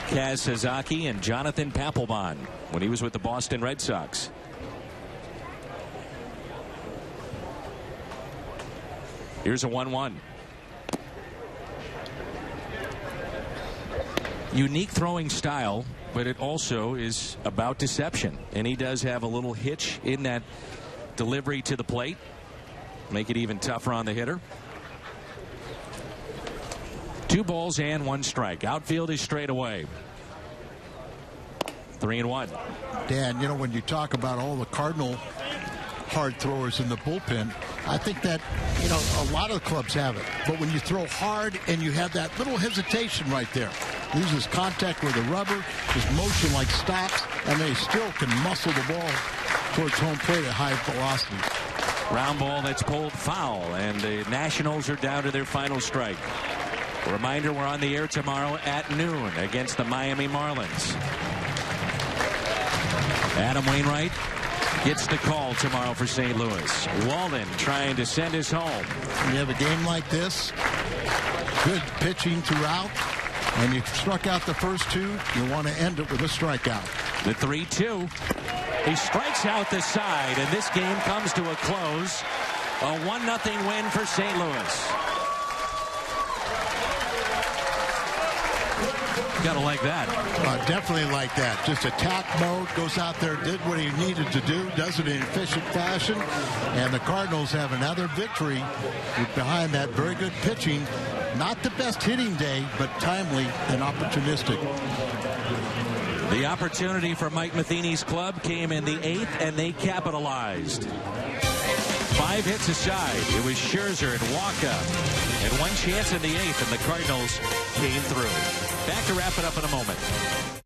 Kaz Sasaki, and Jonathan Papelbon when he was with the Boston Red Sox. Here's a 1-1. unique throwing style, but it also is about deception. And he does have a little hitch in that delivery to the plate. Make it even tougher on the hitter. 2 balls and 1 strike. Outfield is straight away. 3-1. Dan, you know, when you talk about all the Cardinal hard throwers in the bullpen, I think that, you know, a lot of clubs have it. But when you throw hard and you have that little hesitation right there, loses contact with the rubber, his motion like stops, and they still can muscle the ball towards home plate at high velocity. Ground ball that's pulled foul, and the Nationals are down to their final strike. A reminder, we're on the air tomorrow at noon against the Miami Marlins. Adam Wainwright gets the call tomorrow for St. Louis. Walden trying to send us home. You have a game like this, good pitching throughout, and you struck out the first 2, you want to end it with a strikeout. The 3-2. He strikes out the side, and this game comes to a close. A 1-0 win for St. Louis. Gotta like that. Definitely like that. Just attack mode, goes out there, did what he needed to do, does it in efficient fashion, and the Cardinals have another victory behind that very good pitching. Not the best hitting day, but timely and opportunistic. The opportunity for Mike Matheny's club came in the 8th, and they capitalized. 5 hits aside, it was Scherzer and Waka, and 1 chance in the 8th, and the Cardinals came through. Back to wrap it up in a moment.